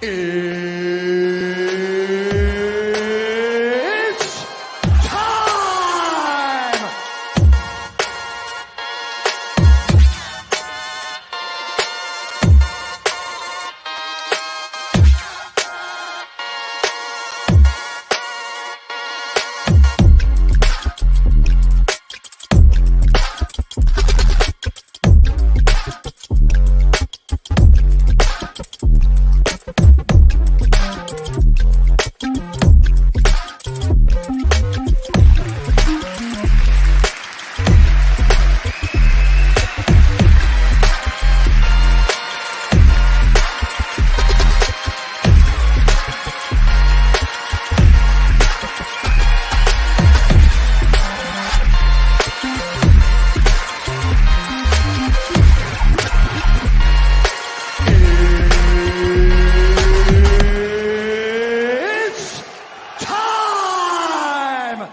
It's time!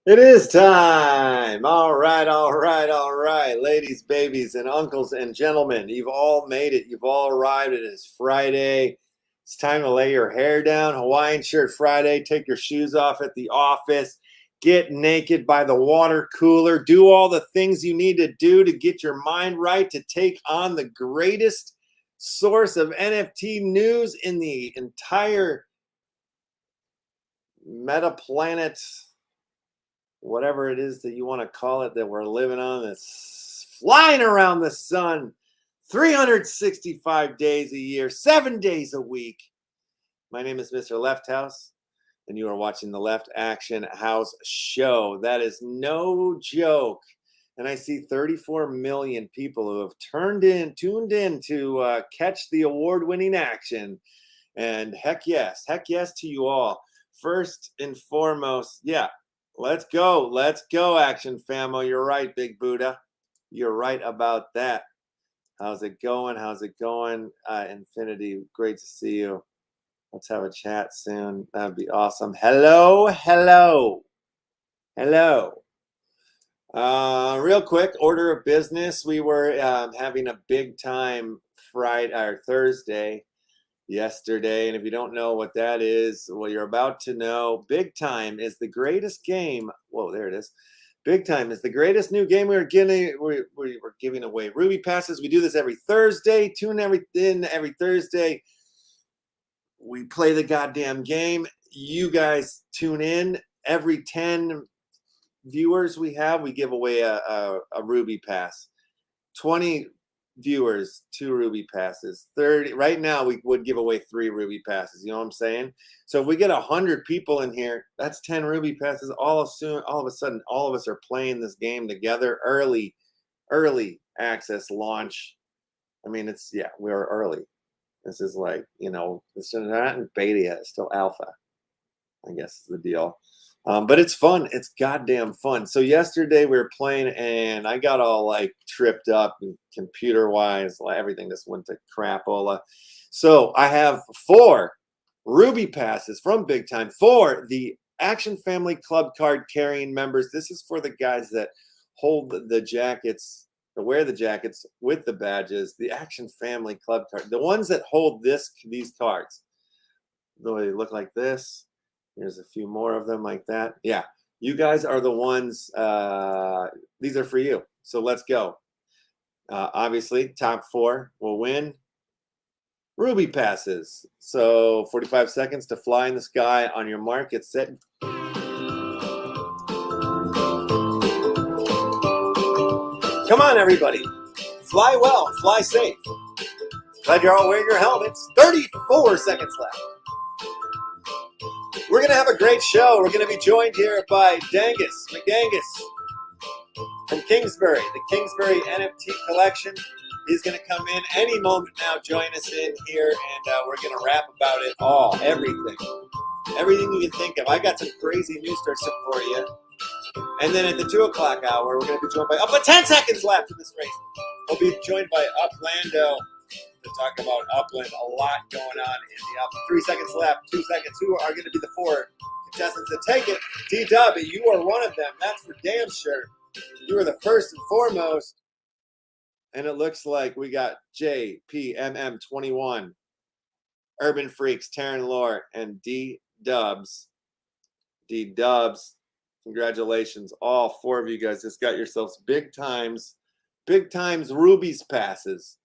It is time. All right, ladies, babies, and uncles and gentlemen. You've all made it. You've all arrived. It is Friday. It's time to lay your hair down. Hawaiian shirt Friday. Take your shoes off at the office. Get naked by the water cooler. Do all the things you need to do to get your mind right to take on the greatest source of NFT news in the entire meta planet. Whatever it is that you want to call it that we're living on, that's flying around the sun 365 days a year, 7 days a week. My name is Mr. LeftHouse, and you are watching the Left Action House show. That is no joke. And I see 34 million people who have tuned in to catch the award-winning action. And heck yes to you all. First and foremost, yeah. Let's go, Action Famo. You're right, Big Buddha. You're right about that. How's it going? Infinity, great to see you. Let's have a chat soon. That'd be awesome. Hello. Real quick, order of business. We were having a big time Friday or Thursday yesterday, and if you don't know what that is, well, you're about to know. Big Time is the greatest game. Whoa, there it is. Big Time is the greatest new game we're giving away Ruby passes. We do this every Thursday. Tune in every Thursday. We play the goddamn game. You guys tune in. Every 10 viewers we have, we give away a Ruby pass. 20 viewers, 2 Ruby passes. 30 right now, we would give away 3 Ruby passes. You know what I'm saying? So if we get 100 people in here, that's 10 Ruby passes. All of a sudden, all of us are playing this game together. Early access launch. I mean, we're early. This is like, it's not in beta yet. It's still alpha, I guess is the deal. But it's fun. It's goddamn fun. So yesterday we were playing, and I got all like tripped up computer-wise. Everything just went to crapola. So I have 4 Ruby passes from Big Time for the Action Family Club card carrying members. This is for the guys that hold the jackets, to wear the jackets with the badges. The Action Family Club card. The ones that hold these cards. They look like this. There's a few more of them like that. Yeah, you guys are the ones. These are for you. So let's go. Obviously, top 4 will win Ruby passes. So 45 seconds to fly in the sky. On your mark, get set. Come on, everybody. Fly well. Fly safe. Glad you're all wearing your helmets. 34 seconds left. We're going to have a great show. We're going to be joined here by McDangus from Kingsbury, the Kingsbury NFT collection. He's going to come in any moment now, join us in here, and we're going to rap about it all, everything you can think of. I got some crazy news stories for you. And then at the 2 o'clock hour, we're going to be joined by, but 10 seconds left in this race. We'll be joined by Uplando to talk about Upland. A lot going on in the Upland. 3 seconds left, 2 seconds. Who are going to be the 4 contestants that take it? D-Dub, you are one of them. That's for damn sure. You are the first and foremost. And it looks like we got JPMM21, Urban Freaks, Taryn Lore, and D-Dubs. D-Dubs, congratulations. All 4 of you guys just got yourselves big times Ruby's passes.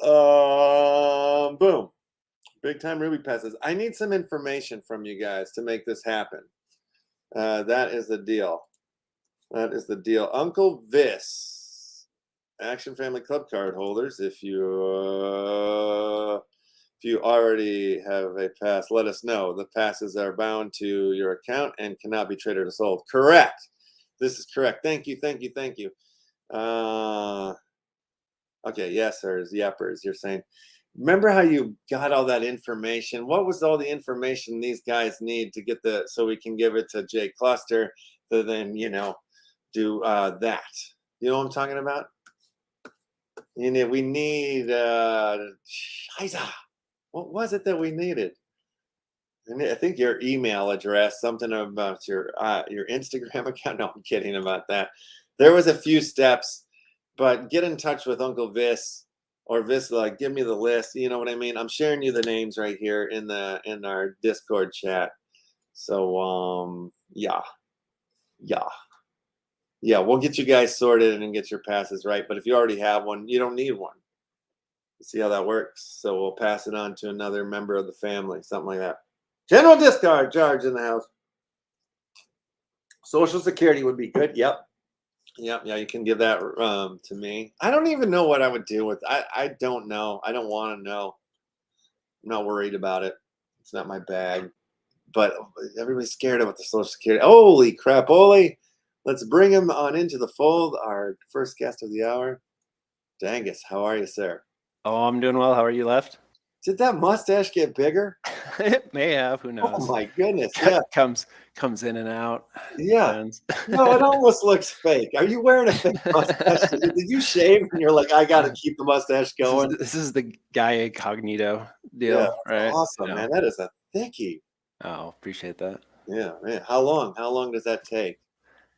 Boom. Big time Ruby passes. I need some information from you guys to make this happen. That is the deal. That is the deal. Uncle Vis, Action Family Club card holders, if you already have a pass, let us know. The passes are bound to your account and cannot be traded or sold. Correct. This is correct. Thank you. Thank you. Thank you. Okay. Yes, sirs. Yeppers. You're saying. Remember how you got all that information? What was all the information these guys need to get so we can give it to Jay Cluster to then, do that? You know what I'm talking about? We need Shiza. What was it that we needed? I think your email address, something about your Instagram account. No, I'm kidding about that. There was a few steps, but get in touch with Uncle Vis. Or Vis, like, give me the list. You know what I mean? I'm sharing you the names right here in our Discord chat. So yeah, we'll get you guys sorted and get your passes right. But if you already have one, you don't need one. See how that works? So we'll pass it on to another member of the family, something like that. General discard charge in the house. Social Security would be good. Yep. Yeah, you can give that to me. I don't even know what I would do with. I don't know. I don't want to know. I'm not worried about it. It's not my bag. But everybody's scared about the Social Security. Holy crap, Oli! Let's bring him on into the fold. Our first guest of the hour, Dangus. How are you, sir? Oh, I'm doing well. How are you, Left? Did that mustache get bigger? It may have. Who knows? Oh my goodness! Yeah, comes in and out. Yeah. No, it almost looks fake. Are you wearing a fake mustache? Did you shave and you're like, I got to keep the mustache going? This is the guy incognito deal, Yeah, right? awesome, man. That is a thickie. Oh, appreciate that. Yeah, man. How long does that take?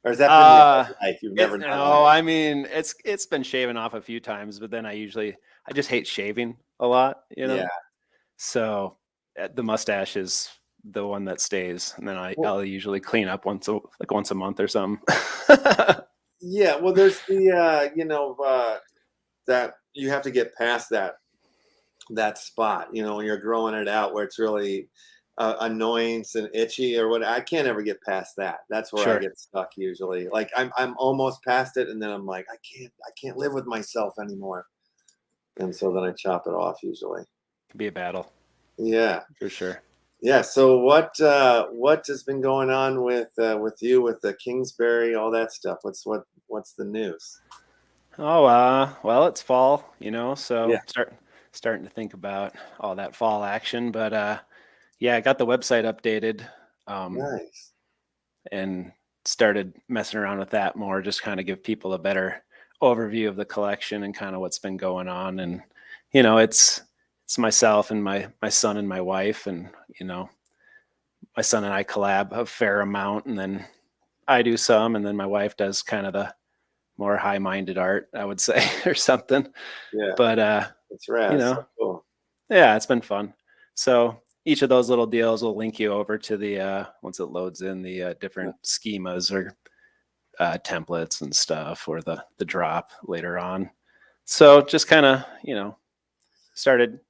Or is that been your whole life? You've never done No, I mean, it's been shaven off a few times, but then I just hate shaving a lot, Yeah. So the mustache is the one that stays, and then I'll usually clean up once a month or something. Yeah, well, there's the that you have to get past that spot, when you're growing it out, where it's really annoyance and itchy or what. I can't ever get past that. That's where I get stuck usually. Like I'm almost past it, and then I'm like, I can't live with myself anymore, and so then I chop it off usually. Could be a battle. Yeah, for sure. Yeah. So what has been going on with you with the Kingsbury, all that stuff? What's the news? Oh, well, it's fall, so Yeah. starting to think about all that fall action. But yeah, I got the website updated. Nice. And started messing around with that more, just kind of give people a better overview of the collection and kind of what's been going on. And it's myself and my son and my wife, and my son and I collab a fair amount, and then I do some, and then my wife does kind of the more high-minded art, I would say, or something. Yeah. But it's rad. So cool. Yeah, it's been fun. So each of those little deals will link you over to the once it loads in the different schemas or templates and stuff, or the drop later on. So just kind of started.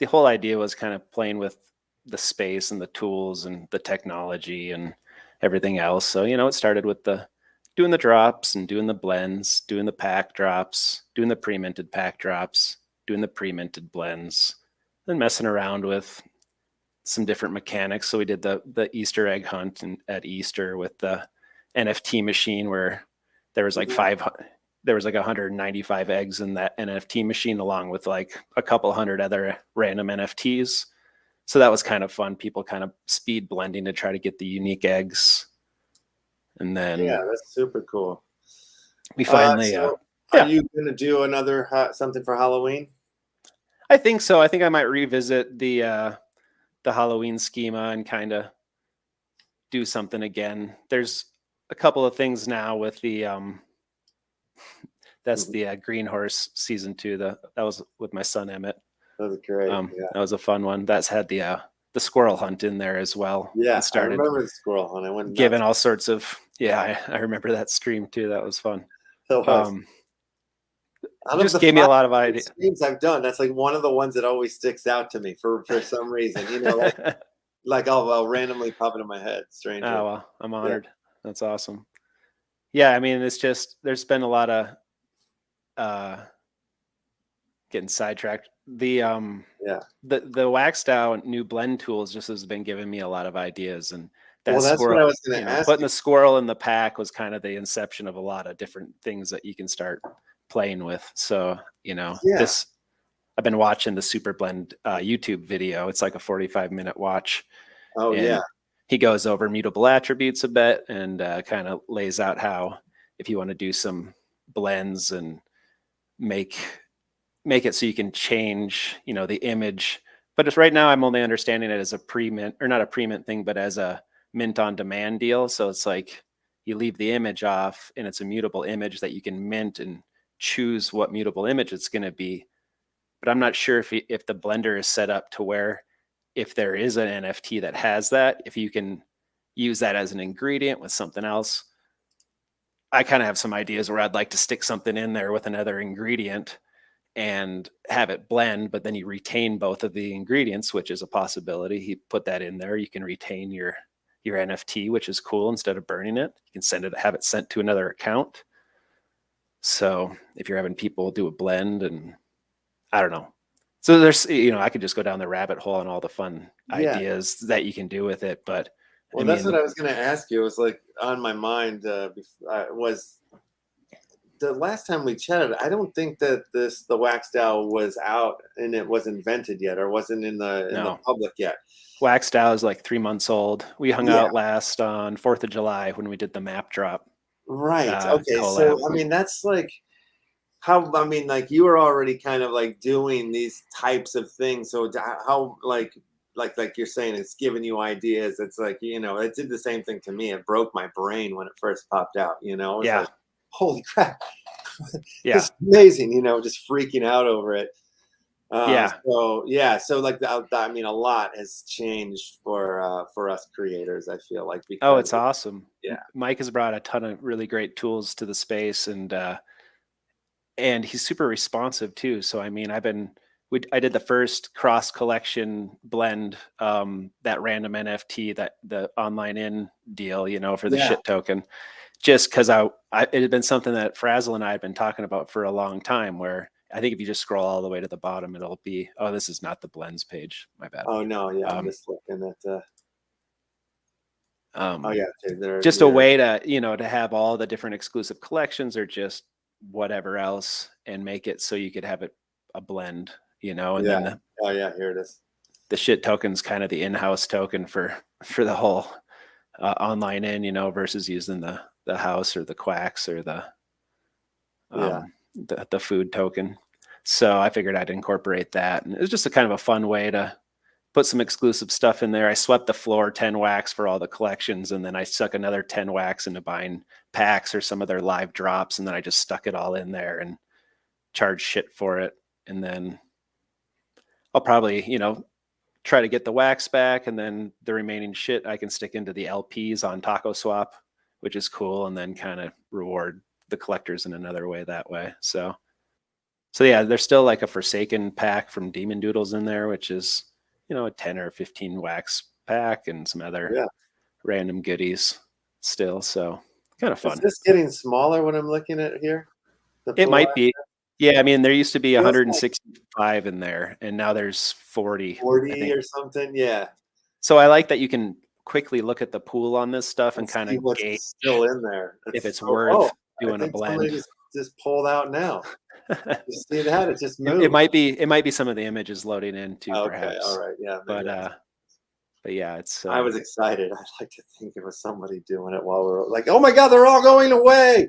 The whole idea was kind of playing with the space and the tools and the technology and everything else. So it started with doing the drops and doing the blends, doing the pack drops, doing the pre-minted pack drops, doing the pre-minted blends, then messing around with some different mechanics. So we did the Easter egg hunt at Easter with the NFT machine, where there was like 195 eggs in that NFT machine, along with like a couple hundred other random NFTs. So that was kind of fun. People kind of speed blending to try to get the unique eggs. And then that's super cool. We finally are you going to do another something for Halloween? I think so. I think I might revisit the Halloween schema and kind of do something again. There's a couple of things now with the That's the Green Horse season 2. That was with my son Emmett. That was great. Yeah. That was a fun one. That's had the squirrel hunt in there as well. Yeah, it started I remember the squirrel hunt. I went giving all sorts of I remember that stream too. That was fun. Just gave me a lot of ideas. Streams I've done, that's like one of the ones that always sticks out to me for some reason. You know, like I'll randomly pop into my head. Strange. Oh well, I'm honored. Yeah. That's awesome. Yeah, I mean, it's just there's been a lot of getting sidetracked. The waxed out new blend tools just has been giving me a lot of ideas, and that's what I was going to ask. Putting the squirrel in the pack was kind of the inception of a lot of different things that you can start playing with. So this, I've been watching the Super Blend YouTube video. It's like a 45-minute watch. Oh yeah. He goes over mutable attributes a bit and kind of lays out how if you want to do some blends and make it so you can change, the image. But it's right now I'm only understanding it as a pre-mint, or not a pre-mint thing, but as a mint on demand deal. So it's like you leave the image off and it's a mutable image that you can mint and choose what mutable image it's going to be. But I'm not sure if the blender is set up to where if there is an NFT that has that, if you can use that as an ingredient with something else. I kind of have some ideas where I'd like to stick something in there with another ingredient and have it blend, but then you retain both of the ingredients, which is a possibility. He put that in there. You can retain your NFT, which is cool. Instead of burning it, you can have it sent to another account. So if you're having people do a blend, and I don't know. So there's, I could just go down the rabbit hole on all the fun ideas that you can do with it. But that's what I was going to ask you. It was like on my mind was the last time we chatted. I don't think that the waxed owl was out and it was invented yet, or wasn't in the public yet. Waxed owl is like 3 months old. We hung out last on 4th of July when we did the map drop. Right. Okay. Collab. So I mean, that's like how, like you were already kind of like doing these types of things. So how like you're saying, it's giving you ideas. It's like, it did the same thing to me. It broke my brain when it first popped out, It was like, holy crap. It's amazing, just freaking out over it. So like a lot has changed for us creators, I feel like. Because it's awesome. Yeah. Mike has brought a ton of really great tools to the space, and he's super responsive too. So, I mean, I did the first cross collection blend, that random NFT, that the online in deal, for the shit token, just because it had been something that Frazzle and I had been talking about for a long time, where I think if you just scroll all the way to the bottom, it'll be, this is not the blends page. My bad. Oh no. Yeah. I'm just looking at, just a way to, to have all the different exclusive collections or just whatever else, and make it so you could have it a blend, and then here it is. The shit token's kind of the in-house token for the whole online in, versus using the house or the quacks or the food token. So I figured I'd incorporate that, and it was just a kind of a fun way to put some exclusive stuff in there. I swept the floor 10 wax for all the collections, and then I stuck another 10 wax into buying packs or some of their live drops, and then I just stuck it all in there and charged shit for it. And then I'll probably, try to get the wax back, and then the remaining shit I can stick into the LPs on Taco Swap, which is cool, and then kind of reward the collectors in another way that way. So yeah, there's still like a Forsaken pack from Demon Doodles in there, which is, a 10 or 15 wax pack, and some other random goodies still. So kind of fun. Is this getting smaller when I'm looking at here? It might be. Yeah, I mean, there used to be 165 in there, and now there's 40. 40 or something, yeah. So I like that you can quickly look at the pool on this stuff and kind of gauge still in there. If it's worth doing a blend. Just pulled out now. You see that? It just moved. It might be some of the images loading in too, perhaps. All right, yeah. But yeah, it's. I was excited. I'd like to think it was somebody doing it while we're like, oh my God, they're all going away.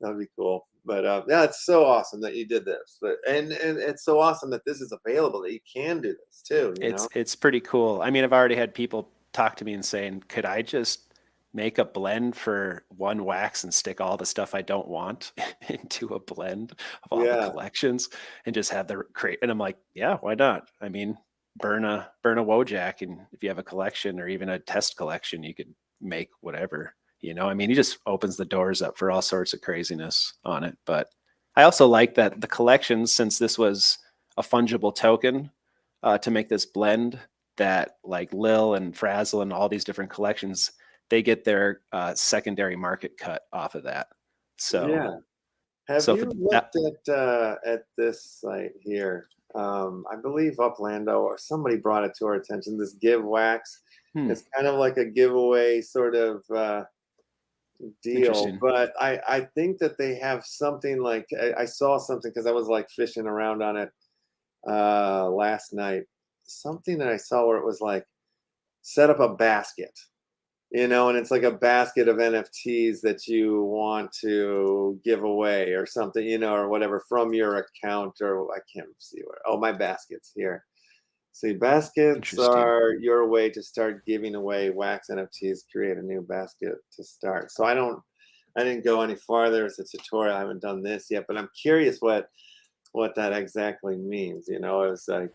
That'd be cool. But it's so awesome that you did this. And it's so awesome that this is available, that you can do this too. It's pretty cool. I mean, I've already had people talk to me and saying, could I just make a blend for one wax and stick all the stuff I don't want into a blend of all the Yeah. collections and just have the crate. And I'm like, yeah, why not? I mean, burn a Wojak, and if you have a collection or even a test collection, you could make whatever, you know. I mean, he just opens the doors up for all sorts of craziness on it. But I also like that the collections, since this was a fungible token to make this blend, that like Lil and Frazzle and all these different collections, they get their secondary market cut off of that. So Yeah. Have so you for looked at this site here? I believe Uplando or somebody brought it to our attention. This Give Wax. It's kind of like a giveaway sort of deal, but I think that they have something like I saw something because I was like fishing around on it last night. Something that I saw where it was like set up a basket, you know, and it's like a basket of NFTs that you want to give away or something, you know, or whatever from your account, or I can't see where. Oh, my baskets here. See, baskets are your way to start giving away wax NFTs. Create a new basket to start. So I didn't go any farther. It's a tutorial. I haven't done this yet, but I'm curious what that exactly means. You know, it's like,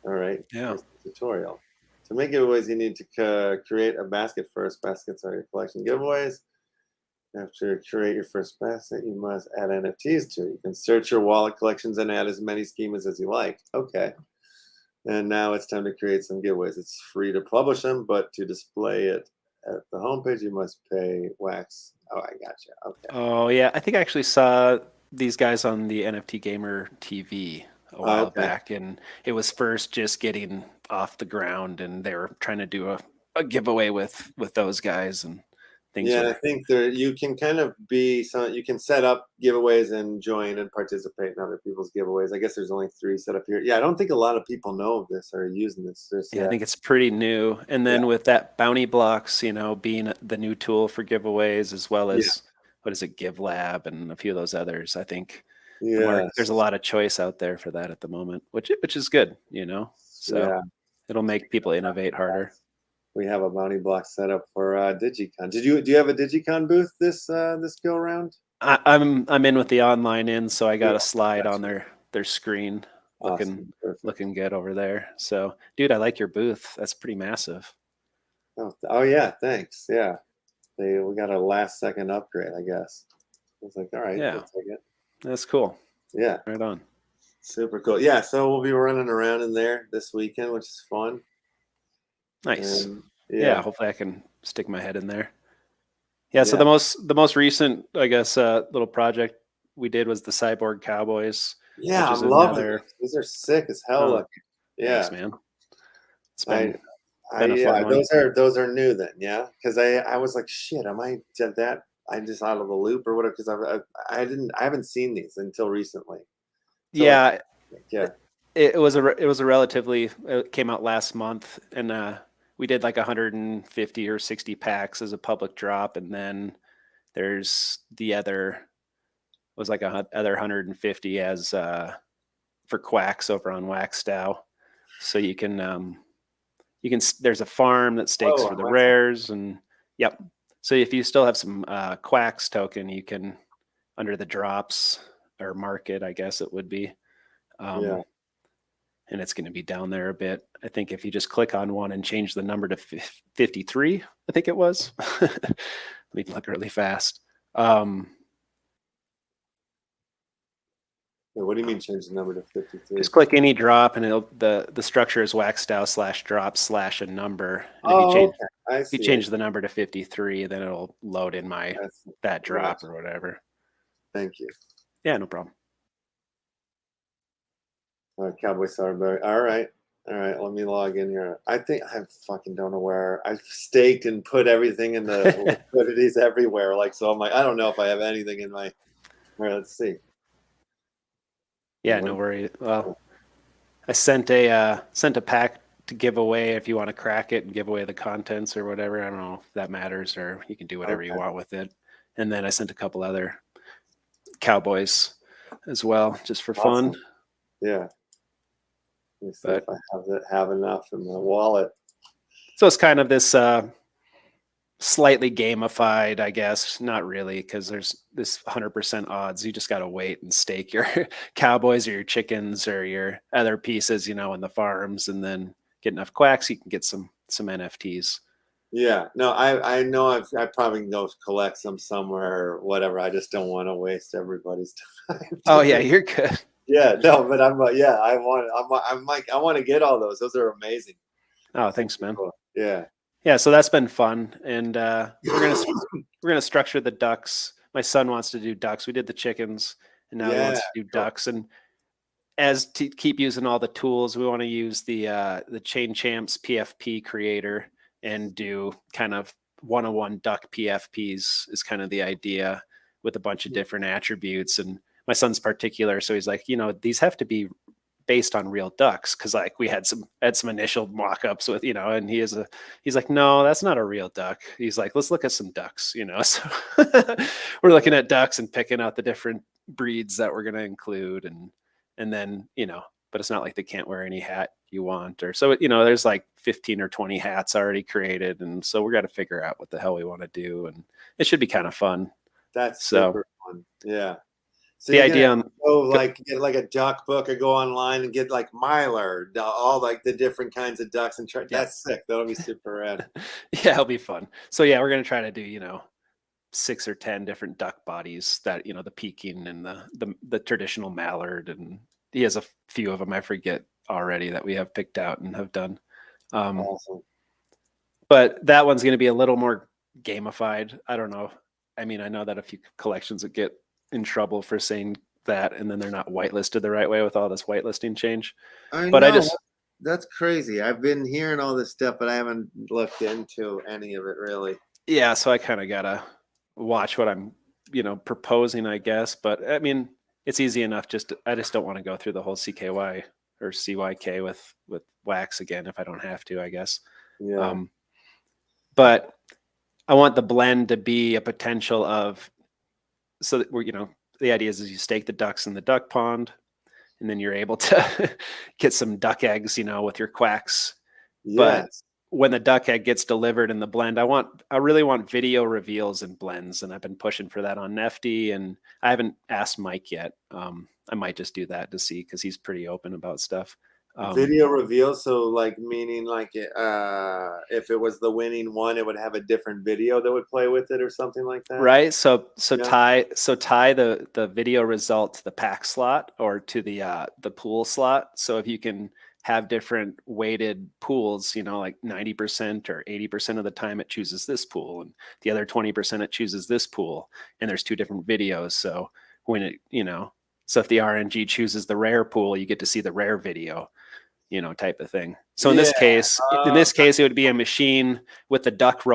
all right, here's the tutorial. To make giveaways, you need to create a basket first. Baskets are your collection giveaways. After you create your first basket, you must add NFTs to it. You can search your wallet collections and add as many schemas as you like. Okay. And now it's time to create some giveaways. It's free to publish them, but to display it at the homepage, you must pay wax. Oh, I gotcha. Okay. Oh yeah, I think I actually saw these guys on the NFT Gamer TV a while back, and it was first just getting off the ground, and they were trying to do a giveaway with those guys, and things. Yeah, I think there you can kind of you can set up giveaways and join and participate in other people's giveaways. I guess there's only 3 set up here. Yeah, I don't think a lot of people know of this or are using this. Yeah, I think it's pretty new. And then with that bounty blocks, you know, being the new tool for giveaways, as well as what is it, Give Lab and a few of those others. I think there's a lot of choice out there for that at the moment, which is good, you know. So it'll make people innovate harder. We have a bounty block set up for Dygycon. Do you have a Dygycon booth this go around? I'm in with the online in, so I got a slide on their screen. Looking good over there. So, dude, I like your booth. That's pretty massive. Oh yeah, thanks. Yeah, we got a last second upgrade, I guess. I was like, all right, yeah, we'll take it. That's cool. Yeah, right on. Super cool. Yeah, so we'll be running around in there this weekend, which is fun. Nice. Yeah, hopefully I can stick my head in there. Yeah. So the most recent, I guess, little project we did was the Cyborg Cowboys. Yeah, I'm loving it. These are sick as hell looking. Yeah, thanks, man. It's been those are new then, yeah. Because I was like, shit, am I that? I just out of the loop or whatever. Because I haven't seen these until recently. So it was a relatively. It came out last month, and we did like 150 or 60 packs as a public drop, and then there's the other was like other 150 as for quacks over on WaxDAO. So you can there's a farm that stakes for the rares, and so if you still have some quacks token, you can under the drops or market, I guess it would be. And it's going to be down there a bit. I think if you just click on one and change the number to 53, I think it was. Let me look really fast. What do you mean change the number to 53? Just click any drop, and the structure is WaxDAO/drop/ a number. And if you change the number to 53, then it'll load in that drop or whatever. Thank you. Yeah, no problem. Cowboy Starberry. All right. Let me log in here. I think I fucking don't know where I've staked and put everything in the liquidities everywhere. Like, so I'm like, I don't know if I have anything in my. All right, let's see. Yeah, no worry. Well, I sent a pack to give away if you want to crack it and give away the contents or whatever. I don't know if that matters, or you can do whatever you want with it. And then I sent a couple other Cowboys as well, just for fun. Yeah. Let me see if I have enough in my wallet. So it's kind of this slightly gamified, I guess. Not really, because there's this 100% odds. You just got to wait and stake your cowboys or your chickens or your other pieces, you know, in the farms, and then get enough quacks, you can get some NFTs. Yeah, no, I know I probably can go collect some somewhere or whatever. I just don't want to waste everybody's time. Oh yeah, you're good. Yeah, no, but yeah, I'm like, I want to get all those. Those are amazing. Oh, thanks, man. Cool. Yeah. Yeah, so that's been fun, and we're gonna structure the ducks. My son wants to do ducks. We did the chickens, and now he wants to do ducks. And as to keep using all the tools, we want to use the Chain Champs PFP creator and do kind of one-on-one duck PFPs is kind of the idea, with a bunch of different attributes. And my son's particular, so he's like, you know, these have to be based on real ducks, because like we had some initial mock-ups with, you know, and he's like, no, that's not a real duck. He's like, let's look at some ducks, you know. So we're looking at ducks and picking out the different breeds that we're going to include, and then, you know, but it's not like they can't wear any hat you want, or so, you know, there's like 15 or 20 hats already created, and so we're got to figure out what the hell we want to do, and it should be kind of fun. That's super fun. Yeah. So the idea on go like get like a duck book, or go online and get like Mylar, all like the different kinds of ducks, and try. That's sick. That'll be super rad. Yeah, it'll be fun. So yeah, we're gonna try to do, you know, 6 or 10 different duck bodies, that, you know, the Peking and the traditional mallard, and he has a few of them I forget already that we have picked out and have done. Awesome. But that one's going to be a little more gamified. I don't know. I mean, I know that a few collections would get in trouble for saying that, and then they're not whitelisted the right way with all this whitelisting change. That's crazy. I've been hearing all this stuff, but I haven't looked into any of it really. Yeah, so I kind of gotta watch what I'm, you know, proposing, I guess. But I mean, it's easy enough. I just don't want to go through the whole CKY or CYK with wax again if I don't have to, I guess. Yeah. But I want the blend to be a potential of, so that we're, you know, the idea is you stake the ducks in the duck pond, and then you're able to get some duck eggs, you know, with your quacks. Yes. But when the duck egg gets delivered in the blend, I really want video reveals and blends, and I've been pushing for that on Nefty, and I haven't asked Mike yet. I might just do that to see, because he's pretty open about stuff. Video reveal, so like meaning like if it was the winning one, it would have a different video that would play with it or something like that. Right. So tie the video result to the pack slot or to the pool slot. So if you can have different weighted pools, you know, like 90% or 80% of the time it chooses this pool, and the other 20% it chooses this pool, and there's 2 different videos. So when it, you know, so if the RNG chooses the rare pool, you get to see the rare video, you know, type of thing. So in this case, it would be a machine with the duck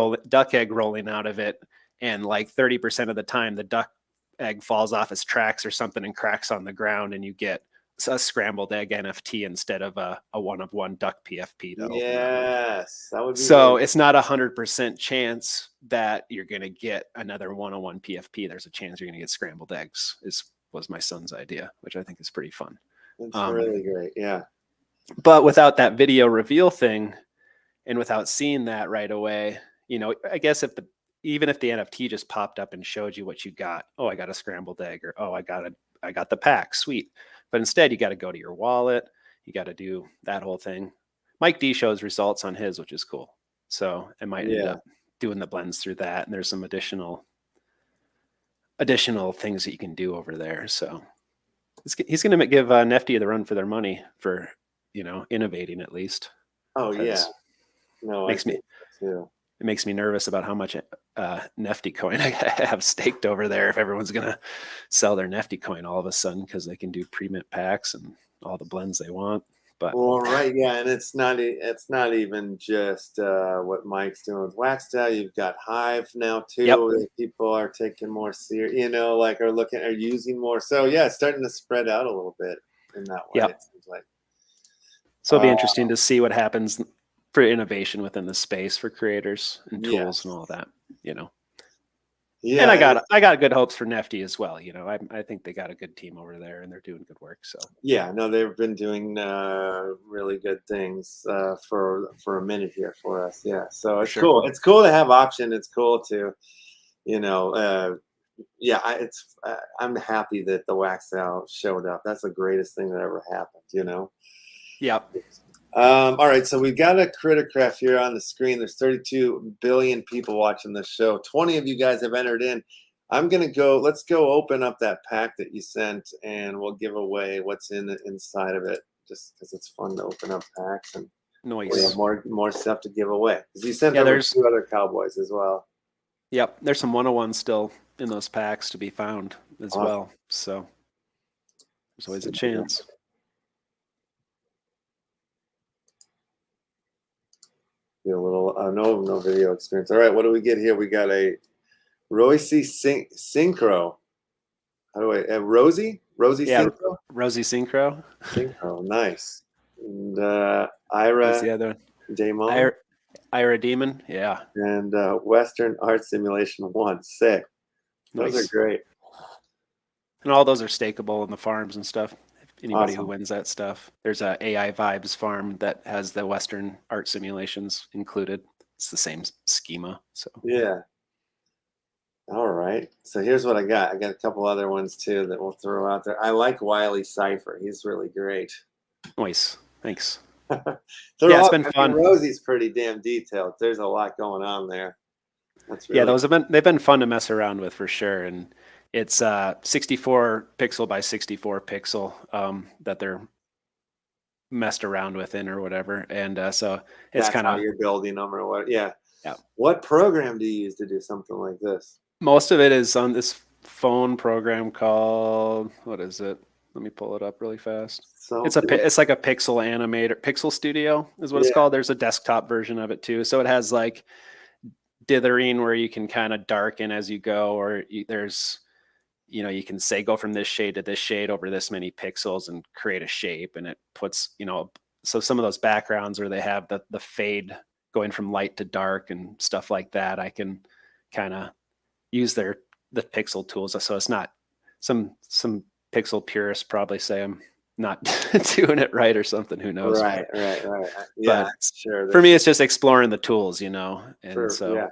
egg rolling out of it, and like 30% of the time the duck egg falls off its tracks or something and cracks on the ground, and you get a scrambled egg NFT instead of a 1-of-1 duck PFP. Yes, that would be so it's not 100% chance that you're going to get another 1-on-1 PFP. There's a chance you're going to get scrambled eggs. Was my son's idea, which I think is pretty fun. That's really great. Yeah. But without that video reveal thing, and without seeing that right away, you know, I guess even if the NFT just popped up and showed you what you got, oh, I got a scrambled egg, or oh, I got the pack, sweet. But instead, you got to go to your wallet. You got to do that whole thing. Mike D shows results on his, which is cool. So I might end up doing the blends through that, and there's some additional things that you can do over there. So he's going to give Nefty the run for their money for, you know, innovating at least. Oh yeah, no, it makes me nervous about how much Nefty coin I have staked over there. If everyone's going to sell their Nefty coin all of a sudden, because they can do pre-mint packs and all the blends they want. But well, right, yeah, and it's not even just what Mike's doing with Waxstyle. You've got Hive now too. That people are taking more serious, you know, like are using more. So yeah, it's starting to spread out a little bit in that way. It seems like. So it'll be interesting to see what happens for innovation within the space for creators and tools and all that, you know. Yeah, And I got good hopes for Nefty as well. You know, I think they got a good team over there and they're doing good work. So yeah, no, they've been doing really good things for a minute here for us. Yeah, so for it's sure. cool. It's cool to have option. It's cool to, yeah. I'm happy that the wax out showed up. That's the greatest thing that ever happened. Yep. All right, so we've got a Criticraft here on the screen. There's 32 billion people watching this show. 20 of you guys have entered in. Let's go open up that pack that you sent, and we'll give away what's inside of it, just because it's fun to open up packs, and we have Nice. more stuff to give away. Because you sent Yeah, over there's 2 other Cowboys as well. Yep, there's some 101 still in those packs to be found as Awesome. well. So there's always a chance. Get a little no video experience. All right, what do we get here? We got a Royce Synchro. How do I Rosie Yeah, Synchro? Rosie Synchro. Synchro, nice. And What's Ira the other one? Damon Ira Demon. Yeah, and Western Art Simulation 1. Sick. Those nice. are great. And all those are stakeable in the farms and stuff. Anybody who Awesome. wins that stuff. There's a AI Vibes farm that has the Western art simulations included. It's the same schema. So Yeah. All right. So here's what I got. I got a couple other ones too that we'll throw out there. I like Wiley Cipher. He's really great. nice. Thanks. Yeah, It's been fun. Rosie's pretty damn detailed. There's a lot going on there. That's really they've been fun to mess around with for sure. And it's 64 pixel by 64 pixel that they're messed around with or whatever. And so it's kind how of you're building them or what. Yeah. Yeah. What program do you use to do something like this? Most of it is on this phone program called, what is it? Let me pull it up really fast. So It's like a pixel animator. Pixel Studio is what it's called. There's a desktop version of it too. So it has like dithering where you can kind of darken as you go, or there's, you can say go from this shade to this shade over this many pixels and create a shape, and it puts, so some of those backgrounds where they have the fade going from light to dark and stuff like that, I can kind of use the pixel tools. So it's not some pixel purists probably say I'm not doing it right or something. Who knows? Right. Yeah, but sure. For me, it's just exploring the tools, and so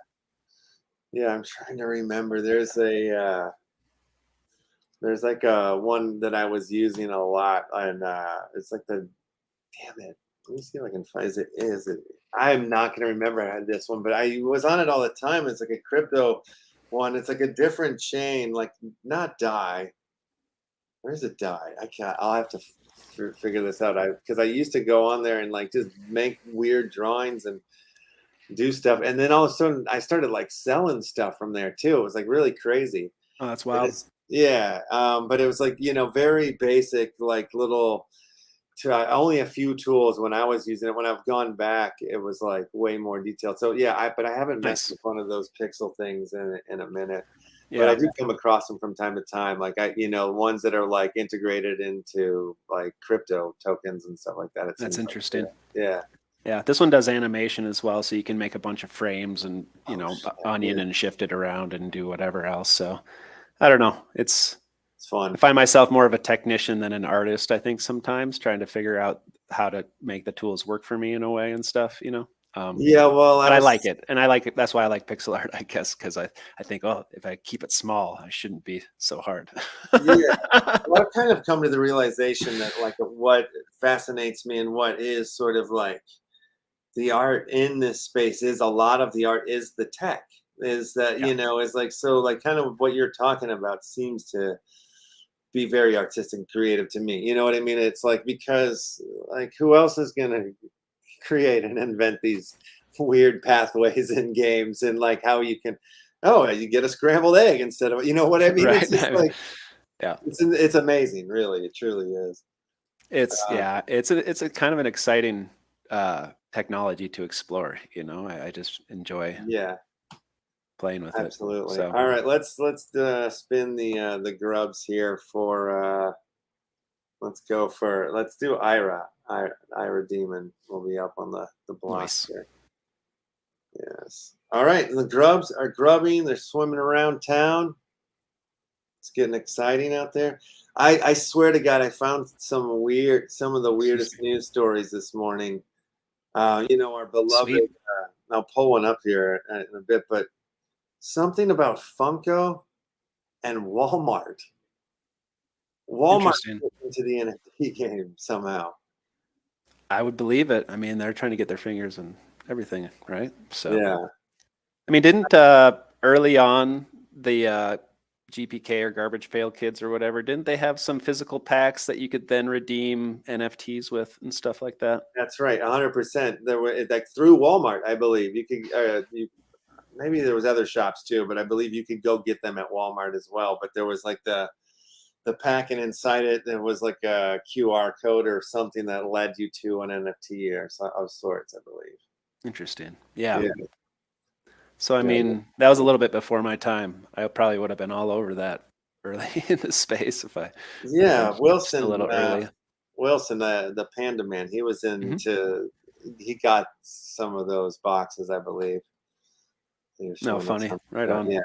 yeah, I'm trying to remember. There's like a one that I was using a lot, and it's like damn it. Let me see if I can find it. I'm not gonna remember this one, but I was on it all the time. It's like a crypto one. It's like a different chain, like not die. Where's it die? I can't. I'll have to figure this out. Because I used to go on there and like just make weird drawings and do stuff, and then all of a sudden I started like selling stuff from there too. It was like really crazy. Oh, that's wild. But it was like very basic, like little. Only a few tools when I was using it. When I've gone back, it was like way more detailed. So yeah, but I haven't messed with one of those pixel things in a minute. But I do come across them from time to time, like ones that are like integrated into like crypto tokens and stuff like that. That's interesting. Yeah. This one does animation as well, so you can make a bunch of frames and onion and shift it around and do whatever else. So I don't know. It's fun. I find myself more of a technician than an artist, I think, sometimes trying to figure out how to make the tools work for me in a way and stuff, Yeah, well, but I like it, and I like it. That's why I like pixel art, I guess, because I think, if I keep it small, I shouldn't be so hard. Yeah, well, I've kind of come to the realization that like what fascinates me and what is sort of like the art in this space is a lot of the art is the tech. Is that is like so like kind of what you're talking about seems to be very artistic and creative to me. You know what I mean? It's like because like who else is gonna create and invent these weird pathways in games and like how you can you get a scrambled egg instead of what I mean? Right. It's just like it's amazing, really. It truly is. It's a kind of an exciting technology to explore. I just enjoy playing with it. Absolutely. So. All right, let's spin the grubs here for let's do Ira Demon will be up on the block here. Yeah, Yes. All right. And the grubs are grubbing. They're swimming around town. It's getting exciting out there. I swear to God, I found some of the weirdest news stories this morning. Our beloved, Sweet. I'll pull one up here in a bit, but something about Funko and Walmart. Walmart Interesting. into the NFT game somehow. I would believe it. I mean, they're trying to get their fingers in everything, right? So Yeah. I mean, didn't early on the GPK or Garbage Pail Kids or whatever, didn't they have some physical packs that you could then redeem NFTs with and stuff like that? That's right, 100%. There were like through Walmart, I believe you could. Maybe there was other shops too, but I believe you could go get them at Walmart as well. But there was like the pack, and inside it there was like a QR code or something that led you to an NFT or of sorts, I believe. Interesting. Yeah. Yeah. So I mean, that was a little bit before my time. I probably would have been all over that early in the space if I. Yeah, Wilson. Just a little early. Wilson, the Panda Man, he was into. He got some of those boxes, I believe. No, funny. Right on. Yeah,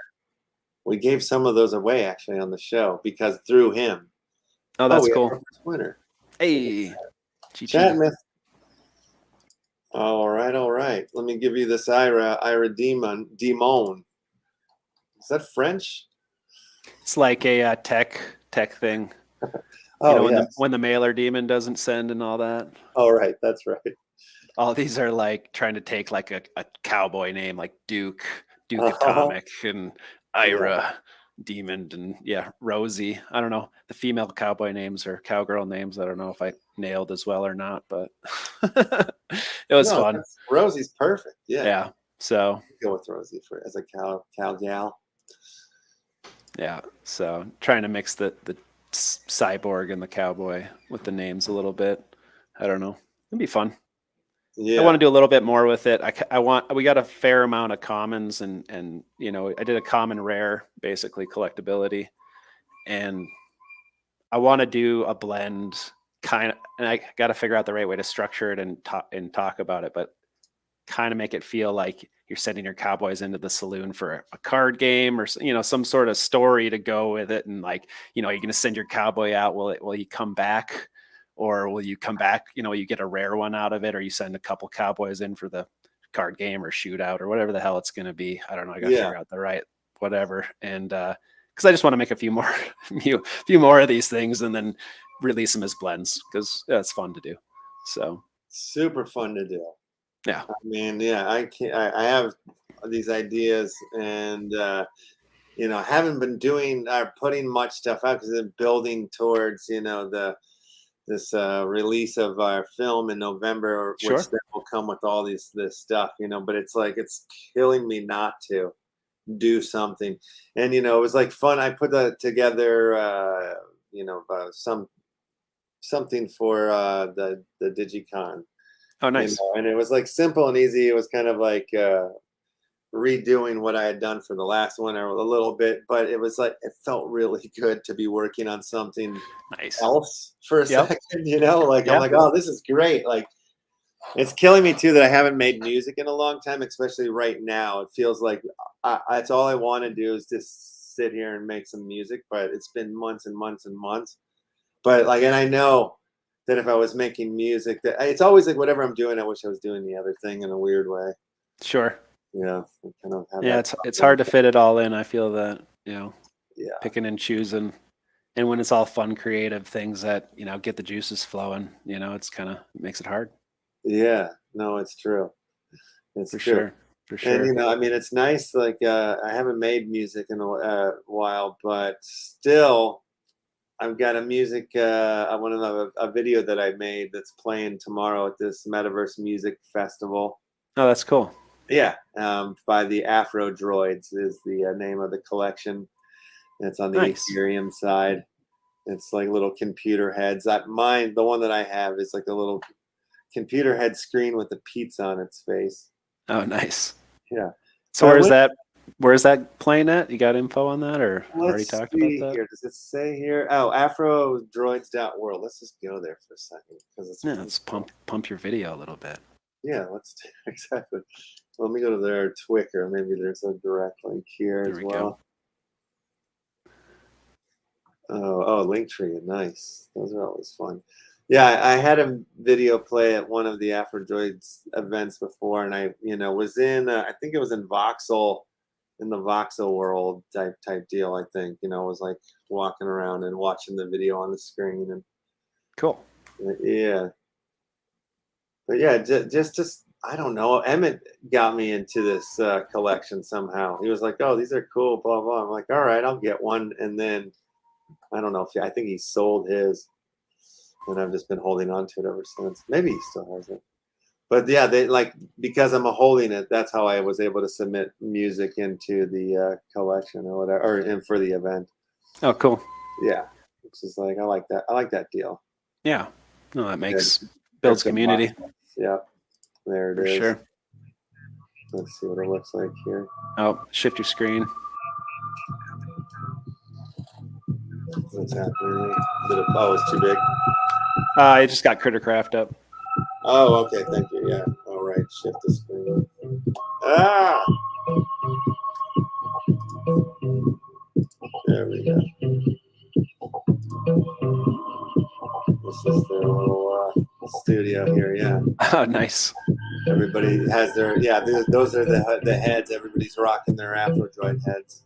we gave some of those away actually on the show because through him. Oh, that's we cool. have our first winner. Hey, Chat myth. All right. Let me give you this Ira Demon. Is that French? It's like a tech thing. When the mailer demon doesn't send and all that. Oh, right. That's right. All these are like trying to take like a cowboy name like Duke Atomic and Ira Demon and Rosie. I don't know. The female cowboy names or cowgirl names. I don't know if I nailed as well or not, but it was fun. Rosie's perfect. Yeah. Yeah. So go with Rosie as a cow gal. Yeah. So trying to mix the cyborg and the cowboy with the names a little bit. I don't know. It'd be fun. Yeah. I want to do a little bit more with it. We got a fair amount of commons and I did a common rare, basically collectability, and I want to do a blend kind of, and I got to figure out the right way to structure it and talk about it, but kind of make it feel like you're sending your cowboys into the saloon for a card game or some sort of story to go with it, and like you're going to send your cowboy out. Will he come back? Or will you come back, you get a rare one out of it, or you send a couple cowboys in for the card game or shootout or whatever the hell it's going to be. I don't know. I got to figure out the right whatever. And because I just want to make a few more of these things and then release them as blends because it's fun to do. So super fun to do. Yeah. I mean, I have these ideas and, haven't been putting much stuff out because I'm building towards, this release of our film in November, Sure. which then will come with all this stuff, but it's like it's killing me not to do something. And it was like fun. I put that together, something for the Dygycon. Oh, nice. And it was like simple and easy. It was kind of like redoing what I had done for the last one or a little bit, but it was like it felt really good to be working on something else for a second, I'm like, oh, this is great. Like it's killing me too that I haven't made music in a long time, especially right now. It feels like that's all I want to do is just sit here and make some music, but it's been months and months and months. But like, and I know that if I was making music, that it's always like whatever I'm doing, I wish I was doing the other thing in a weird way. Sure. Yeah, kind of it's hard to fit it all in. I feel that, yeah, picking and choosing, and when it's all fun, creative things that get the juices flowing, it's kind of makes it hard. Yeah, no, it's true. It's for true. sure. And I mean, it's nice. Like I haven't made music in a while, but still, I've got a video that I made that's playing tomorrow at this Metaverse Music Festival. Oh, that's cool. Yeah, by the Afro Droids is the name of the collection. And it's on the Ethereum side. It's like little computer heads. The one that I have is like a little computer head screen with a pizza on its face. Oh, nice. Yeah. So where's that playing at? You got info on that, or already talked about that? Here. Does it say here? Oh, AfroDroids.world. Let's just go there for a second because let's pump your video a little bit. Yeah, let's do exactly. Let me go to their Twitter. Maybe there's a direct link here There as we well. Oh, Linktree, nice. Those are always fun. Yeah, I had a video play at one of the Afrodroids events before, and I, was in. I think it was in Voxel, in the Voxel world type deal. I think was like walking around and watching the video on the screen, and Cool. yeah. But yeah, just I don't know. Emmett got me into this collection somehow. He was like, "Oh, these are cool." Blah blah. I'm like, "All right, I'll get one." And then I don't know if I think he sold his, and I've just been holding on to it ever since. Maybe he still has it. But yeah, they because I'm holding it. That's how I was able to submit music into the collection or whatever, or and for the event. Oh, cool. Yeah, which is like I like that. I like that deal. Yeah. No, that builds community. Yeah, there it For is. sure. Let's see what it looks like here. Oh, shift your screen. What's happening? Oh, it's too big. I just got Crittercraft up. Oh, okay. Thank you. Yeah. All right. Shift the screen. Ah! There we go. This is their little studio here. Yeah. Oh, nice. Everybody has their those are the heads. Everybody's rocking their Afrodroid heads.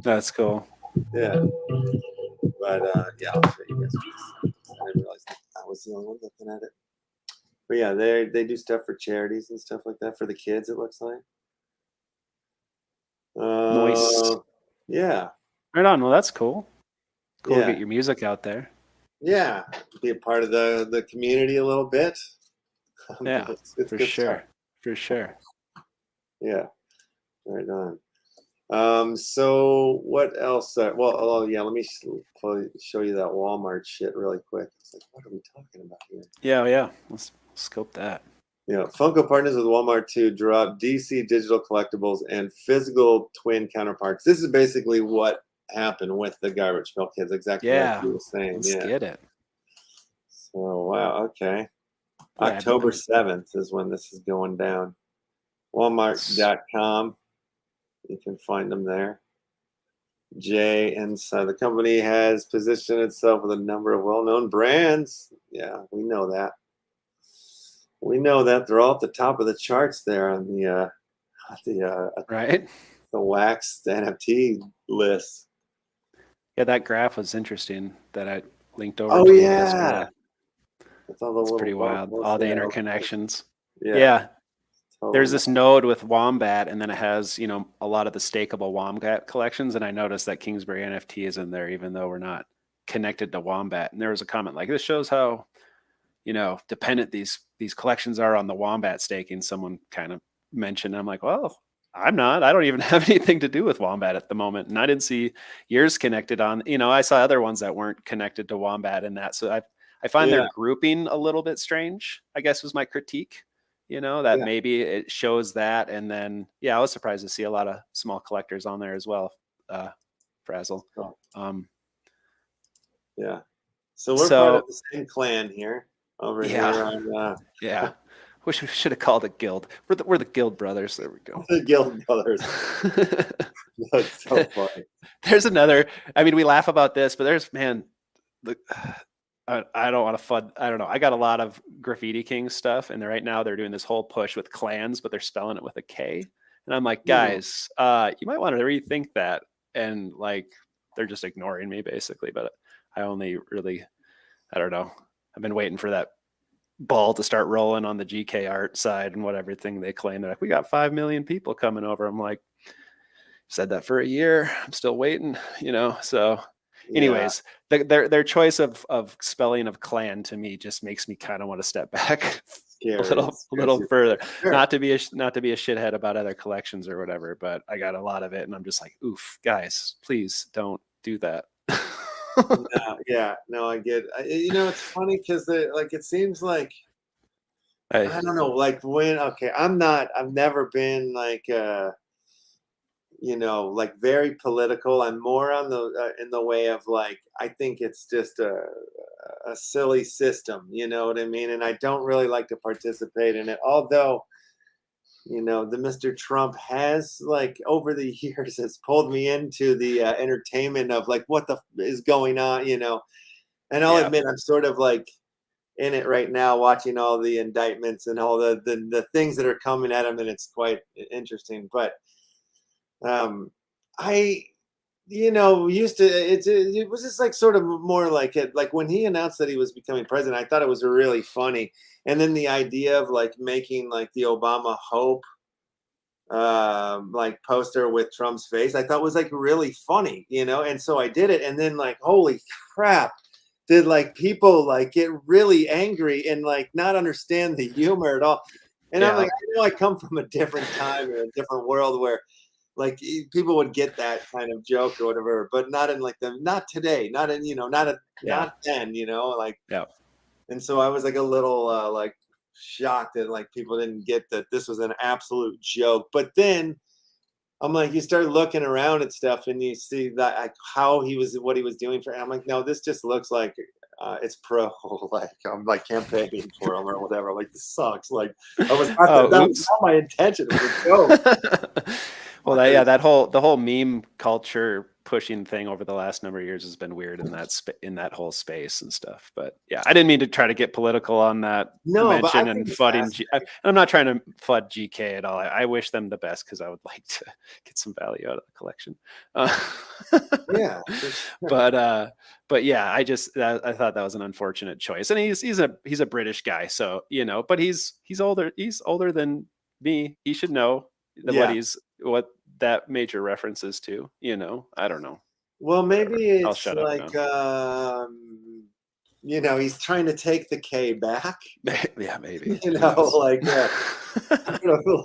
That's cool. Yeah. But yeah, I'll show you guys. I didn't realize I was the only one looking at it. But yeah, they do stuff for charities and stuff like that for the kids. It looks like. Nice. Yeah. Right on. Well, that's cool. Cool Yeah. to get your music out there. Yeah, be a part of the community a little bit. Yeah, it's for good sure. stuff. For sure. Yeah, right on. So what else? Yeah, let me show you that Walmart shit really quick. It's like, what are we talking about here? Yeah. Let's scope that. Yeah, Funko partners with Walmart to drop DC digital collectibles and physical twin counterparts. This is basically what happened with the Garbage Pail Kids. Exactly like you were saying. Let's get it. So wow, okay. Yeah, October 7th is when this is going down. Walmart.com. You can find them there. Inside the company has positioned itself with a number of well-known brands. Yeah, we know that. We know that they're all at the top of the charts there on the right. The waxed NFT list. Yeah, that graph was interesting that I linked over. Oh to yeah, as well. It's pretty wild. All the interconnections. Yeah. Totally. There's this node with Wombat, and then it has, a lot of the stakeable Wombat collections. And I noticed that Kingsbury NFT is in there, even though we're not connected to Wombat. And there was a comment like, this shows how, dependent these collections are on the Wombat staking. Someone kind of mentioned. I'm like, well, I'm not. I don't even have anything to do with Wombat at the moment. And I didn't see yours connected on, I saw other ones that weren't connected to Wombat and that. So I find their grouping a little bit strange, I guess was my critique. That maybe it shows that. And then, I was surprised to see a lot of small collectors on there as well. Frazzle. Yeah. So we're part of the same clan here over here. On, Wish we should have called it guild. We're the guild brothers. There we go. The guild brothers. That's so funny. There's another. I mean, we laugh about this, but there's I don't want to FUD. I don't know. I got a lot of Graffiti King stuff, and right now they're doing this whole push with clans, but they're spelling it with a K. And I'm like, guys, you might want to rethink that. And they're just ignoring me basically. But I only really, I don't know. I've been waiting for that ball to start rolling on the GK art side and what everything they claim. They're like, we got 5 million people coming over. I'm like, said that for a year. I'm still waiting, so. Anyways, their choice of spelling of clan to me just makes me kind of want to step back a little further. Sure. Not to be a shithead about other collections or whatever, but I got a lot of it, and I'm just like, oof, guys, please don't do that. No, I get. It's funny because it seems like I don't know, I've never been you know, like very political. I'm more on the in the way of like, I think it's just a silly system, you know what I mean? And I don't really like to participate in it. Although, you know, the Mr. Trump has like over the years has pulled me into the entertainment of like what the is going on, you know. And I'll Yeah. admit I'm sort of like in it right now, watching all the indictments and all the things that are coming at him, and it's quite interesting. But I, you know, used to it was just like sort of more like it like when he announced that he was becoming president, I thought it was really funny. And then the idea of like making like the Obama Hope like poster with Trump's face, I thought was like really funny, you know. And so I did it, and then like holy crap, did like people like get really angry and like not understand the humor at all. And I'm Yeah. like, I know I come from a different time or a different world where like people would get that kind of joke or whatever, but not in like the not today, not in, you know, Yeah. not then, you know, like. Yeah. And so I was like a little like shocked that like people didn't get that this was an absolute joke. But then I'm like, you start looking around at stuff and you see that like how he was, what he was doing for. I'm like, no, this just looks like it's pro. Like I'm like campaigning for him or whatever. Like this sucks. Like I was not Oh, that was oops. not my intention. It was a joke. Well, yeah, the whole meme culture pushing thing over the last number of years has been weird in that whole space and stuff. But yeah, I didn't mean to try to get political on that No, but I mention and think it's fudding. fascinating. I'm not trying to fud GK at all. I wish them the best because I would like to get some value out of the collection. Yeah, But yeah, I thought that was an unfortunate choice, and he's a British guy, so you know, but he's older than me. He should know yeah. what that major references to, you know. I don't know. Well, Whatever. maybe I'll it's shut up like now. you know, he's trying to take the K back. Yeah, maybe. You know, like you know,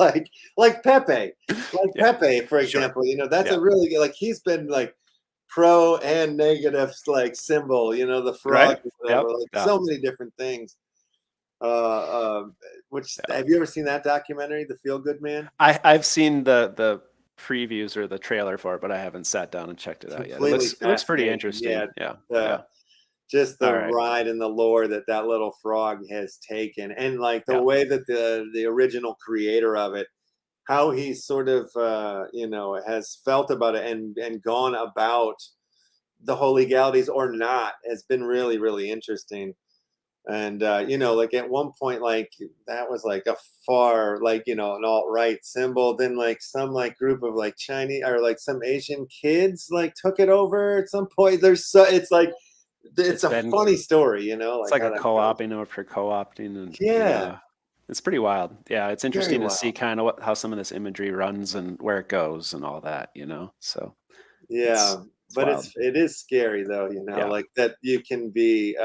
like Pepe, like Yeah, Pepe, for sure. example. You know, that's Yeah. a really good, like he's been like pro and negative like symbol. You know, the frog, Right. or Yep. whatever, like Yeah. so many different things. Which Yeah. have you ever seen that documentary, The Feel Good Man? I've seen the previews or the trailer for it, but I haven't sat down and checked it out yet. Completely It looks pretty fascinating. interesting. Yeah, Yeah. the Yeah. just the All right. ride and the lore that that little frog has taken, and like the Yeah. way that the original creator of it, how he sort of you know, has felt about it and gone about the whole legalities or not, has been really interesting. And you know, like at one point, like that was like a far, like, you know, an alt-right symbol, then like some like group of like Chinese or like some Asian kids like took it over at some point. There's so it's like it's a Been funny story, you know, It's like like how a that goes. co-opting after co-opting, and Yeah, it's pretty wild. Yeah, it's very interesting to see well. kind of how some of this imagery runs and where it goes and all that, you know. So Yeah, it's but wild. it is scary though, you know, Yeah. like that you can be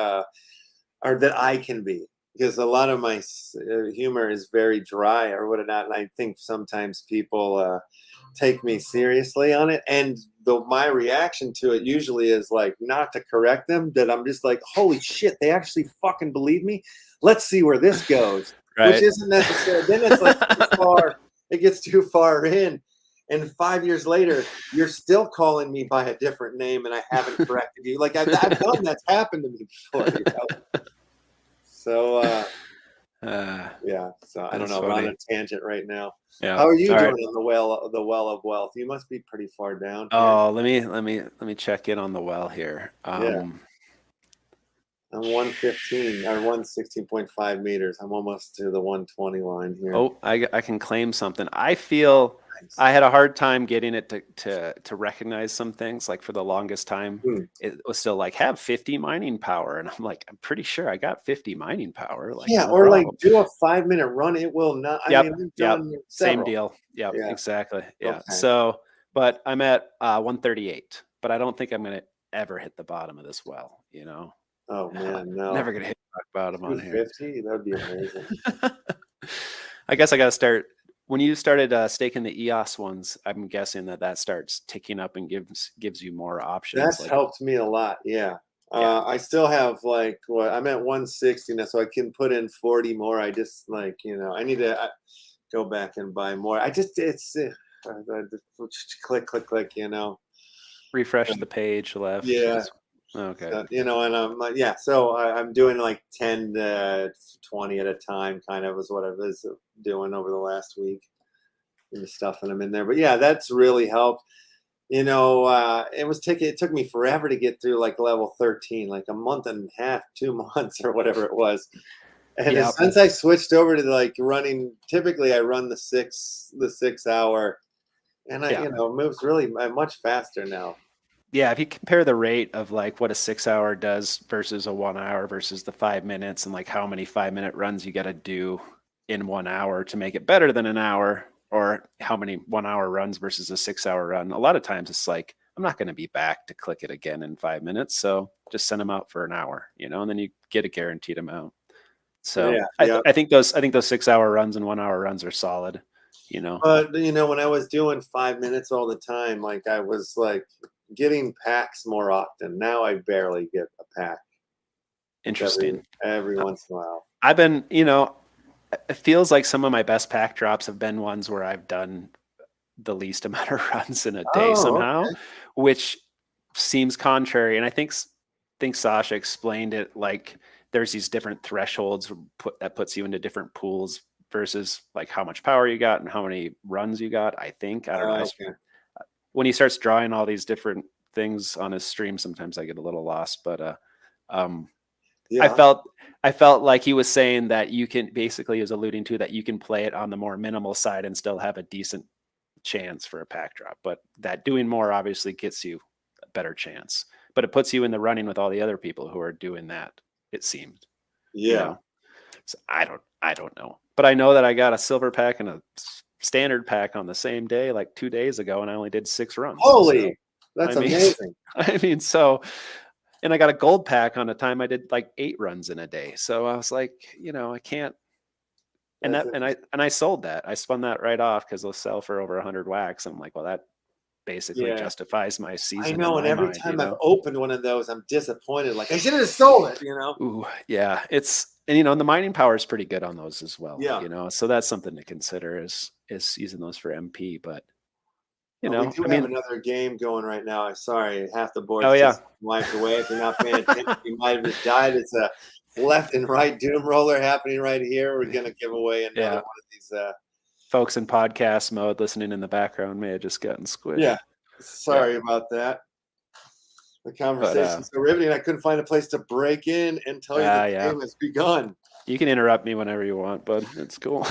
or that I can be, because a lot of my humor is very dry or whatnot, and I think sometimes people take me seriously on it, and my reaction to it usually is like not to correct them, that I'm just like, holy shit, they actually fucking believe me. Let's see where this goes, which Right. isn't necessary. Then it's like too far, it gets too far in. And 5 years later, you're still calling me by a different name, and I haven't corrected you. Like I've done that's happened to me before, you know? So yeah. So I don't That's know. We're on funny. a tangent right now. Yeah. How are you All doing right. on the well of wealth? You must be pretty far down here. Oh, let me check in on the well here. Yeah. I'm 115 or 116.5 meters. I'm almost to the 120 line here. Oh, I can claim something. I feel Nice. I had a hard time getting it to recognize some things. Like for the longest time, Hmm. it was still like have 50 mining power, and I'm like, I'm pretty sure I got 50 mining power. Like Yeah, no or like problem. do a 5 minute run. It will not. I mean, Yep. we've Yep. done Same several. deal. Yep. Yeah. Exactly. Yeah. Okay. So, but I'm at 138, but I don't think I'm gonna ever hit the bottom of this well. You know, Oh man, no. never gonna hit rock bottom on here. 250. That'd be amazing. I guess I got to start when you started staking the EOS ones. I'm guessing that starts ticking up and gives you more options. That's Like, helped me a lot. Yeah. yeah, I still have like what I'm at 160 now, so I can put in 40 more. I just like, you know, I need to go back and buy more. I just just click, click, click, you know. Refresh the page left. Yeah. Okay. So, you know, and I'm like, yeah, so I'm doing like 10 to 20 at a time, kind of is what I was doing over the last week, and stuffing them in there. But yeah, that's really helped. You know, it took me forever to get through like level 13, like a month and a half, 2 months or whatever it was. And Yeah. since I switched over to like running, typically I run the 6 hour, and Yeah. you know, it moves really much faster now. Yeah, if you compare the rate of like what a 6 hour does versus a 1 hour versus the 5 minutes, and like how many 5 minute runs you got to do in 1 hour to make it better than an hour, or how many 1 hour runs versus a 6 hour run, a lot of times it's like, I'm not going to be back to click it again in 5 minutes. So just send them out for an hour, you know, and then you get a guaranteed amount. So Yeah. I think those 6 hour runs and 1 hour runs are solid, you know. But you know, when I was doing 5 minutes all the time, like I was like getting packs more often. Now I barely get a pack. Interesting. Every once in a while. I've been, you know, it feels like some of my best pack drops have been ones where I've done the least amount of runs in a day somehow, Okay. which seems contrary. And I think Sasha explained it like there's these different thresholds that puts you into different pools versus like how much power you got and how many runs you got. I think, I don't know. Okay. When he starts drawing all these different things on his stream, sometimes I get a little lost, but Yeah. I felt like he was saying that you can basically, he was alluding to that you can play it on the more minimal side and still have a decent chance for a pack drop, but that doing more obviously gets you a better chance, but it puts you in the running with all the other people who are doing that, it seemed. Yeah. You know? So I don't know, but I know that I got a silver pack and a standard pack on the same day, like 2 days ago, and I only did 6 runs. Holy, so, that's I mean, amazing. I mean, so, and I got a gold pack on a time I did like 8 runs in a day. So I was like, you know, I can't. And I sold that. I spun that right off because they'll sell for over 100 wax. I'm like, well, that basically justifies my season. I know, and every mind, time you know? I've opened one of those, I'm disappointed. Like I should have sold it, you know. Ooh, yeah. And you know, the mining power is pretty good on those as well. Yeah. You know, so that's something to consider is using those for MP. But you We know, do I have mean, another game going right now. I'm sorry, half the board's oh yeah, just wiped away. If you're not paying attention, you might have just died. It's a left and right doom roller happening right here. We're gonna give away another one of these. Folks in podcast mode listening in the background may have just gotten squished. Yeah, sorry about that. The conversation's so riveting. I couldn't find a place to break in and tell you that the game has begun. You can interrupt me whenever you want, bud. It's cool.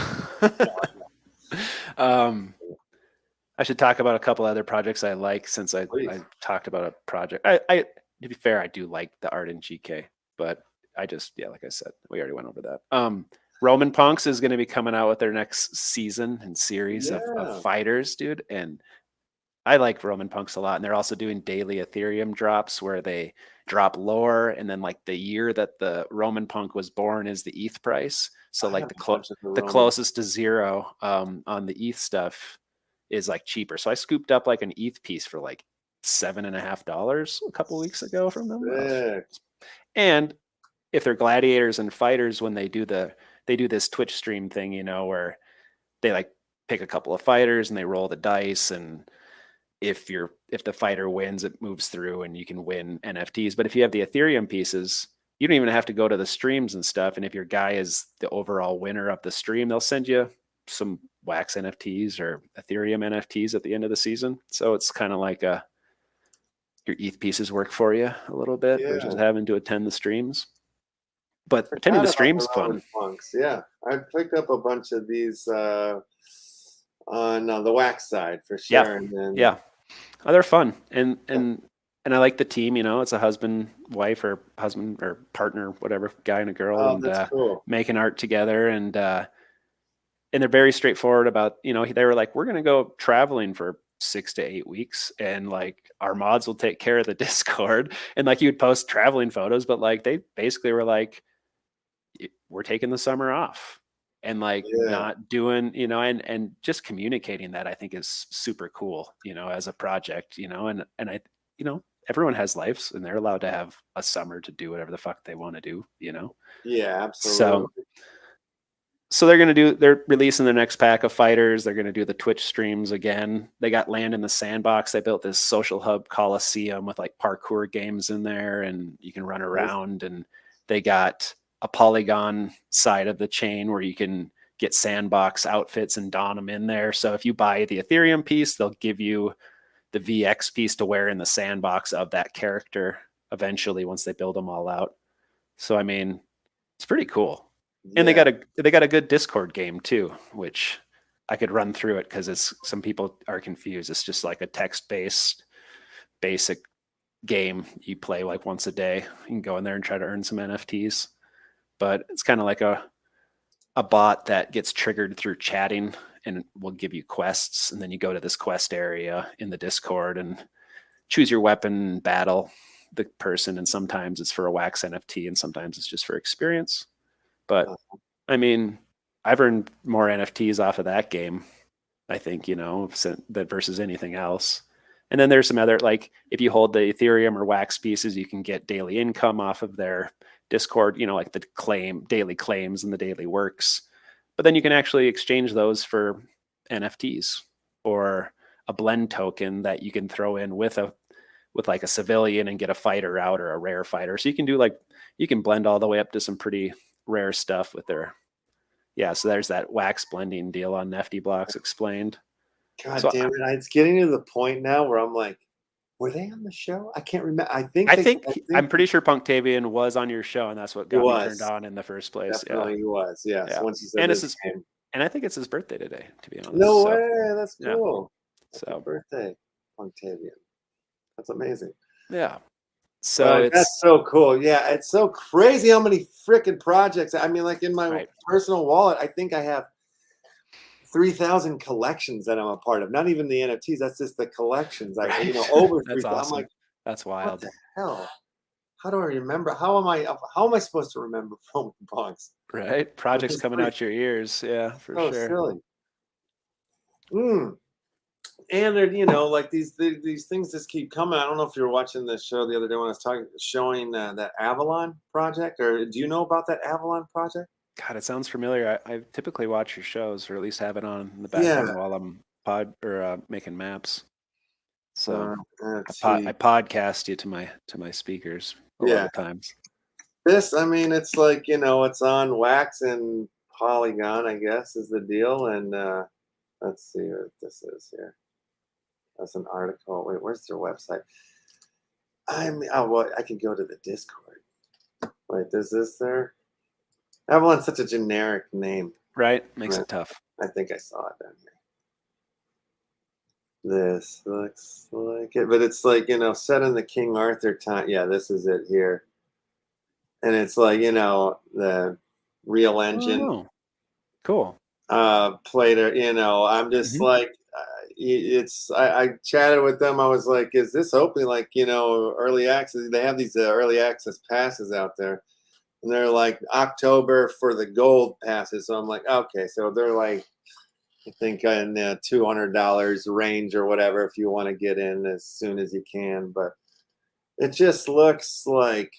I should talk about a couple other projects I like since I talked about a project. I to be fair, I do like the art in GK, but I just, like I said, we already went over that. Roman Punks is going to be coming out with their next season and series of fighters, dude. And I like Roman Punks a lot. And they're also doing daily Ethereum drops where they drop lore. And then like the year that the Roman Punk was born is the ETH price. So like the closest to 0 on the ETH stuff is like cheaper. So I scooped up like an ETH piece for like $7.50 a couple weeks ago from them. And if they're gladiators and fighters, when they do this Twitch stream thing, you know, where they like pick a couple of fighters and they roll the dice, and if the fighter wins, it moves through and you can win NFTs. But if you have the Ethereum pieces, you don't even have to go to the streams and stuff. And if your guy is the overall winner of the stream, they'll send you some wax NFTs or Ethereum NFTs at the end of the season. So it's kind of like your ETH pieces work for you a little bit versus having to attend the streams. But attending the stream's fun. Punks. Yeah, I picked up a bunch of these on the wax side for sure. Oh, they're fun, and I like the team. You know, it's a husband, wife, or husband or partner, whatever, guy and a girl, and that's cool. Making art together, and they're very straightforward about. You know, they were like, we're gonna go traveling for 6 to 8 weeks, and like our mods will take care of the Discord, and like you would post traveling photos, but like they basically were like, we're taking the summer off. And like not doing, you know, and just communicating that, I think, is super cool, you know, as a project, you know, and I, you know, everyone has lives and they're allowed to have a summer to do whatever the fuck they want to do, you know? Yeah, absolutely. So they're releasing their next pack of fighters. They're gonna do the Twitch streams again. They got Land in the Sandbox. They built this social hub coliseum with like parkour games in there, and you can run around. And they got a Polygon side of the chain where you can get sandbox outfits and don them in there. So if you buy the Ethereum piece, they'll give you the VX piece to wear in the sandbox of that character eventually once they build them all out. So I mean, it's pretty cool. And they got a good Discord game too, which I could run through it because it's some people are confused. It's just like a text-based basic game you play like once a day. You can go in there and try to earn some NFTs. But it's kind of like a bot that gets triggered through chatting and will give you quests, and then you go to this quest area in the Discord and choose your weapon, battle the person, and sometimes it's for a wax NFT and sometimes it's just for experience. But I mean, I've earned more NFTs off of that game, I think, that versus anything else. And then there's some other, like if you hold the Ethereum or wax pieces, you can get daily income off of their Discord, like the daily claims and the daily works. But then you can actually exchange those for NFTs or a blend token that you can throw in with like a civilian and get a fighter out or a rare fighter. So you can blend all the way up to some pretty rare stuff with their, so there's that wax blending deal on Nifty Blocks explained. God damn it. It's getting to the point now where I'm like, were they on the show? I can't remember. I'm pretty sure Punctavian was on your show, and that's what got me turned on in the first place. Definitely he was. Yeah. So once you said and I think it's his birthday today, to be honest. No way. That's cool. So happy birthday, Punctavian. That's amazing. Yeah. So that's so cool. Yeah, it's so crazy how many freaking projects. I mean, like in my personal wallet, I think I have 3,000 collections that I'm a part of. Not even the NFTs. That's just the collections. Over 3,000. Awesome. I'm like, that's wild. What the hell? How do I remember? How am I supposed to remember phone bugs? Right. Projects coming out your ears. Yeah, for sure. Silly. And they're, like these things just keep coming. I don't know if you were watching the show the other day when I was showing that Avalon project, or do you know about that Avalon project? God, it sounds familiar. I typically watch your shows, or at least have it on in the background while I'm making maps. So I podcast you to my speakers a lot of times. This, I mean, it's like it's on Wax and Polygon, I guess, is the deal. And let's see what this is here. That's an article. Wait, where's their website? I can go to the Discord. Wait, is this there? Avalon's such a generic name. Right. Makes it tough. I think I saw it down here. This looks like it, but it's like, set in the King Arthur time. Yeah, this is it here. And it's like, the Real Engine. Oh, cool. Plater, I'm just like, I chatted with them. I was like, is this open? Like, early access. They have these early access passes out there. And they're like October for the gold passes. So I'm like, okay. So they're like, I think in the $200 range or whatever if you want to get in as soon as you can. But it just looks like.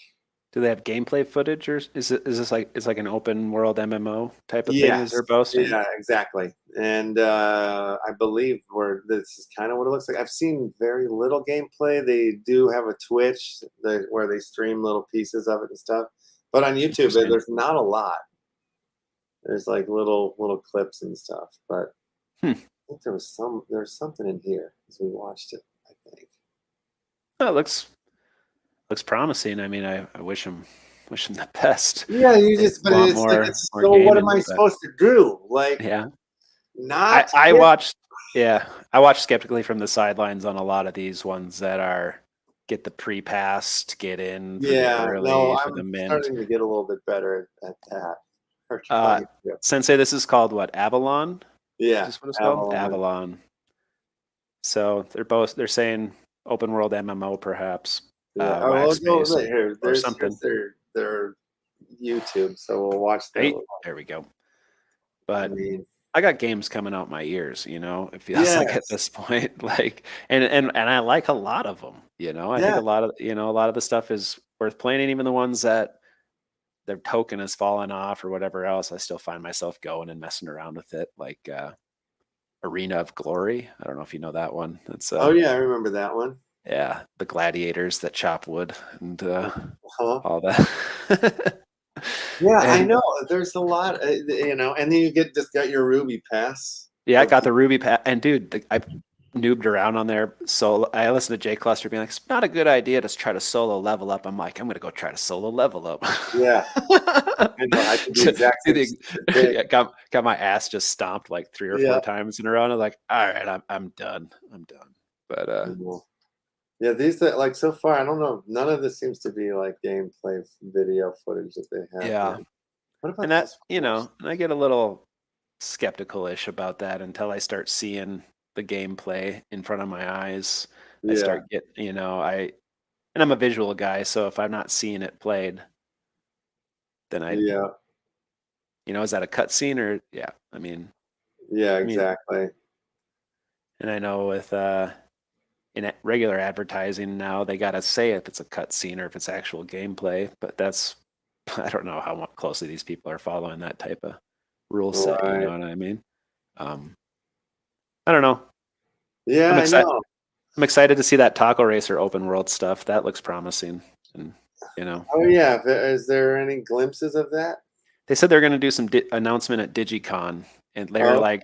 Do they have gameplay footage, or is this like it's like an open world MMO type of thing? As they're boasting? Yeah, exactly. And I believe this is kind of what it looks like. I've seen very little gameplay. They do have a Twitch where they stream little pieces of it and stuff. But on YouTube, there's not a lot. There's like little clips and stuff. But I think there's something in here as we watched it, I think. Oh, it looks promising. I mean, I wish him the best. Yeah, what am I supposed to do? Like, not. I watched skeptically from the sidelines on a lot of these ones that get the pre-pass to get in. I'm starting to get a little bit better at that. Sensei, this is called what? Avalon? Yeah, is this what it's called? Avalon. So they're saying open world MMO perhaps. Let's go right here. There's something. Their YouTube, so we'll watch that. There we go. But I got games coming out my ears. It feels like at this point, like, and I like a lot of them. I think a lot of the stuff is worth playing, and even the ones that their token has fallen off or whatever else, I still find myself going and messing around with it. Like Arena of Glory. I don't know if you know that one. It's Oh yeah, I remember that one. yeah, the gladiators that chop wood and Uh-huh. all that. Yeah, I And know. There's a lot, you know, and then you just got your Ruby pass. yeah, I got the Ruby and dude, I noobed around on there. So I listened to Jay Cluster being like, it's not a good idea to try to solo level up. I'm like, I'm gonna go try to solo level up. Yeah, I know. I did the exact same thing. Yeah, got my ass just stomped like 3 or 4 Yeah. times in a row. And I was like, all right, I'm done. I'm done. But Yeah, these like so far, I don't know. None of this seems to be like gameplay video footage that they have yeah. here. What about And that, this? and I get a little skeptical-ish about that until I start seeing the gameplay in front of my eyes. I Yeah, start getting, and I'm a visual guy, so if I'm not seeing it played, then yeah, is that a cutscene or yeah? yeah, I mean, exactly. and I know with in regular advertising now they gotta say if it's a cutscene or if it's actual gameplay, but that's I don't know how closely these people are following that type of rule set. You Right. know what I mean? Um, I don't know. Yeah, I'm I excited. know. I'm excited to see that Taco Racer open world stuff. That looks promising. And Oh yeah, is there any glimpses of that? they said they're going to do some announcement at Dygycon, and they're Oh, like,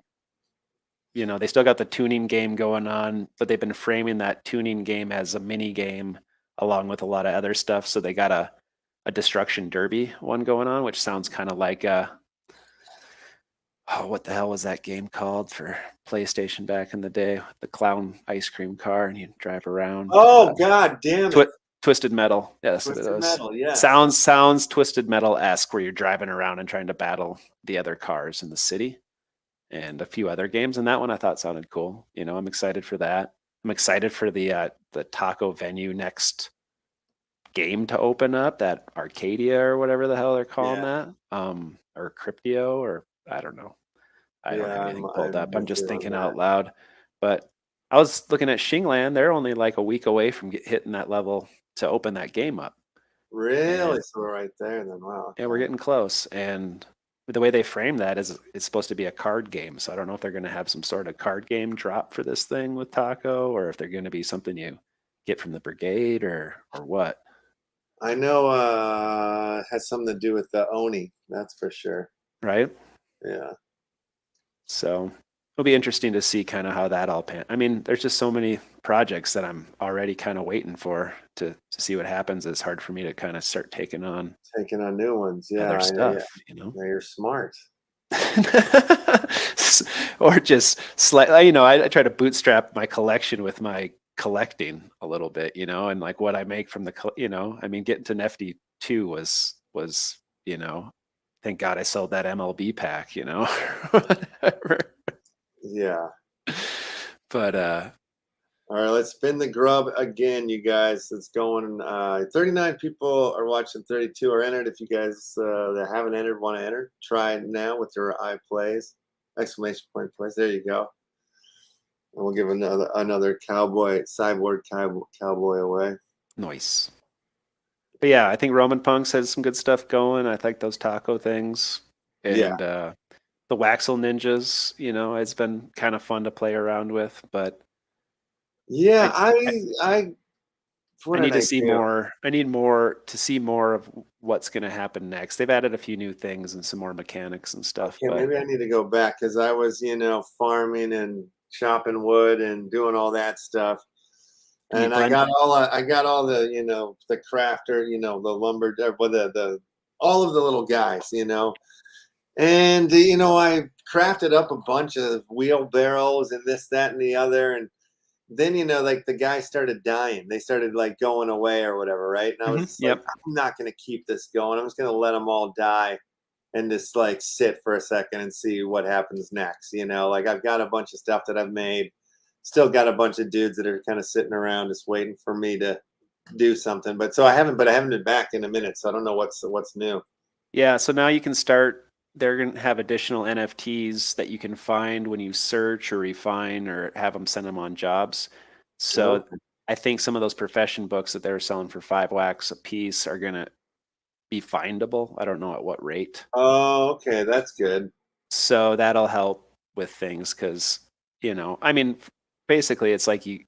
they still got the tuning game going on, but they've been framing that tuning game as a mini game along with a lot of other stuff. So they got a destruction derby one going on, which sounds kind of like oh, what the hell was that game called for PlayStation back in the day? The clown ice cream car, and you drive around. oh God damn it! Twisted Metal. Yeah, that's what it Twisted was. Metal. Yes. Sounds Twisted Metal-esque, where you're driving around and trying to battle the other cars in the city, and a few other games. And that one I thought sounded cool. I'm excited for that. I'm excited for the taco venue next game to open up, that Arcadia or whatever the hell they're calling Yeah. that, or Cryptio, or I don't know. I don't Yeah, have anything pulled I'm up. I'm with just you on thinking that. out loud. But I was looking at Shingland. They're only like a week away from hitting that level to open that game up. Really? And So we're right there then. Wow. yeah, we're Okay. getting close. And the way they frame that is it's supposed to be a card game. So I don't know if they're going to have some sort of card game drop for this thing with Taco, or if they're going to be something you get from the brigade or what. I know it has something to do with the Oni, that's for sure. Right. Yeah. So it'll be interesting to see kind of how that all there's just so many projects that I'm already kind of waiting for to see what happens. It's hard for me to kind of start taking on Taking on new ones. Yeah, other yeah. stuff. Yeah, you're smart. Or just slightly, I try to bootstrap my collection with my collecting a little bit, and like what I make from getting to Nefty 2 was, thank God I sold that MLB pack, whatever. Yeah. But All right, let's spin the grub again, you guys. It's going 39 people are watching, 32 are entered. If you guys that haven't entered want to enter, try it now with your iPlays. Exclamation point plays. There you go. And we'll give another cowboy, cyborg cowboy away. nice. But yeah, I think Roman Punks has some good stuff going. I like those taco things. Yeah. And the Waxel Ninjas, it's been kind of fun to play around with, but Yeah, I what need did to I see do? more. I need more to see more of what's going to happen next. They've added a few new things and some more mechanics and stuff, Okay, but maybe I need to go back because I was, farming and chopping wood and doing all that stuff. and you And I blend. got all the, the crafter, the lumber, well, the all of the little guys, and I crafted up a bunch of wheelbarrows and this, that, and the other, and then like the guys started dying. They started like going away or whatever, right? And I was just like, Yep. I'm not gonna keep this going. I'm just gonna let them all die and just like sit for a second and see what happens next. Like I've got a bunch of stuff that I've made. Still got a bunch of dudes that are kind of sitting around just waiting for me to do something. But I haven't been back in a minute, so I don't know what's new. Yeah, so now you can start. They're going to have additional NFTs that you can find when you search or refine or have them send them on jobs. So Okay. I think some of those profession books that they were selling for 5 wax a piece are going to be findable. I don't know at what rate. Oh, okay, that's good. So that'll help with things because, you know, I mean, basically it's like you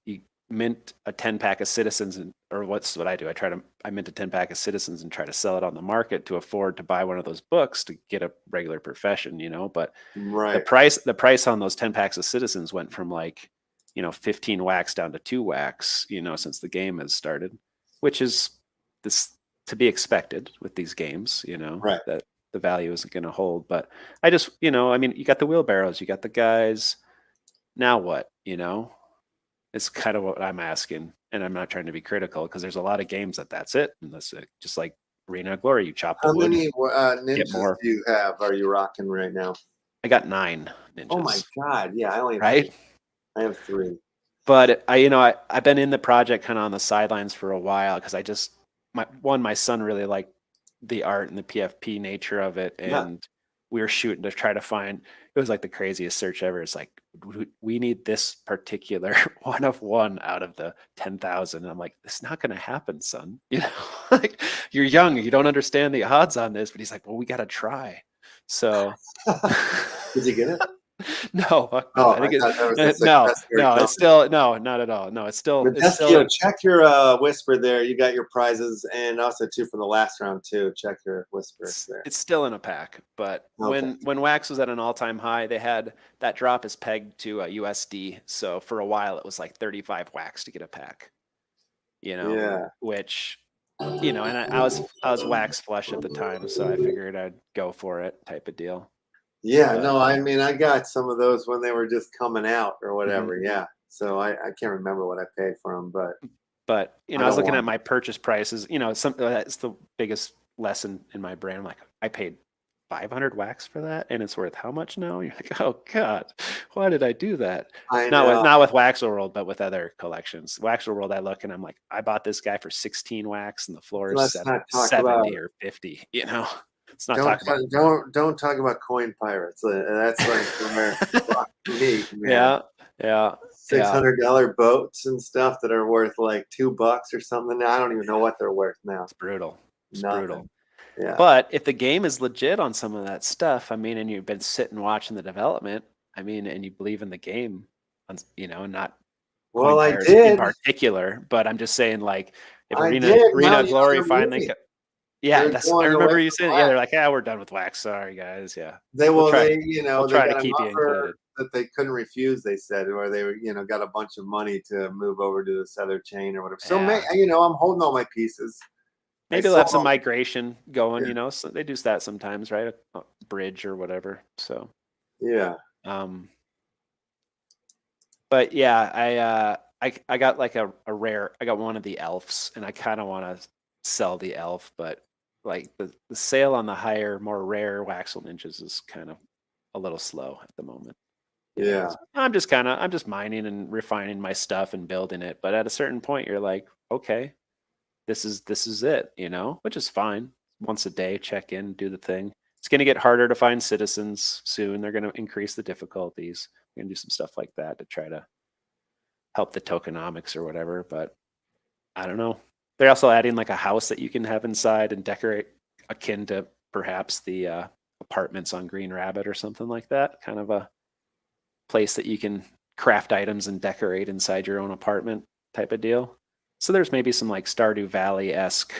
mint a 10 pack of Citizens, and or what's what I do. I mint a 10 pack of Citizens and try to sell it on the market to afford to buy one of those books to get a regular profession, you know. But the Right. price on those 10 packs of Citizens went from like, you know, 15 wax down to 2 wax, you know, since the game has started, which is this to be expected with these games, you know, Right. that the value isn't going to hold. But I just, you know, I mean, you got the wheelbarrows, you got the guys. Now what, you know? It's kind of what I'm asking, and I'm not trying to be critical because there's a lot of games that's it, and that's it. Just like Arena of Glory, you chop the How wood, many get ninjas more. do you have? Are you rocking right now? I got 9 ninjas. Oh my god! Yeah, I only have right. 3. I have 3. But I've been in the project kind of on the sidelines for a while because I just my son really liked the art and the PFP nature of it, Yeah. and we were shooting to try to find. It was like the craziest search ever. It's like we need this particular one of one out of the 10,000. I'm like, it's not going to happen, son. You know, like you're young, you don't understand the odds on this. But he's like, well, we got to try. So, Did you get it? no, fuck no. Oh, I think thought that was a no, success story. it's still no, not at all. No, it's still Modestio, check your whisper there. You got your prizes, and also too for the last round too. Check your whisper there. it's still in a pack. But Okay. when wax was at an all-time high, they had that drop is pegged to USD. So for a while, it was like 35 wax to get a pack. You know, Yeah. which, you know, and I was wax flush at the time, so I figured I'd go for it, type of deal. Yeah, no, I mean, I got some of those when they were just coming out or whatever. Mm-hmm. Yeah. So I can't remember what I paid for them, but you know, I was looking at my purchase prices. You know, that's the biggest lesson in my brain. I'm like, I paid 500 wax for that, and it's worth how much now? You're like, oh god, why did I do that? Not with Wax World, but with other collections. Wax World, I look and I'm like, I bought this guy for 16 wax, and the floor is 70 or 50. You know. It's not don't talk about coin pirates. That's like where me. Yeah. $600 boats and stuff that are worth like $2 or something. I don't even know what they're worth now. It's brutal. It's Nothing. brutal. Yeah. But if the game is legit on some of that stuff, I mean, and you've been sitting watching the development, I mean, and you believe in the game, you know, not well, I did in particular. But I'm just saying, like, if I Arena Glory finally. Yeah, I remember you saying. Yeah, they're like, yeah, we're done with wax. Sorry, guys. Yeah, we'll try to keep you included. That they couldn't refuse. They said, or they were, got a bunch of money to move over to this other chain or whatever. So, I'm holding all my pieces. Maybe they'll have some migration going. You know, so they do that sometimes, right? A bridge or whatever. So, yeah. But yeah, I got like a rare. I got one of the elves, and I kind of want to sell the elf, but like the sale on the higher, more rare Waxel ninjas is kind of a little slow at the moment. Yeah. So I'm just mining and refining my stuff and building it. But at a certain point, you're like, okay, this is it, you know, which is fine. Once a day, check in, do the thing. It's going to get harder to find Citizens soon. They're going to increase the difficulties. We're going to do some stuff like that to try to help the tokenomics or whatever. But I don't know. They're also adding like a house that you can have inside and decorate, akin to perhaps the apartments on Green Rabbit or something like that. Kind of a place that you can craft items and decorate inside your own apartment type of deal. So there's maybe some like Stardew Valley-esque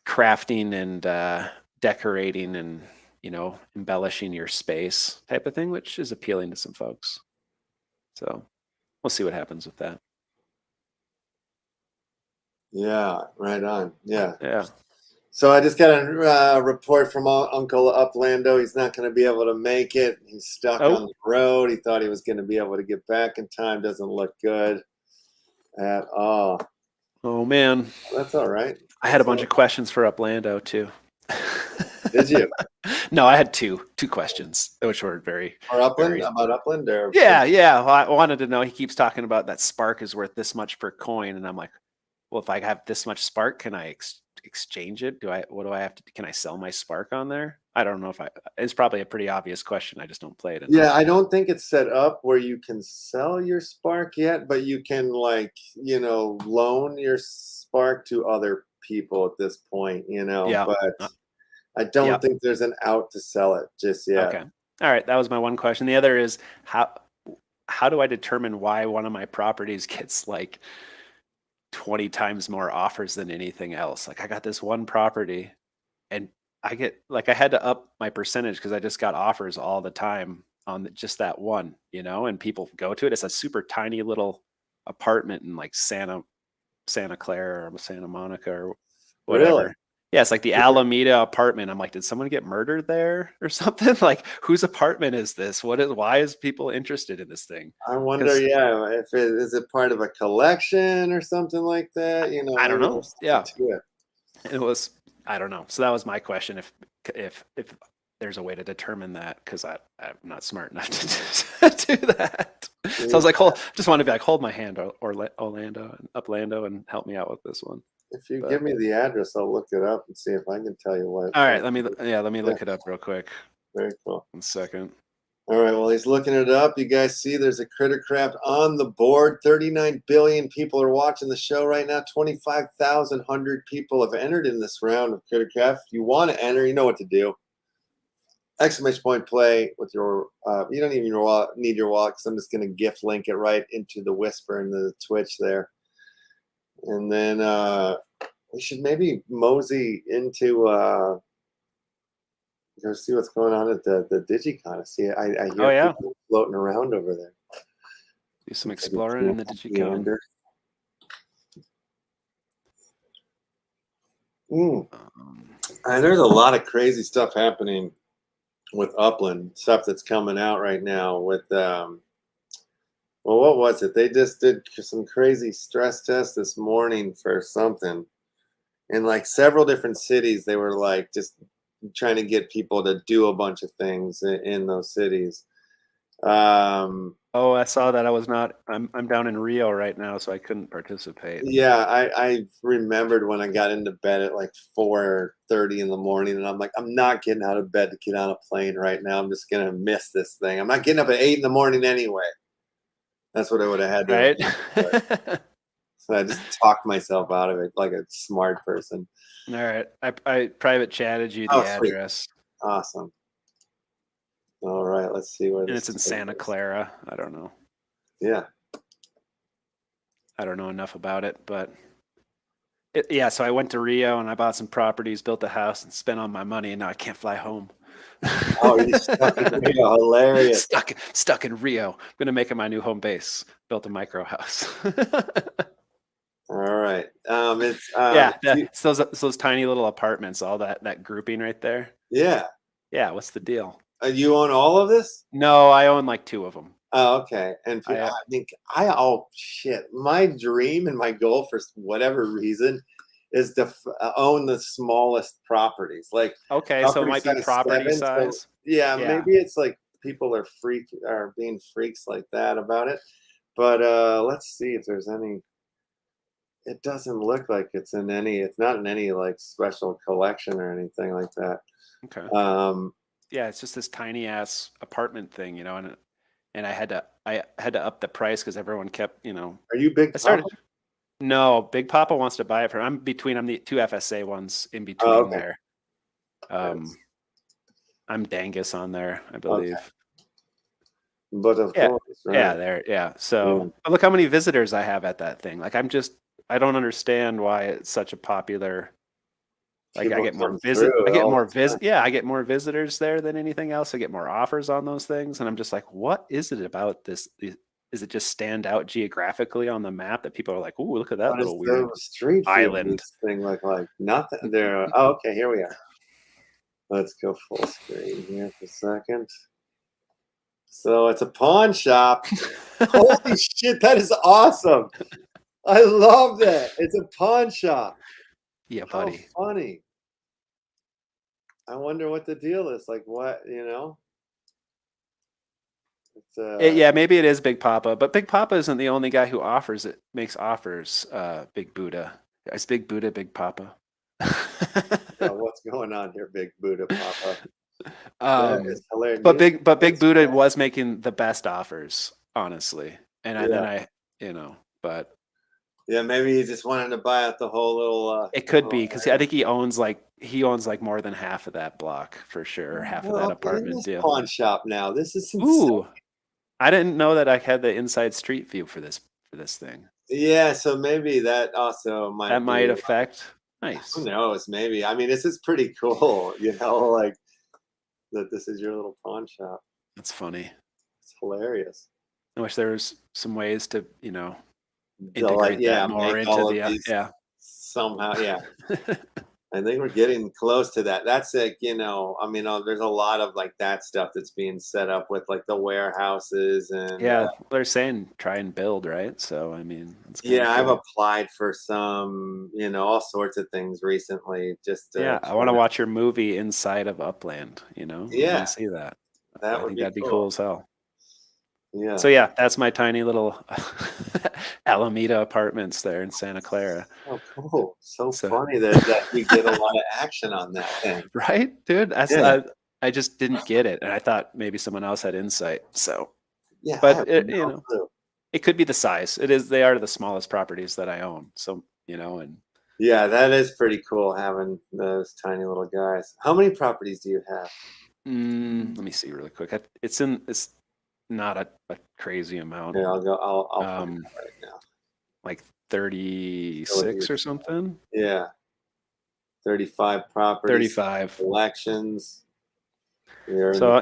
crafting and decorating and, you know, embellishing your space type of thing, which is appealing to some folks. So we'll see what happens with that. Yeah, right on. Yeah. Yeah. So I just got a report from Uncle Uplando. He's not going to be able to make it. He's stuck on the road. He thought he was going to be able to get back in time. Doesn't look good at all. Oh, man. That's all right. I had a bunch of questions for Uplando, too. Did you? No, I had two questions, which were very... Or Upland? About Upland? Or... Yeah. Well, I wanted to know, he keeps talking about that Spark is worth this much per coin, and I'm like, well, if I have this much Spark, can I exchange it? What do I have to, can I sell my Spark on there? I don't know if it's probably a pretty obvious question. I just don't play it enough. Yeah, I don't think it's set up where you can sell your Spark yet, but you can, like, loan your Spark to other people at this point, you know, Yeah. but I don't Yeah. think there's an out to sell it just yet. Okay. All right. That was my one question. The other is how do I determine why one of my properties gets like 20 times more offers than anything else? Like I got this one property and I had to up my percentage because I just got offers all the time on just that one, you know, and people go to it. It's a super tiny little apartment in like Santa Clara or Santa Monica or whatever. Really? Yeah, it's like the Alameda apartment. I'm like, did someone get murdered there or something? Like, whose apartment is this? Why is people interested in this thing? I wonder, yeah, if is it part of a collection or something like that? You know, I don't maybe know. there's Yeah, something to it. it was. I don't know. So that was my question. If there's a way to determine that, because I'm not smart enough to do that. So I was like, just wanted to be like, hold my hand, or Orlando and Uplando, and help me out with this one. If you give me the address, I'll look it up and see if I can tell you what. All right, let me look it up real quick. Very cool. 1 second. All right, well, he's looking it up. You guys see there's a Crittercraft on the board. 39 billion people are watching the show right now. 25,100 people have entered in this round of Crittercraft. If you want to enter, you know what to do. Exclamation point play with your, you don't even need your wallet, because I'm just going to gift link it right into the Whisper and the Twitch there. And then we should maybe mosey into go see what's going on at the Dygycon. See, I hear people floating around over there. Do some exploring in the Dygycon. There's a lot of crazy stuff happening with Upland, stuff that's coming out right now with well, what was it? They just did some crazy stress test this morning for something. In like several different cities, they were like just trying to get people to do a bunch of things in those cities. Oh, I saw that. I'm down in Rio right now, so I couldn't participate. Yeah, I remembered when I got into bed at like 4:30 in the morning, and I'm like, I'm not getting out of bed to get on a plane right now. I'm just gonna miss this thing. I'm not getting up at 8 in the morning anyway. That's what I would have had to. Right. So I just talked myself out of it like a smart person. All right. I private chatted you the address. Sweet. Awesome. All right. Let's see where and this it's in Santa Clara. I don't know. Yeah. I don't know enough about it, but so I went to Rio and I bought some properties, built a house, and spent all my money, and now I can't fly home. Oh, you're stuck in Rio. Hilarious. Stuck in Rio. I'm gonna make it my new home base. Built a micro house. All right. It's it's those tiny little apartments, all that grouping right there. Yeah. Yeah. What's the deal? You own all of this? No, I own like 2 of them. Oh, okay. And my dream and my goal for whatever reason is to own the smallest properties. Like, okay, so it might be property size. So, yeah, maybe it's like people are being freaks like that about it. But let's see if there's any. It doesn't look like it's in any. It's not in any like special collection or anything like that. Okay. Yeah, it's just this tiny ass apartment thing, you know, and I had to up the price because everyone kept, you know. Are you Big Papa? No, Big Papa wants to buy it for. I'm the 2 FSA ones in between there. I'm Dangus on there, I believe. Okay. But of course, right? Yeah. So but look how many visitors I have at that thing. Like I don't understand why it's such a popular. Like I get more I get more visitors there than anything else. I get more offers on those things, and I'm just like, what is it about this? Is it just stand out geographically on the map that people are like, ooh, look at that little weird street island thing like nothing there? Oh, okay, here we are. Let's go full screen here for a second. So it's a pawn shop. Holy shit, that is awesome. I love that. It's a pawn shop. Yeah, buddy. How funny. I wonder what the deal is. Like, what, you know? Yeah, maybe it is Big Papa, but Big Papa isn't the only guy who makes offers. Big Buddha. Is Big Buddha Big Papa? What's going on here, Big Buddha Papa? But Big Buddha was making the best offers, honestly. And then but Yeah, maybe he just wanted to buy out the whole little. It could be because I think he owns like more than half of that block for sure, half of that apartment deal. Pawn shop now. This is insane. Ooh, I didn't know that I had the inside street view for this thing. Yeah, so maybe that also might affect. Nice. Who knows? Maybe. I mean, this is pretty cool. Like that. This is your little pawn shop. That's funny. It's hilarious. I wish there was some ways to Integrate that more into somehow. Yeah. I think we're getting close to that. That's like, I mean, there's a lot of like that stuff that's being set up with like the warehouses and they're saying try and build, right? So I mean, I've applied for some, all sorts of things recently. Just I want to watch your movie inside of Upland. I want to see that. That'd be cool as hell. Yeah. So that's my tiny little Alameda apartments there in Santa Clara. Oh, cool! So funny that we get a lot of action on that thing, right, dude? I just didn't get it, and I thought maybe someone else had insight. So but it could be the size. It is. They are the smallest properties that I own. So and that is pretty cool having those tiny little guys. How many properties do you have? Let me see really quick. It's not a crazy amount. Yeah, I'll find it right now. Like 36 or something. Yeah, 35 properties. 35 collections. So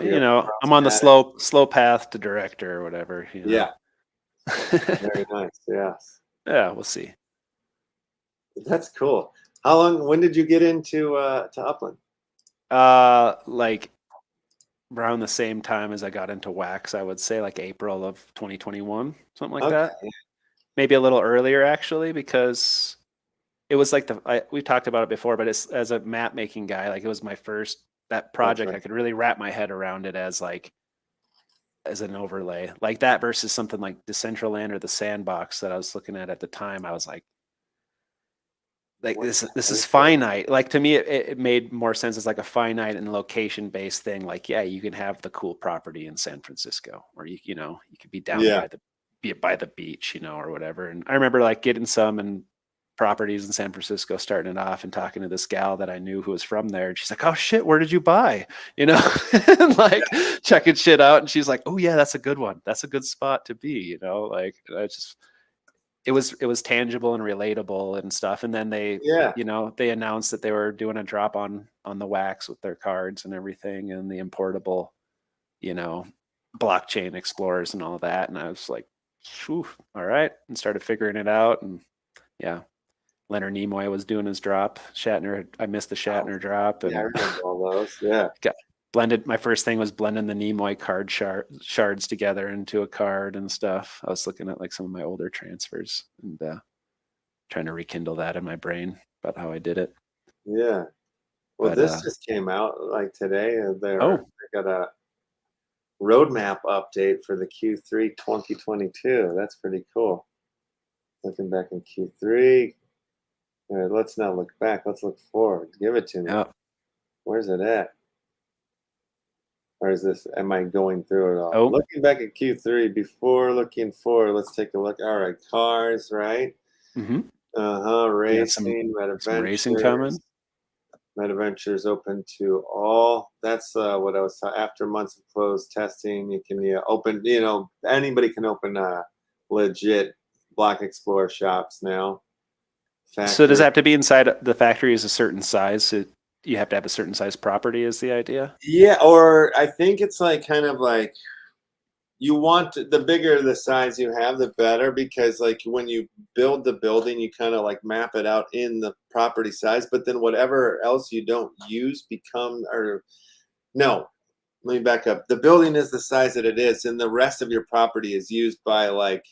I'm on the slow path to director or whatever. Yeah. Very nice. Yes. Yeah, we'll see. That's cool. When did you get into to Upland? Like around the same time as I got into wax, I would say like April of 2021, something like that. Maybe a little earlier actually, because it was like we talked about it before, but it's as a map making guy, like it was my first project. I could really wrap my head around it as an overlay like that versus something like Decentraland or the Sandbox that I was looking at the time. I was like this is finite. Like to me, it made more sense as like a finite and location based thing. Like, you can have the cool property in San Francisco, or you could be down by the beach, or whatever. And I remember like getting some properties in San Francisco, starting it off and talking to this gal that I knew who was from there. And she's like, "Oh shit, where did you buy?" And like checking shit out. And she's like, "Oh yeah, that's a good one. That's a good spot to be." Like I just. It was tangible and relatable and stuff. And then they announced that they were doing a drop on the wax with their cards and everything, and the importable, blockchain explorers and all that. And I was like, all right, and started figuring it out. And Leonard Nimoy was doing his drop. I missed the Shatner drop. And I remember all those. Yeah. My first thing was blending the Nimoy card shards together into a card and stuff. I was looking at like some of my older transfers and trying to rekindle that in my brain about how I did it. Yeah. Well, this just came out like today. They got a roadmap update for the Q3 2022. That's pretty cool. Looking back in Q3. All right, let's not look back. Let's look forward. Give it to me. Yeah. Where's it at? Or am I going through it all? Oh. Looking back at Q3 before looking forward, let's take a look. All right, cars, right? Mm-hmm. Racing, Metaventure. Racing coming. Metaventure's open to all. That's what I was talking. After months of closed testing, you can open. Anybody can open legit Block Explorer shops now. Factory. So does it have to be inside the factory is a certain size? So you have to have a certain size property is the idea? Yeah, or I think it's like kind of like you want the bigger the size you have, the better, because like when you build the building, you kind of like map it out in the property size, but then whatever else you don't use let me back up. The building is the size that it is, and the rest of your property is used by like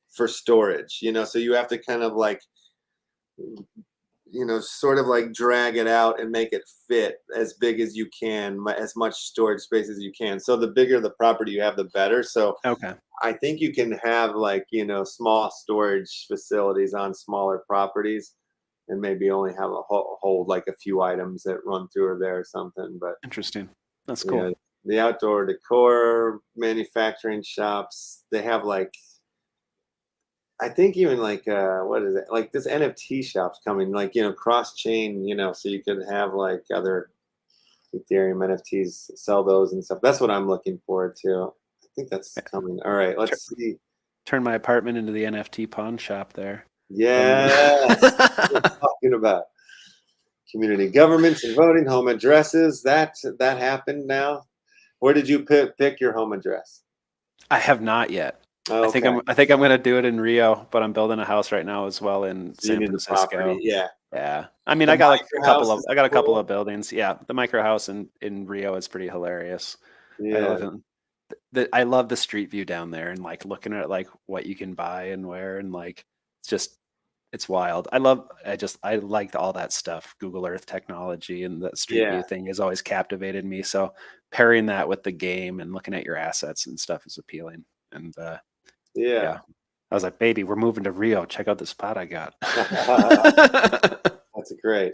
for storage, so you have to kind of like sort of like drag it out and make it fit as big as you can, as much storage space as you can. So the bigger the property you have, the better. So I think you can have like, small storage facilities on smaller properties and maybe only have hold like a few items that run through or there or something. But interesting. That's cool. The outdoor decor manufacturing shops, they have like, I think even like what is it? Like this NFT shop's coming, like cross chain, so you could have like other Ethereum NFTs, sell those and stuff. That's what I'm looking forward to. I think that's coming. All right, let's see. Turn my apartment into the NFT pawn shop there. Yes, we're talking about community governments and voting, home addresses. That happened now. Where did you pick your home address? I have not yet. Oh, I think I'm gonna do it in Rio, but I'm building a house right now as well in So you San need the Francisco. property, yeah. Yeah. I mean, The I got like micro a couple house of is I got a couple cool. of buildings. Yeah, the micro house in Rio is pretty hilarious. I Yeah, love it. I love the street view down there and like looking at like what you can buy and where and like it's wild. I liked all that stuff. Google Earth technology and that street yeah, view thing has always captivated me. So pairing that with the game and looking at your assets and stuff is appealing. And yeah. yeah, I was like, baby, we're moving to Rio. Check out the spot I got. That's great.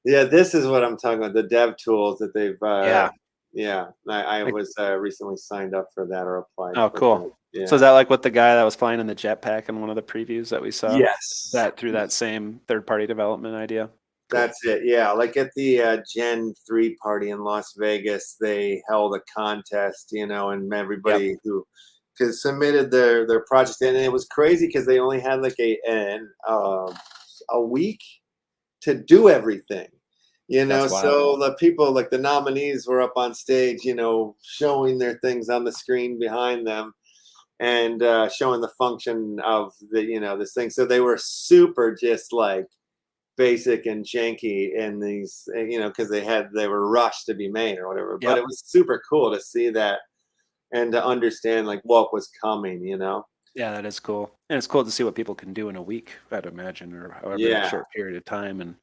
Yeah, this is what I'm talking about. The dev tools that they've. Yeah. Yeah, I Like, was recently signed up for that or applied oh, for cool. that. Yeah. So is that like what the guy that was flying in the jetpack in one of the previews that we saw? Yes. That through that same third-party development idea? Cool. That's it. Yeah, like at the Gen 3 party in Las Vegas, they held a contest, and everybody who submitted their project in, and it was crazy because they only had like a week to do everything. That's wild. So the people, like the nominees, were up on stage, showing their things on the screen behind them and showing the function of this thing. So they were super just like basic and janky in these, because they were rushed to be made or whatever. But Yep. it was super cool to see that and to understand like what was coming. Yeah, that is cool. And it's cool to see what people can do in a week, I'd imagine, or however Yeah. short period of time, and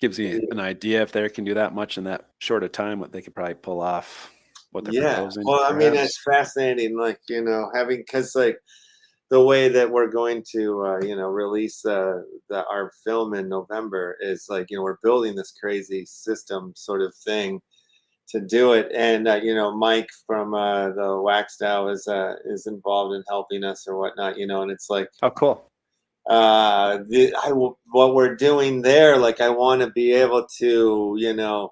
gives you an idea if they can do that much in that short of time, what they could probably pull off, what they're proposing. Well, I mean, perhaps. it's fascinating, like, having, because like the way that we're going to, release our film in November is like, we're building this crazy system sort of thing to do it. And, Mike from the Wax DAO is involved in helping us or whatnot, and it's like, Oh, cool. what we're doing there, like, I want to be able to,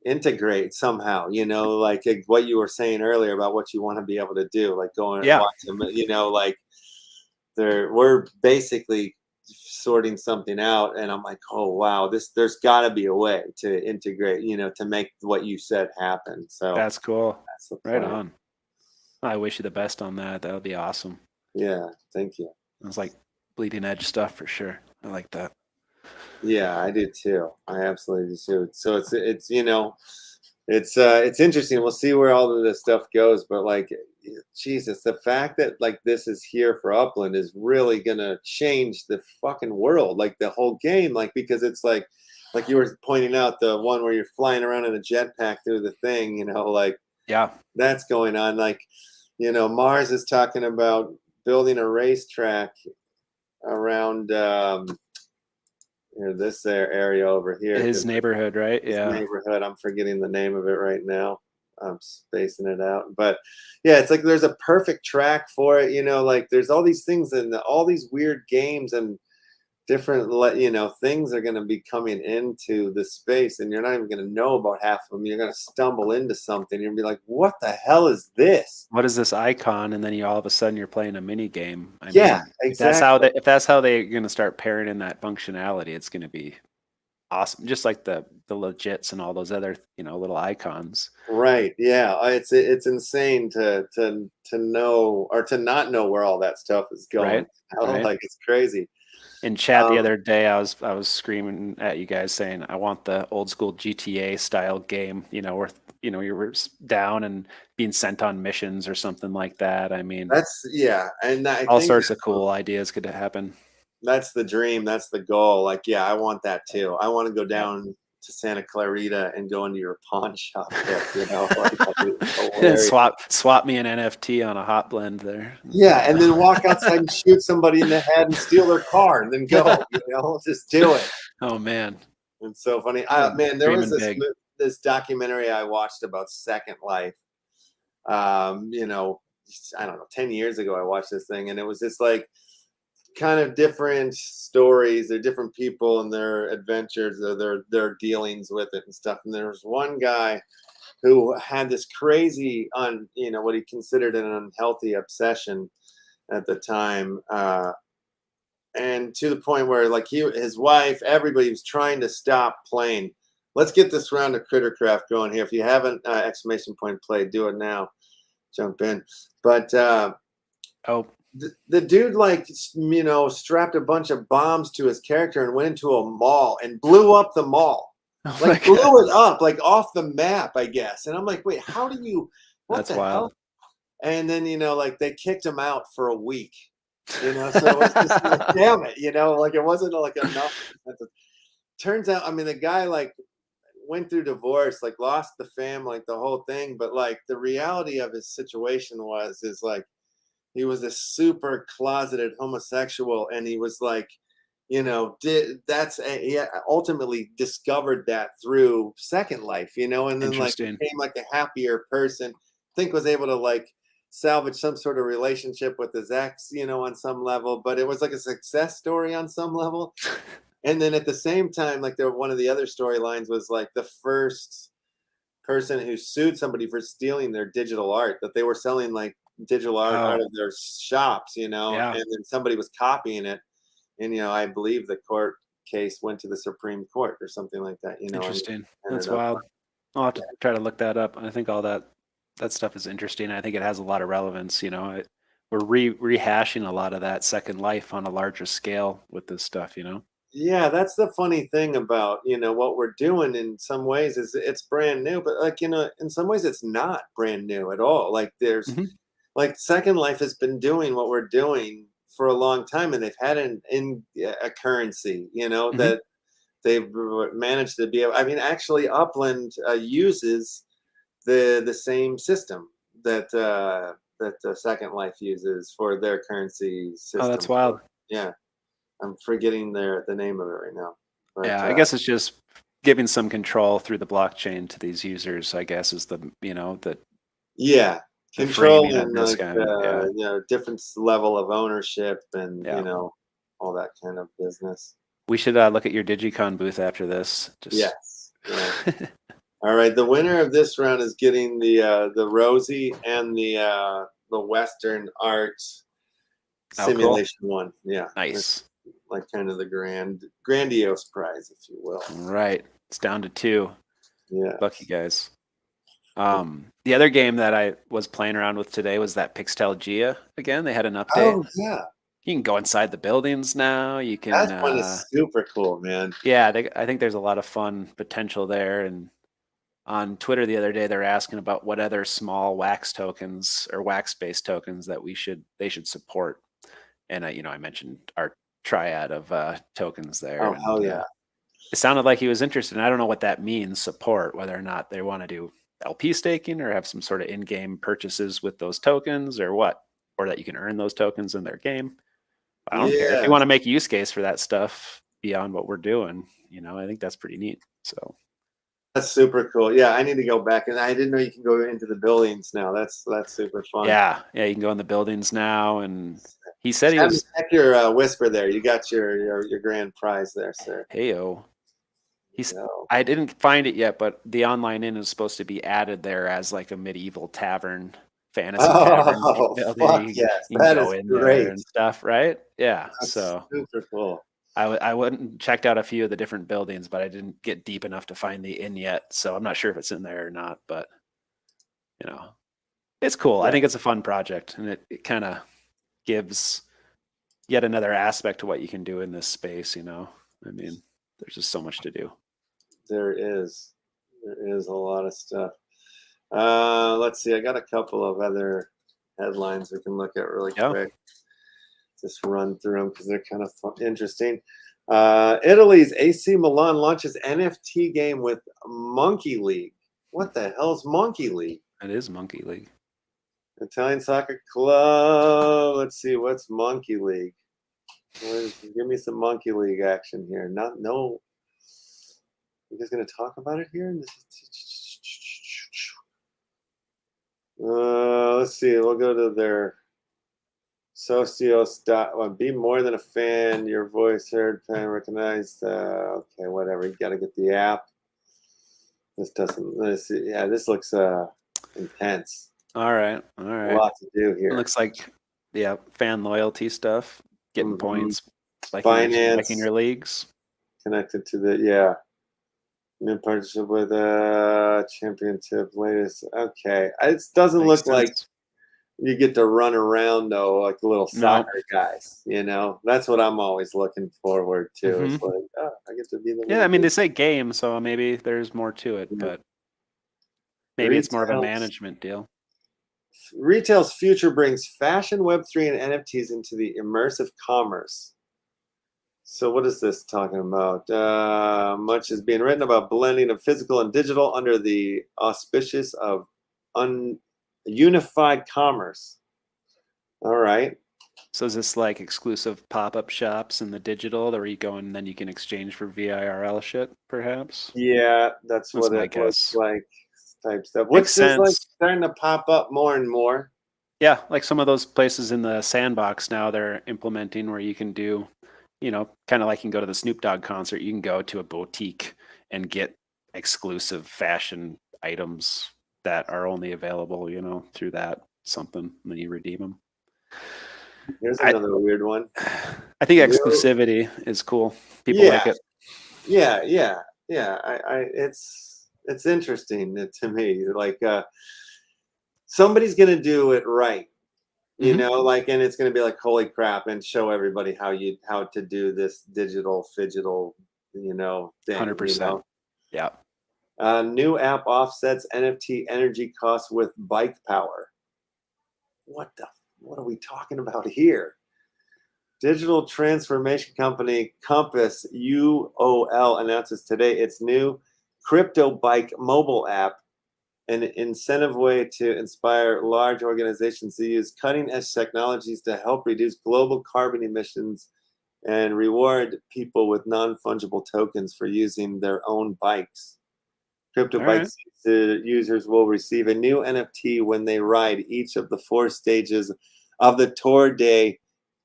integrate somehow, like what you were saying earlier about what you want to be able to do, like going and watch them, like we're basically sorting something out, and I'm like, oh wow, there's got to be a way to integrate, to make what you said happen. So That's cool. that's the Right plan. on. I wish you the best on that. That would be awesome. Yeah, thank you. It's like bleeding edge stuff for sure. I like that. Yeah, I do too. I absolutely do too. So it's it's interesting. We'll see where all of this stuff goes, but like, Jesus, the fact that like this is here for Upland is really gonna change the fucking world, like the whole game, like, because it's like you were pointing out, the one where you're flying around in a jetpack through the thing, like, Yeah. that's going on. Like, Mars is talking about building a racetrack around this area over here. His neighborhood, right? His Yeah. neighborhood. I'm forgetting the name of it right now. I'm spacing it out. But yeah, it's like there's a perfect track for it. Like there's all these things and all these weird games and different, things are going to be coming into the space, and you're not even going to know about half of them. You're going to stumble into something. You're going to be like, what the hell is this? What is this icon? And then you all of a sudden you're playing a mini game. I Yeah, mean, exactly. if that's how they're going to start pairing in that functionality, it's going to be awesome. Just like the legits and all those other little icons. Right. Yeah. It's insane to know or to not know where all that stuff is going. Right. Like, it's crazy. In chat the other day, I was screaming at you guys saying I want the old school GTA style game. Where you were down and being sent on missions or something like that. I mean, and I all think sorts of cool ideas could happen. that's the dream. That's the goal. Like, yeah, I want that too. I want to go down to Santa Clarita and go into your pawn shop there, And swap me an NFT on a hot blend there. Yeah, and then walk outside and shoot somebody in the head and steal their car and then go. Just do it. Oh man, it's so funny. Man, there was this documentary I watched about Second Life. I don't know, 10 years ago I watched this thing, and it was just like kind of different stories. They're different people and their adventures, or their dealings with it and stuff. And there was one guy who had this crazy, what he considered an unhealthy obsession at the time, and to the point where like his wife, everybody was trying to stop playing. Let's get this round of Crittercraft going here. If you haven't exclamation point play, do it now. Jump in. But the dude, like, strapped a bunch of bombs to his character and went into a mall and blew up the mall. Like blew it up, like off the map, I guess. And I'm like, wait, how do you? What That's the wild. hell? And then like they kicked him out for a week. So it was just like, damn it, like it wasn't like enough. Turns out, I mean, the guy like went through divorce, like lost the family, like the whole thing. But like the reality of his situation is like he was a super closeted homosexual, and he was like, he ultimately discovered that through Second Life, and then like became like a happier person. I think was able to like salvage some sort of relationship with his ex, on some level, but it was like a success story on some level. And then at the same time, like one of the other storylines was like the first person who sued somebody for stealing their digital art, that they were selling like digital art out of their shops, and then somebody was copying it. And, I believe the court case went to the Supreme Court or something like that, Interesting. That's wild. I'll have to try to look that up. I think all that stuff is interesting. I think it has a lot of relevance, we're rehashing a lot of that Second Life on a larger scale with this stuff, Yeah, that's the funny thing about, what we're doing in some ways is it's brand new, but like, in some ways it's not brand new at all. Like there's like Second Life has been doing what we're doing for a long time, and they've had a currency, that they've managed to be able. I mean, actually, Upland uses the same system that Second Life uses for their currency system. Oh, that's wild. Yeah, I'm forgetting the name of it right now. But, yeah, I guess it's just giving some control through the blockchain to these users. I guess is the yeah. the Control framing of and this like kind of, different level of ownership and Yeah. all that kind of business. We should look at your Dygycon booth after this. Yes. Yeah. All right. The winner of this round is getting the Rosie and the Western Art Simulation one. Yeah. Nice. Like kind of the grandiose prize, if you will. Right. It's down to 2. Yeah. Lucky guys. The other game that I was playing around with today was that Pixtelgia again. They had an update. Oh yeah. You can go inside the buildings now. You can. That one is super cool, man. Yeah, I think there's a lot of fun potential there. And on Twitter the other day, they're asking about what other small wax tokens or wax-based tokens that they should support. And I mentioned our triad of tokens there. Oh hell yeah! It sounded like he was interested. And I don't know what that means, support, whether or not they want to do LP staking or have some sort of in-game purchases with those tokens or what, or that you can earn those tokens in their game. I don't care if you want to make a use case for that stuff beyond what we're doing. I think that's pretty neat. So that's super cool. Yeah, I need to go back, and I didn't know you can go into the buildings now. That's super fun. Yeah, you can go in the buildings now. And he said he was. Check your whisper there. You got your grand prize there, sir. Heyo. I didn't find it yet, but the online inn is supposed to be added there as like a medieval tavern, fantasy tavern. Fuck yes, that is great and stuff, right? Yeah, that's so super cool. I went and checked out a few of the different buildings, but I didn't get deep enough to find the inn yet. So I'm not sure if it's in there or not, but it's cool. Yeah. I think it's a fun project, and it kind of gives yet another aspect to what you can do in this space. I mean, there's just so much to do. There is a lot of stuff. Let's see. I got a couple of other headlines we can look at really quick. Just run through them because they're kind of interesting. Italy's AC Milan launches NFT game with Monkey League. What the hell's Monkey League? It is Monkey League. Italian Soccer Club. Let's see. What's Monkey League? Give me some Monkey League action here. No. You guys going to talk about it here? Let's see. We'll go to their Be more than a fan. Your voice heard, fan recognized. Okay, whatever. You got to get the app. This doesn't. This looks intense. All right. A lot to do here. It looks like fan loyalty stuff, getting points, Finance, liking your leagues. Connected to the new partnership with championship latest. Okay, it doesn't look like you get to run around though like little soccer guys. That's what I'm always looking forward to. It's like, I get to be the I mean, they say game, so maybe there's more to it, but maybe it's more of a management deal. Retail's future brings fashion, Web3, and NFTs into the immersive commerce. So what is this talking about? Much is being written about blending of physical and digital under the auspices of unified commerce. All right. So is this like exclusive pop-up shops in the digital where you go and then you can exchange for VIRL shit, perhaps? Yeah, that's what it looks like. Type stuff. Which is like starting to pop up more and more. Yeah, like some of those places in the sandbox now they're implementing where you can do, kind of like you can go to the Snoop Dogg concert, you can go to a boutique and get exclusive fashion items that are only available, through that something, and then you redeem them. Here's another weird one. I think exclusivity is cool. People like it. Yeah. It's interesting to me. Like somebody's gonna do it right. And it's going to be like, holy crap, and show everybody how to do this digital fidgetal, thing. 100%. Yeah. New app offsets NFT energy costs with bike power. What are we talking about here? Digital transformation company Compass UOL announces today its new crypto bike mobile app, an incentive way to inspire large organizations to use cutting-edge technologies to help reduce global carbon emissions and reward people with non-fungible tokens for using their own bikes. Crypto bikes users will receive a new NFT when they ride each of the 4 stages of the Tour de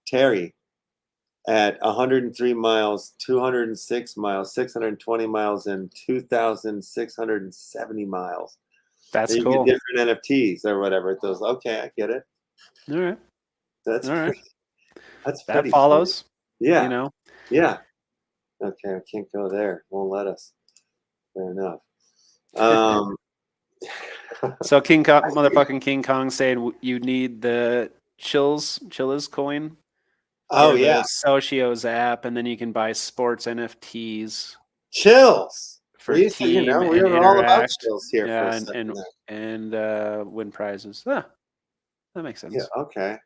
Terry at 103 miles, 206 miles, 620 miles, and 2,670 miles. That's you cool. Get different NFTs or whatever. It does. Okay, I get it. All right. That's all right. That's that follows. Funny. Yeah. Okay, I can't go there. Won't let us. Fair enough. So motherfucking King Kong saying you need the Chillas coin. Oh the Socios app, and then you can buy sports NFTs. Chills. For team and we're all about chills here yeah, for a second. And win prizes. That makes sense. Yeah, okay.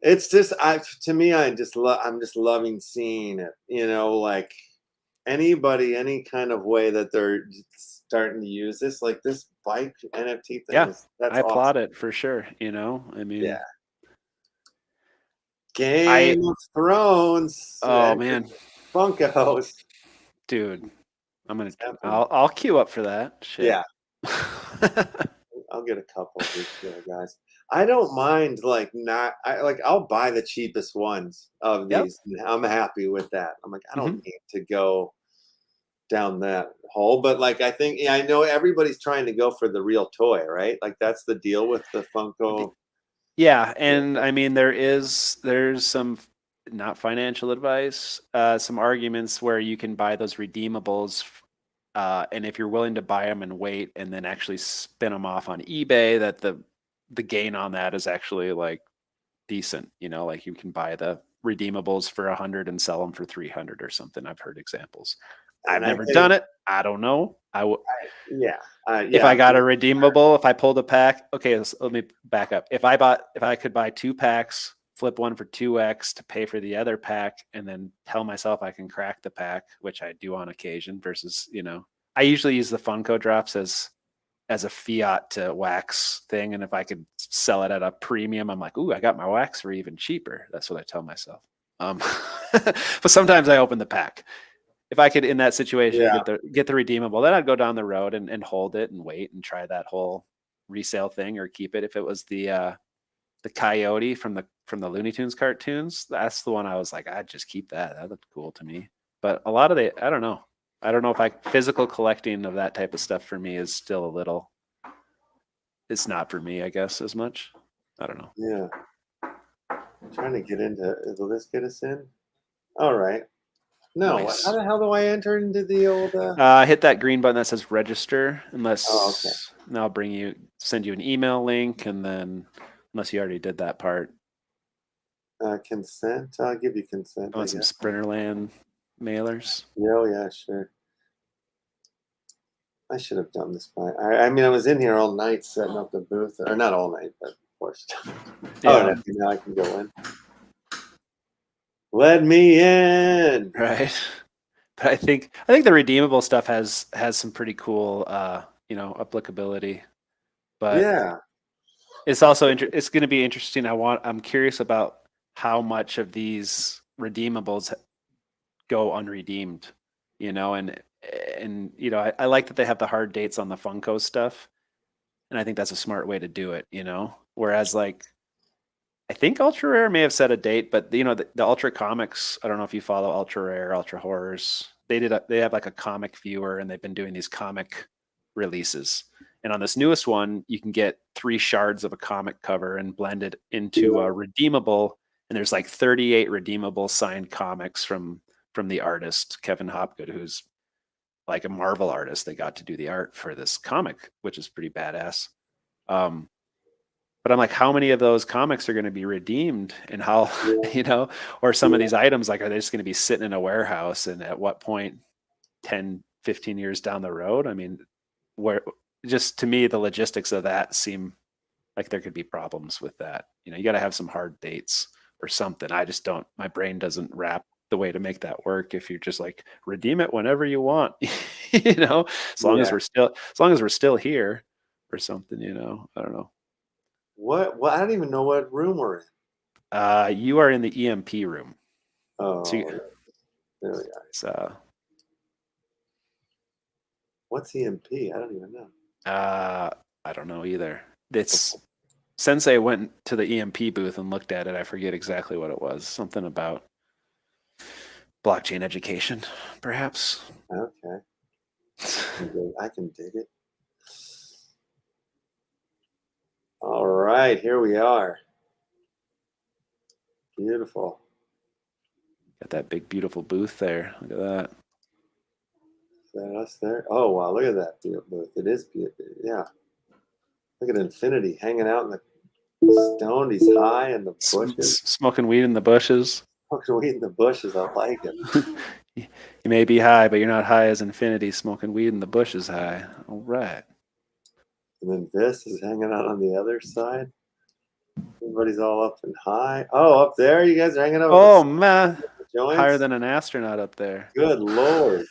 It's just to me, I'm just loving seeing it. Like anybody, any kind of way that they're starting to use this, like this bike NFT thing. Yeah, I applaud it for sure. I mean, yeah. Game of Thrones. Oh man, Funkos, dude. I'll queue up for that. Shit. Yeah. I'll get a couple of these guys. I don't mind I'll buy the cheapest ones of these. Yep. I'm happy with that. I'm like, I don't need to go down that hole. But I know everybody's trying to go for the real toy, right? Like that's the deal with the Funko. Yeah, and I mean there's some not financial advice, some arguments where you can buy those redeemables, and if you're willing to buy them and wait, and then actually spin them off on eBay, that the gain on that is actually like decent. Like you can buy the redeemables for 100 and sell them for 300 or something. I've heard examples. I've never done it. I don't know. If I got a redeemable, if I pulled a pack, okay, let me back up. If I could buy 2 packs, flip one for 2x to pay for the other pack, and then tell myself I can crack the pack, which I do on occasion versus, I usually use the Funko drops as a fiat to wax thing. And if I could sell it at a premium, I'm like, ooh, I got my wax for even cheaper. That's what I tell myself. But sometimes I open the pack. If I could, in that situation, get the redeemable, then I'd go down the road and hold it and wait and try that whole resale thing or keep it if it was the coyote from the Looney Tunes cartoons. That's the one I was like, I'd just keep that. That looked cool to me. But a lot of I don't know. I don't know if physical collecting of that type of stuff for me is still a little. It's not for me, I guess, as much. I don't know. Yeah. I'm trying to get into. Will this get us in? All right. No. Nice. How the hell do I enter into the old? Hit that green button that says register. Unless okay. and I'll send you an email link, and then unless you already did that part. Consent. I'll give you consent. I want some Sprinterland mailers. Oh yeah, sure. I should have done this by. I mean, I was in here all night setting up the booth, or not all night, but of course. Yeah. Oh, now I can go in. Let me in. Right. But I think the redeemable stuff has some pretty cool, applicability. But yeah, it's also it's going to be interesting. I'm curious about how much of these redeemables go unredeemed, and I like that they have the hard dates on the Funko stuff, and I think that's a smart way to do it, whereas like I think Ultra Rare may have set a date, but the Ultra Comics, I don't know if you follow Ultra Rare, Ultra Horrors, they have like a comic viewer, and they've been doing these comic releases, and on this newest one you can get 3 shards of a comic cover and blend it into a redeemable, and there's like 38 redeemable signed comics from the artist Kevin Hopgood, who's like a Marvel artist. They got to do the art for this comic, which is pretty badass. But I'm like, how many of those comics are going to be redeemed, and how, or some of these items, like, are they just going to be sitting in a warehouse, and at what point 10, 15 years down the road? I mean, just to me, the logistics of that seem like there could be problems with that. You got to have some hard dates or something. I just don't, my brain doesn't wrap the way to make that work if you're just like redeem it whenever you want, as long as we're still here or something, I don't know. What I don't even know what room we're in. You are in the EMP room. Oh, so there we are. So what's EMP? I don't even know. I don't know either. It's Sensei went to the EMP booth and looked at it. I forget exactly what it was. Something about blockchain education, perhaps. Okay. I can dig it. All right, here we are. Beautiful. Got that big, beautiful booth there. Look at that. Is that us there? Oh, wow, look at that booth. It is beautiful. Yeah. Look at Infinity hanging out in the stone. He's high in the bushes. Smoking weed in the bushes. Smoking weed in the bushes. I like it. You may be high, but you're not high as Infinity. Smoking weed in the bushes high. All right. And then this is hanging out on the other side. Everybody's all up and high. Oh, up there, you guys are hanging out. Oh, man. Joints? Higher than an astronaut up there. Good Lord.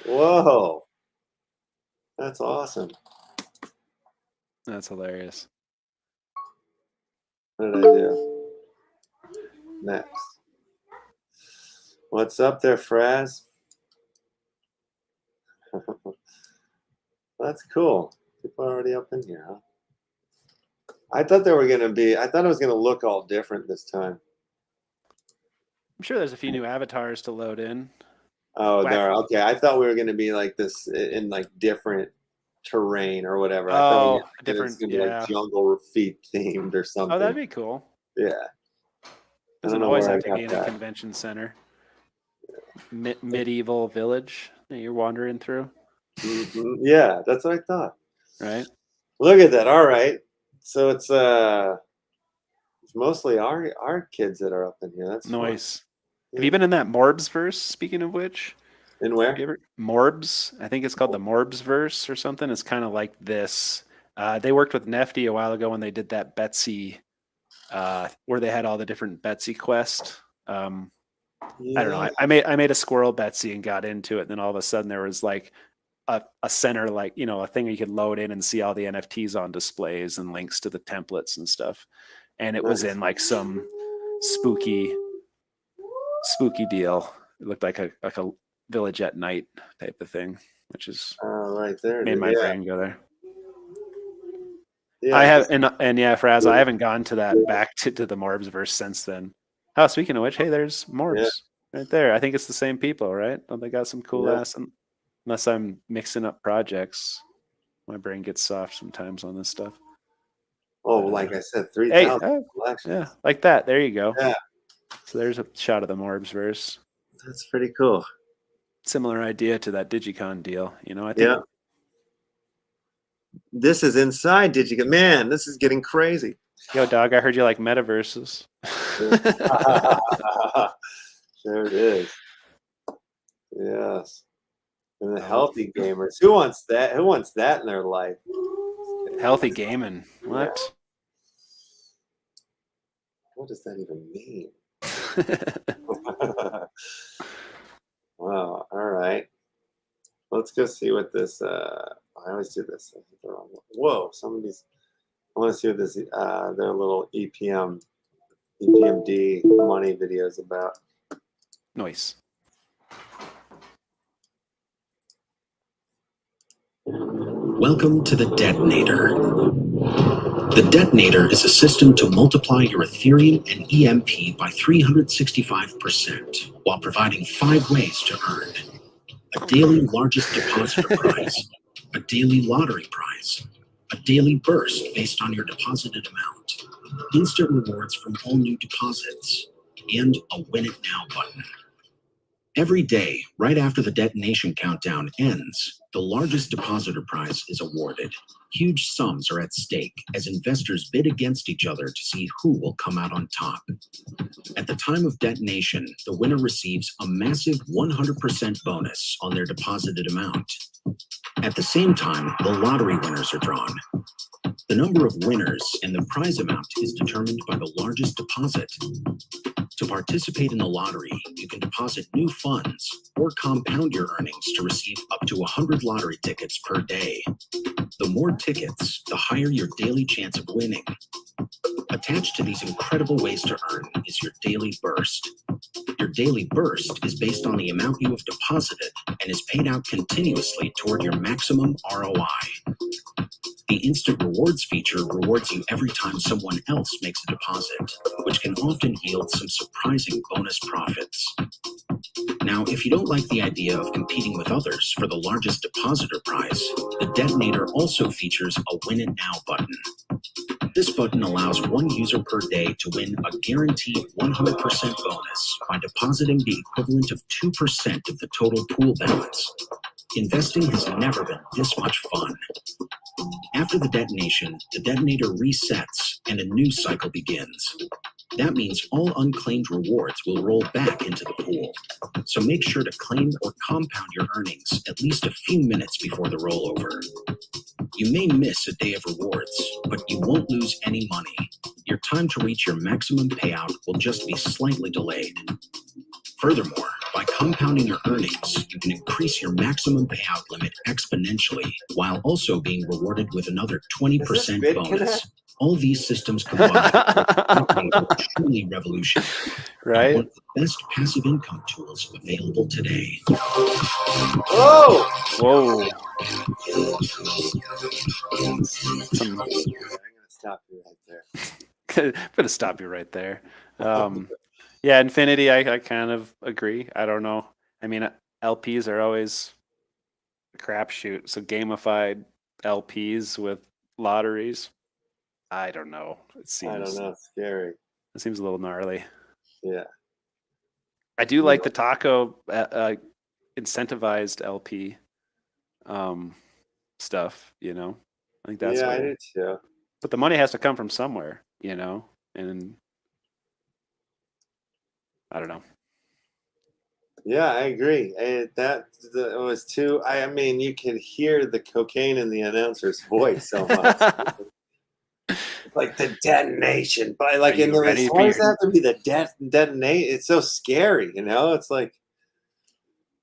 Whoa. That's awesome. That's hilarious. What did I do? Next. What's up there, Fraz? That's cool. People are already up in here, huh? I thought it was going to look all different this time. I'm sure there's a few new avatars to load in. Oh, there. Okay. I thought we were going to be like this in like different terrain or whatever. I thought it was going to be like jungle feet themed or something. Oh, that'd be cool. Yeah. Doesn't always have to be in a convention center. Medieval village that you're wandering through. Mm-hmm. Yeah, that's what I thought. Right. Look at that. All right. So it's mostly our kids that are up in here. That's nice. Yeah. Have you been in that Morbs verse? Speaking of which, in where? Morbs. I think it's called the Morbs verse or something. It's kind of like this. They worked with Nefty a while ago when they did that Betsy, where they had all the different Betsy quest. I don't know. I made a squirrel Betsy and got into it. And then all of a sudden there was like a center, like, a thing you could load in and see all the NFTs on displays and links to the templates and stuff. And it was in like some spooky deal. It looked like a village at night type of thing, which is right there. made my brain go there. Yeah, I have, and yeah, Fraz, I haven't gone to that back to the Morbsverse since then. Oh, speaking of which, hey, there's Morbs right there. I think it's the same people, right? Oh, they got some cool ass. Unless I'm mixing up projects, my brain gets soft sometimes on this stuff. Oh, like I said, 3,000 collections. Yeah, like that. There you go. Yeah, So there's a shot of the Morbsverse. that's pretty cool. Similar idea to that Dygycon deal. You know, I think. Yeah. This is inside Dygycon. Man, this is getting crazy. Yo, dog, I heard you like metaverses. There it is. Yes. And the healthy gamers. Who wants that? Who wants that in their life? Healthy gaming. What? Yeah. What does that even mean? Wow. All right. Let's go see what this. I always do this. I think they're wrong. Whoa! Some of these. I want to see what this. Their little EPMD money video is about. Nice. Welcome to the Detonator. The Detonator is a system to multiply your Ethereum and EMP by 365% while providing 5 ways to earn. A daily largest depositor prize, a daily lottery prize, a daily burst based on your deposited amount, instant rewards from all new deposits, and a Win It Now button. Every day, right after the detonation countdown ends, the largest depositor prize is awarded. Huge sums are at stake as investors bid against each other to see who will come out on top. At the time of detonation, the winner receives a massive 100% bonus on their deposited amount. At the same time, the lottery winners are drawn. The number of winners and the prize amount is determined by the largest deposit. To participate in the lottery, you can deposit new funds or compound your earnings to receive up to 100 lottery tickets per day. The more tickets, the higher your daily chance of winning. Attached to these incredible ways to earn is your daily burst. Your daily burst is based on the amount you have deposited and is paid out continuously toward your maximum ROI. The instant rewards feature rewards you every time someone else makes a deposit, which can often yield some surprising bonus profits. Now, if you don't like the idea of competing with others for the largest depositor prize, the Detonator also features a Win It Now button. This button allows one user per day to win a guaranteed 100% bonus by depositing the equivalent of 2% of the total pool balance. Investing has never been this much fun. After the detonation, the detonator resets and a new cycle begins. That means all unclaimed rewards will roll back into the pool. So make sure to claim or compound your earnings at least a few minutes before the rollover. You may miss a day of rewards, but you won't lose any money. Your time to reach your maximum payout will just be slightly delayed. Furthermore, by compounding your earnings, you can increase your maximum payout limit exponentially while also being rewarded with another 20% bonus. All these systems combined are truly revolutionary. Right? One of the best passive income tools available today. Whoa! Whoa. I'm gonna stop you right there. I'm gonna stop you right there. Yeah, Infinity, I kind of agree. I don't know. I mean, LPs are always a crapshoot. So gamified LPs with lotteries, I don't know. I don't know. It's scary. It seems a little gnarly. Yeah. I do like the taco incentivized LP stuff, you know. I think that's cool. I cool. do too. But the money has to come from somewhere, you know, and I don't know. Yeah, I agree. It was too. I mean, you could hear the cocaine in the announcer's voice so much. Like the detonation, but like in the race, why does that have to be the detonate? It's so scary, you know. It's like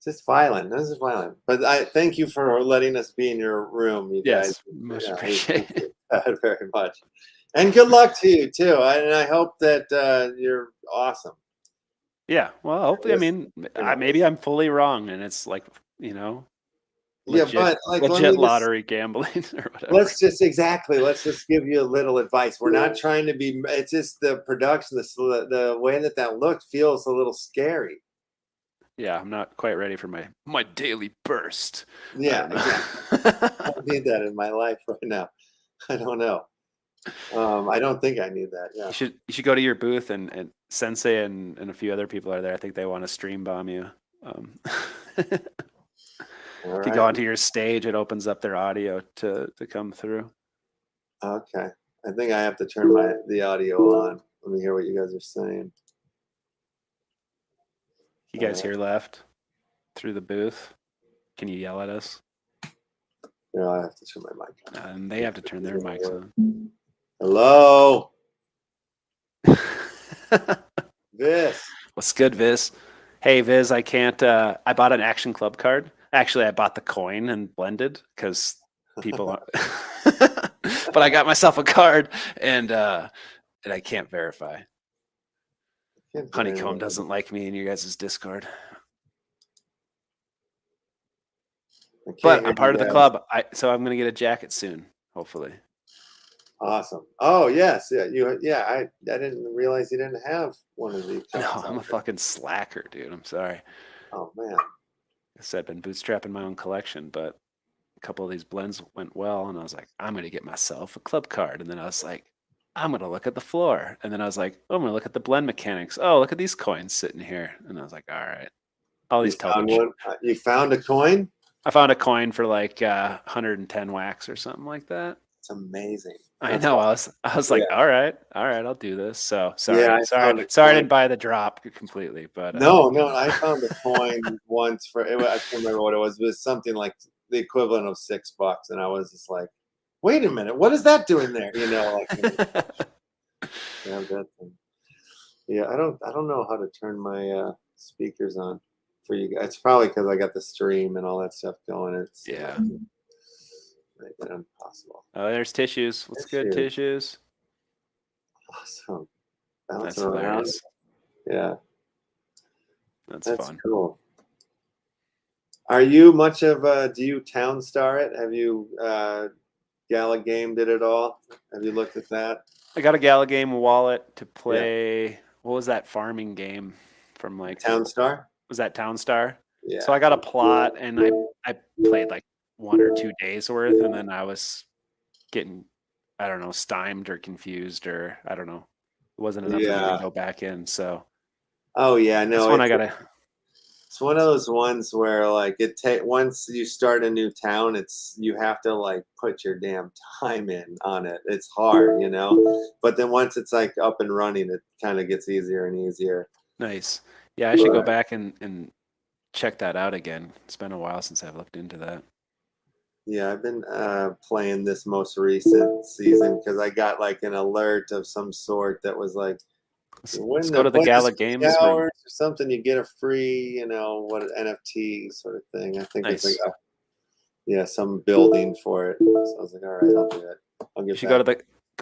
just violent. This is violent. But I thank you for letting us be in your room, you guys. Much appreciated. Very much, and good luck to you too. And I hope that you're awesome. Yeah, well, hopefully, I mean, maybe I'm fully wrong, and it's like, you know, legit, but like legit lottery gambling or whatever. Let's just give you a little advice. We're not trying to be. It's just the production, the way that looked feels a little scary. Yeah, I'm not quite ready for my daily burst. Yeah, I I need that in my life right now. I don't know. I don't think I need that. Yeah. You should go to your booth and Sensei and a few other people are there. I think they want to stream bomb you. If you go onto your stage, it opens up their audio to come through. Okay. I think I have to turn the audio on. Let me hear what you guys are saying. You guys hear Left through the booth? Can you yell at us? No, I have to turn my mic on. And they have to turn their mics on. Hello. Viz. What's good, Viz? Hey, Viz, I can't. I bought an Action Club card. Actually, I bought the coin and blended because people are. But I got myself a card and I can't verify. Honeycomb doesn't like me in you guys' Discord. But I'm part of the club, so I'm gonna get a jacket soon, hopefully. Awesome. Oh yes, yeah. I didn't realize you didn't have one of these. No, I'm a fucking slacker, dude. I'm sorry. Oh man. I said I've been bootstrapping my own collection, but a couple of these blends went well, and I was like, I'm gonna get myself a club card, and then I was like, I'm gonna look at the floor, and then I was like, oh, I'm gonna look at the blend mechanics. Oh, look at these coins sitting here, and I was like, all right, all these. You found a coin? I found a coin for like 110 wax or something like that. It's amazing. I know. Awesome. I was like, all right, I'll do this. So sorry, yeah, sorry, I didn't buy the drop completely, but no, I found a coin once for I can't remember what it was. It was something like the equivalent of $6, and I was just like, wait a minute, what is that doing there? You know, like yeah, I don't know how to turn my speakers on for you guys. It's probably because I got the stream and all that stuff going. It's impossible. Oh, there's tissues. What's good, tissues? Awesome. That's hilarious. Yeah. That's fun. Cool. Are you much of do you town star it? Have you Gala gamed it at all? Have you looked at that? I got a Gala game wallet to play. Yeah. What was that farming game from like Town Star? Was that Town Star? Yeah. So I got a plot and I played like 1 or 2 days worth, and then I was getting, I don't know, stymied or confused, or I don't know. It wasn't enough for me to go back in. So oh yeah, no. This one I gotta. It's one of those ones where like once you start a new town, you have to like put your damn time in on it. It's hard, you know. But then once it's like up and running, it kind of gets easier and easier. Nice. Yeah, I should go back and check that out again. It's been a while since I've looked into that. Yeah, I've been playing this most recent season because I got like an alert of some sort that was like, let's go to the Gala Games or something. You get a free, you know, what NFT sort of thing. I think it's like some building for it. So I was like, all right, I'll do it. You should go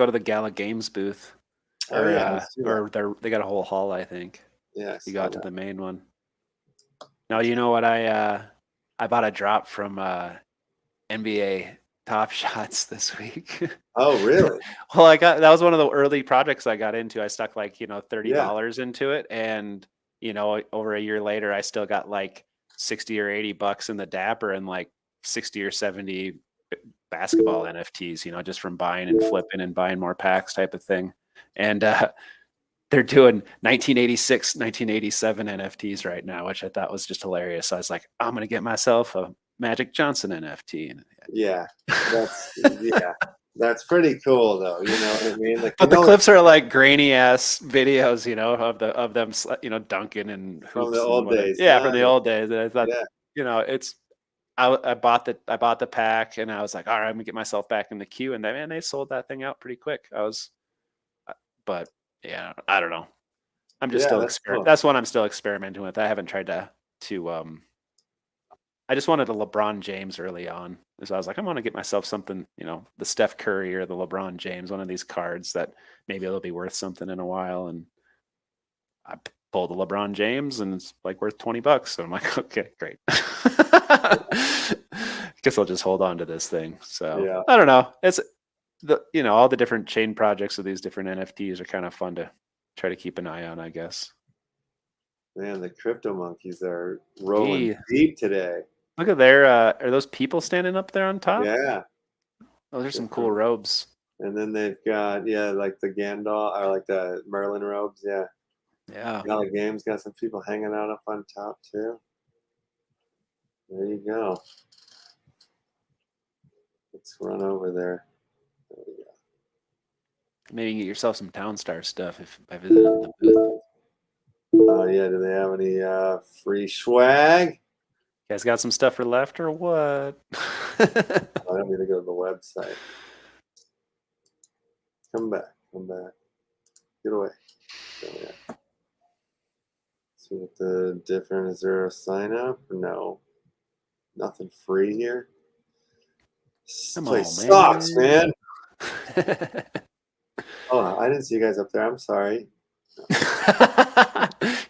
to the Gala Games booth. Or they got a whole hall, I think. Yeah, you got to the main one. Now you know what I bought a drop from NBA Top Shots this week. Oh, really? Well, that was one of the early projects I got into. I stuck like, $30 into it, and over a year later I still got like 60 or 80 bucks in the Dapper and like 60 or 70 basketball NFTs, just from buying and flipping and buying more packs type of thing. And they're doing 1986, 1987 NFTs right now, which I thought was just hilarious. So I was like, I'm going to get myself a Magic Johnson NFT. Yeah, that's pretty cool though. You know what I mean? Like, but the clips are like grainy ass videos, of them, dunking and hoops from the old days. Yeah, from the old days. And I thought, it's. I bought the pack, and I was like, all right, I'm gonna get myself back in the queue. And they sold that thing out pretty quick. But yeah, I don't know. I'm just still experimenting. That's one I'm still experimenting with. I haven't tried to. I just wanted a LeBron James early on, so I was like, I'm gonna get myself something, the Steph Curry or the LeBron James, one of these cards that maybe it'll be worth something in a while. And I pulled the LeBron James, and it's like worth $20. So I'm like, okay, great. guess I'll just hold on to this thing. So Yeah. I don't know. It's all the different chain projects of these different NFTs are kind of fun to try to keep an eye on, I guess. Man, the crypto monkeys are rolling Gee, deep today. look at there. Are those people standing up there on top? Yeah. Oh, there's some cool robes. And then they've got, like the Gandalf or like the Merlin robes. Yeah. Yeah. Now the game's got some people hanging out up on top too. There you go. Let's run over there. There we go. Maybe you can get yourself some Town Star stuff if by visiting the booth. Oh yeah, do they have any free swag? You guys got some stuff for Left or what? I don't need to go to the website. Come back. Get away. Oh, yeah. See what the different, is there a sign up? No. Nothing free here. This place sucks, man. Oh, I didn't see you guys up there. I'm sorry.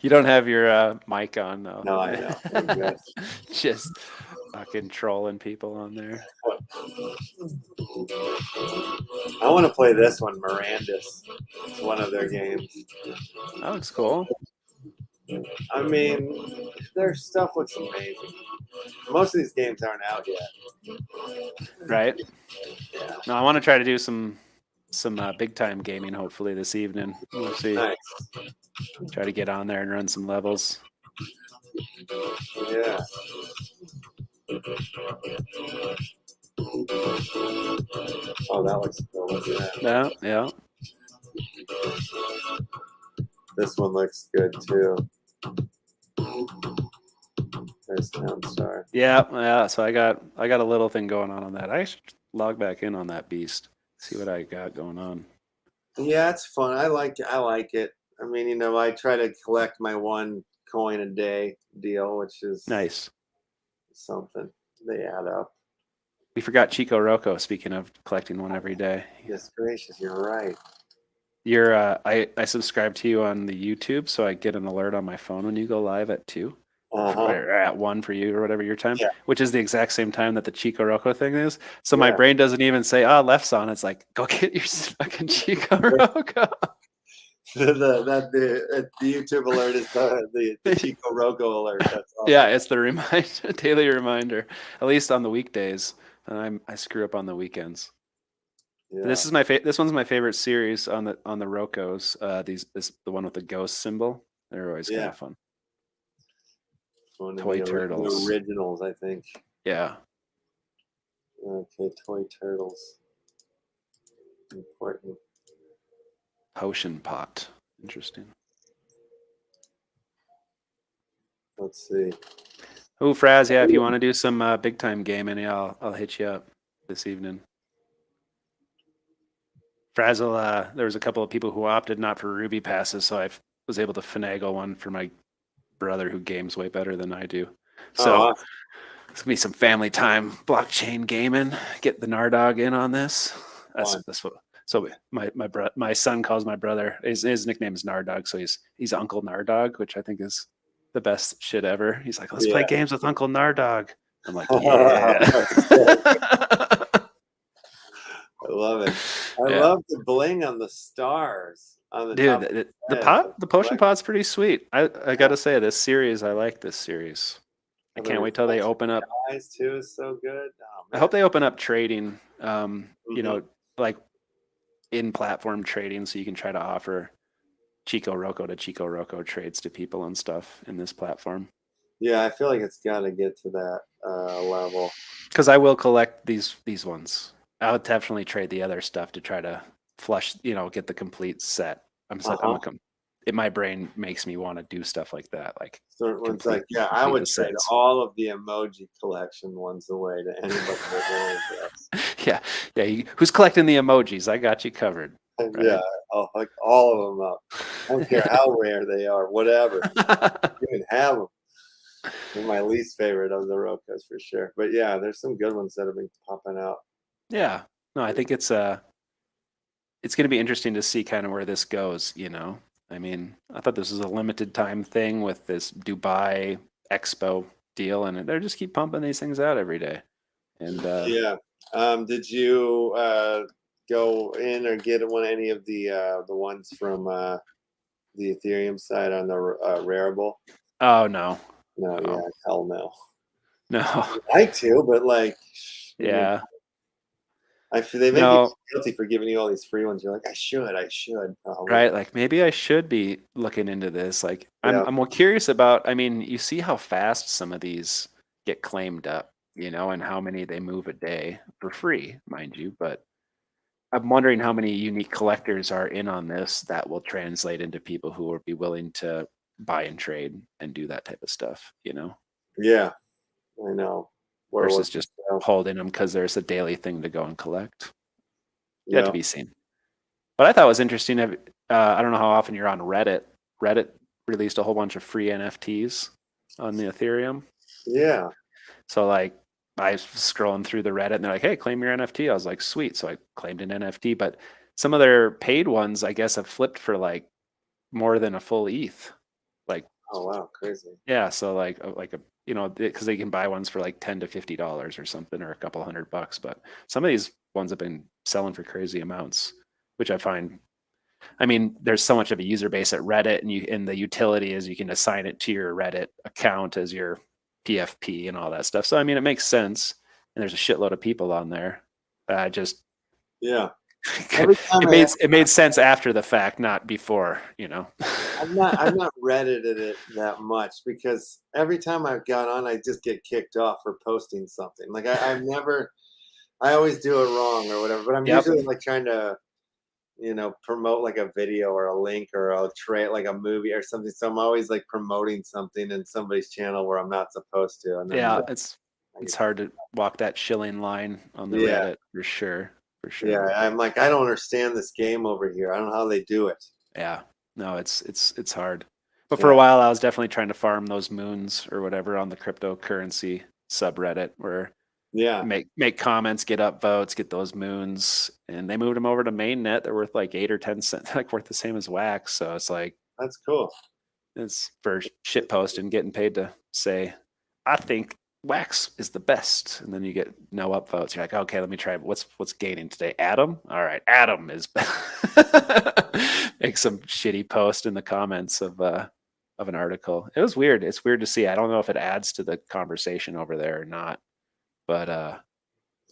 You don't have your mic on though. No, I know. Just fucking trolling people on there. I want to play this one, Miranda's. It's one of their games. That looks cool. I mean, their stuff looks amazing. Most of these games aren't out yet. Right? Yeah. No, I want to try to do some big time gaming hopefully this evening. We'll see. Nice. Try to get on there and run some levels. Yeah. Oh, that looks cool. Look at that. Yeah. This one looks good too. There's Town Star. Yeah. So I got a little thing going on that. I should log back in on that beast. See what I got going on. Yeah, it's fun. I like it. I mean, I try to collect my 1 coin a day deal, which is Nice. something. They add up. We forgot Chico Rocco. Speaking of collecting one every day. Yes, gracious, you're right. You're I subscribe to you on the YouTube, so I get an alert on my phone when you go live at 2. Or at 1 for you or whatever your time, which is the exact same time that the Chico Rocco thing is. So my brain doesn't even say, Left's on. It's like, go get your fucking Chico Rocco. The YouTube alert is the Chico Rocco alert. That's awesome. Yeah, it's the daily reminder, at least on the weekdays. And I screw up on the weekends. Yeah. This one's my favorite series on the Roccos. The one with the ghost symbol. They're always kind of fun. Toy Turtles. The originals, I think. Yeah. Okay, Toy Turtles. Important. Potion pot. Interesting. Let's see. Oh, Fraz, yeah, if you want to do some big time gaming, I'll hit you up this evening. Frazzle, there was a couple of people who opted not for Ruby passes, so I was able to finagle one for my brother who games way better than I do. So it's gonna be some family time blockchain gaming. Get the Nardog in on this. That's what. So my son calls my brother. His nickname is Nardog, so he's Uncle Nardog, which I think is the best shit ever. He's like, let's play games with Uncle Nardog. I'm like, yeah. I love it. I love the bling on the stars. On the dude, the potion pot's pretty sweet. I gotta say, this series, I like this series. I can't wait till they open up. Eyes too is so good. Oh, I hope they open up trading. Like in-platform trading, so you can try to offer Chico Rocco to Chico Rocco trades to people and stuff in this platform. Yeah, I feel like it's got to get to that level. Because I will collect these ones. I would definitely trade the other stuff to try to flush, get the complete set. My brain makes me want to do stuff like that. Like certain ones, I would trade all of the emoji collection ones away to anybody that Yeah. Who's collecting the emojis? I got you covered. Right? Yeah, I'll hook all of them up. I don't care how rare they are, whatever. You can have them. They're my least favorite of the Roccos for sure. But yeah, there's some good ones that have been popping out. Yeah. No, I think it's going to be interesting to see kind of where this goes, I mean, I thought this was a limited time thing with this Dubai Expo deal, and they just keep pumping these things out every day. And Yeah. Did you go in or get any of the ones from the Ethereum side on the Rarible? oh no, No, no, yeah, hell no. no, I'd like to, but like, you know, yeah, I feel they make you no, guilty for giving you all these free ones. You're like, I should, probably. right? Like maybe I should be looking into this. Like Yeah, I'm more curious about. I mean, you see how fast some of these get claimed up, and how many they move a day for free, mind you. But I'm wondering how many unique collectors are in on this that will translate into people who will be willing to buy and trade and do that type of stuff, yeah, I know. Where was versus just holding them because there's a daily thing to go and collect. Yet to yeah, be seen. But I thought it was interesting. I don't know how often you're on Reddit. Reddit released a whole bunch of free NFTs on the Ethereum. yeah, So like I was scrolling through the Reddit and they're like, hey, claim your NFT. I was like, sweet. So I claimed an NFT, but some of their paid ones, I guess, have flipped for like more than a full ETH. Like, oh wow, crazy. yeah. So like a because they can buy ones for like $10 to $50 or something, or a couple $100. But some of these ones have been selling for crazy amounts, which I find. I mean, there's so much of a user base at Reddit, and the utility is you can assign it to your Reddit account as your PFP and all that stuff. So I mean, it makes sense, and there's a shitload of people on there. Just Yeah. Every time it made sense after the fact, not before. I've not Reddited it that much because every time I've got on, I just get kicked off for posting something. Like I've never, I always do it wrong or whatever. But I'm Yep. usually like trying to, promote like a video or a link or a like a movie or something. So I'm always like promoting something in somebody's channel where I'm not supposed to. And then Yeah, it's hard to walk that shilling line on the Yeah. Reddit for sure. For sure. Yeah, I'm like, I don't understand this game over here. I don't know how they do it. Yeah. No, it's hard. But for Yeah. a while I was definitely trying to farm those moons or whatever on the cryptocurrency subreddit where Yeah, make comments, get up votes, get those moons, and they moved them over to mainnet. They're worth like 8 or 10 cents, like worth the same as wax. So it's like that's cool. it's for shit posting, getting paid to say, I think wax is the best, and then you get no upvotes. You're like, okay, let me try. What's gaining today? Atom. All right, Atom is. Make some shitty post in the comments of an article. It was weird. It's weird to see. I don't know if it adds to the conversation over there or not, but the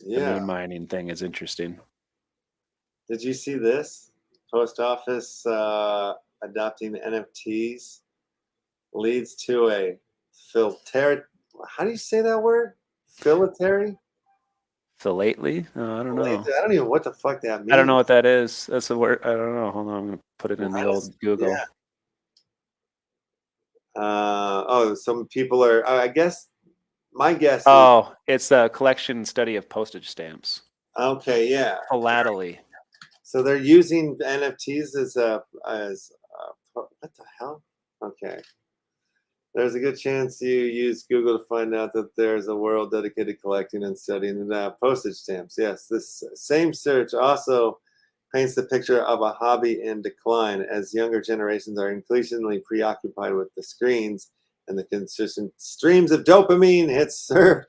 Yeah. moon mining thing is interesting. Did you see this? Post office adopting NFTs leads to a filter. How do you say that word? Filatary? Philately? I don't know. I don't even know what the fuck that means. I don't know what that is. That's a word. I don't know. Hold on. I'm going to put it in the old Google. Yeah. Some people are. I guess my guess. Oh, it's a collection study of postage stamps. Okay, yeah. Philately. So they're using NFTs as what the hell? Okay. There's a good chance you use Google to find out that there's a world dedicated to collecting and studying postage stamps. Yes, this same search also paints the picture of a hobby in decline as younger generations are increasingly preoccupied with the screens and the consistent streams of dopamine hits served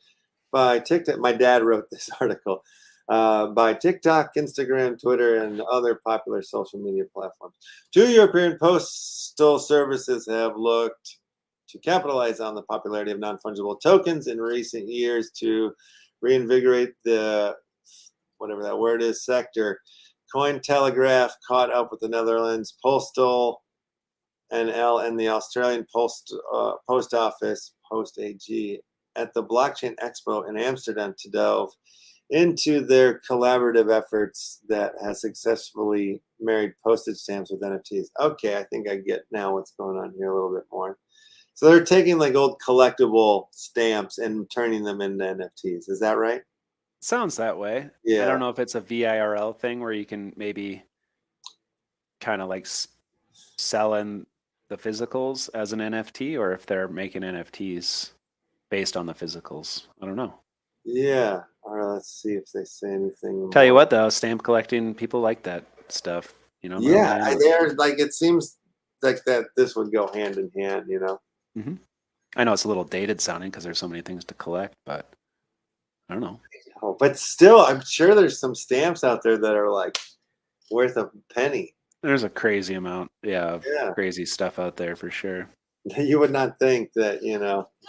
by TikTok. My dad wrote this article. By TikTok, Instagram, Twitter, and other popular social media platforms. 2 European postal services have looked to capitalize on the popularity of non-fungible tokens in recent years to reinvigorate the, whatever that word is, sector. Cointelegraph caught up with the Netherlands Postal NL and the Australian Post Office, Post AG, at the Blockchain Expo in Amsterdam to delve into their collaborative efforts that has successfully married postage stamps with NFTs. Okay, I think I get now what's going on here a little bit more. So they're taking like old collectible stamps and turning them into NFTs. Is that right? Sounds that way. Yeah. I don't know if it's a VIRL thing where you can maybe kind of like sell in the physicals as an NFT, or if they're making NFTs based on the physicals. I don't know. Yeah. All right, let's see if they say anything. Tell you what, though, stamp collecting, people like that stuff. Yeah, they're like, it seems like that this would go hand in hand, Mm-hmm. I know it's a little dated sounding because there's so many things to collect, but I don't know. Oh, but still, I'm sure there's some stamps out there that are like worth a penny. There's a crazy amount, yeah, of Yeah. crazy stuff out there for sure. You would not think that,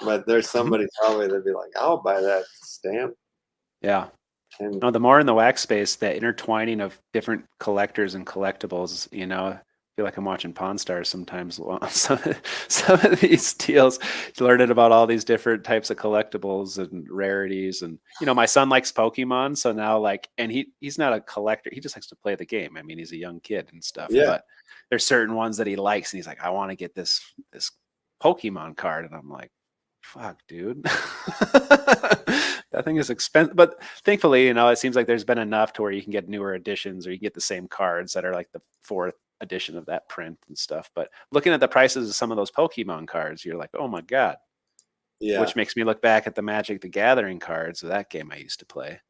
but there's somebody probably that'd be like, I'll buy that stamp. Yeah. And No, the more in the wax space, that intertwining of different collectors and collectibles, I feel like I'm watching Pawn Stars sometimes. Some of these deals, learning about all these different types of collectibles and rarities. And, my son likes Pokemon. So now and he's not a collector. He just likes to play the game. I mean, he's a young kid and stuff, Yeah. but there's certain ones that he likes. And he's like, I want to get this Pokemon card. And I'm like, fuck, dude. That thing is expensive, but thankfully, it seems like there's been enough to where you can get newer editions, or you get the same cards that are like the 4th edition of that print and stuff. But looking at the prices of some of those Pokemon cards, you're like, oh my god. yeah. Which makes me look back at the Magic the Gathering cards of that game I used to play.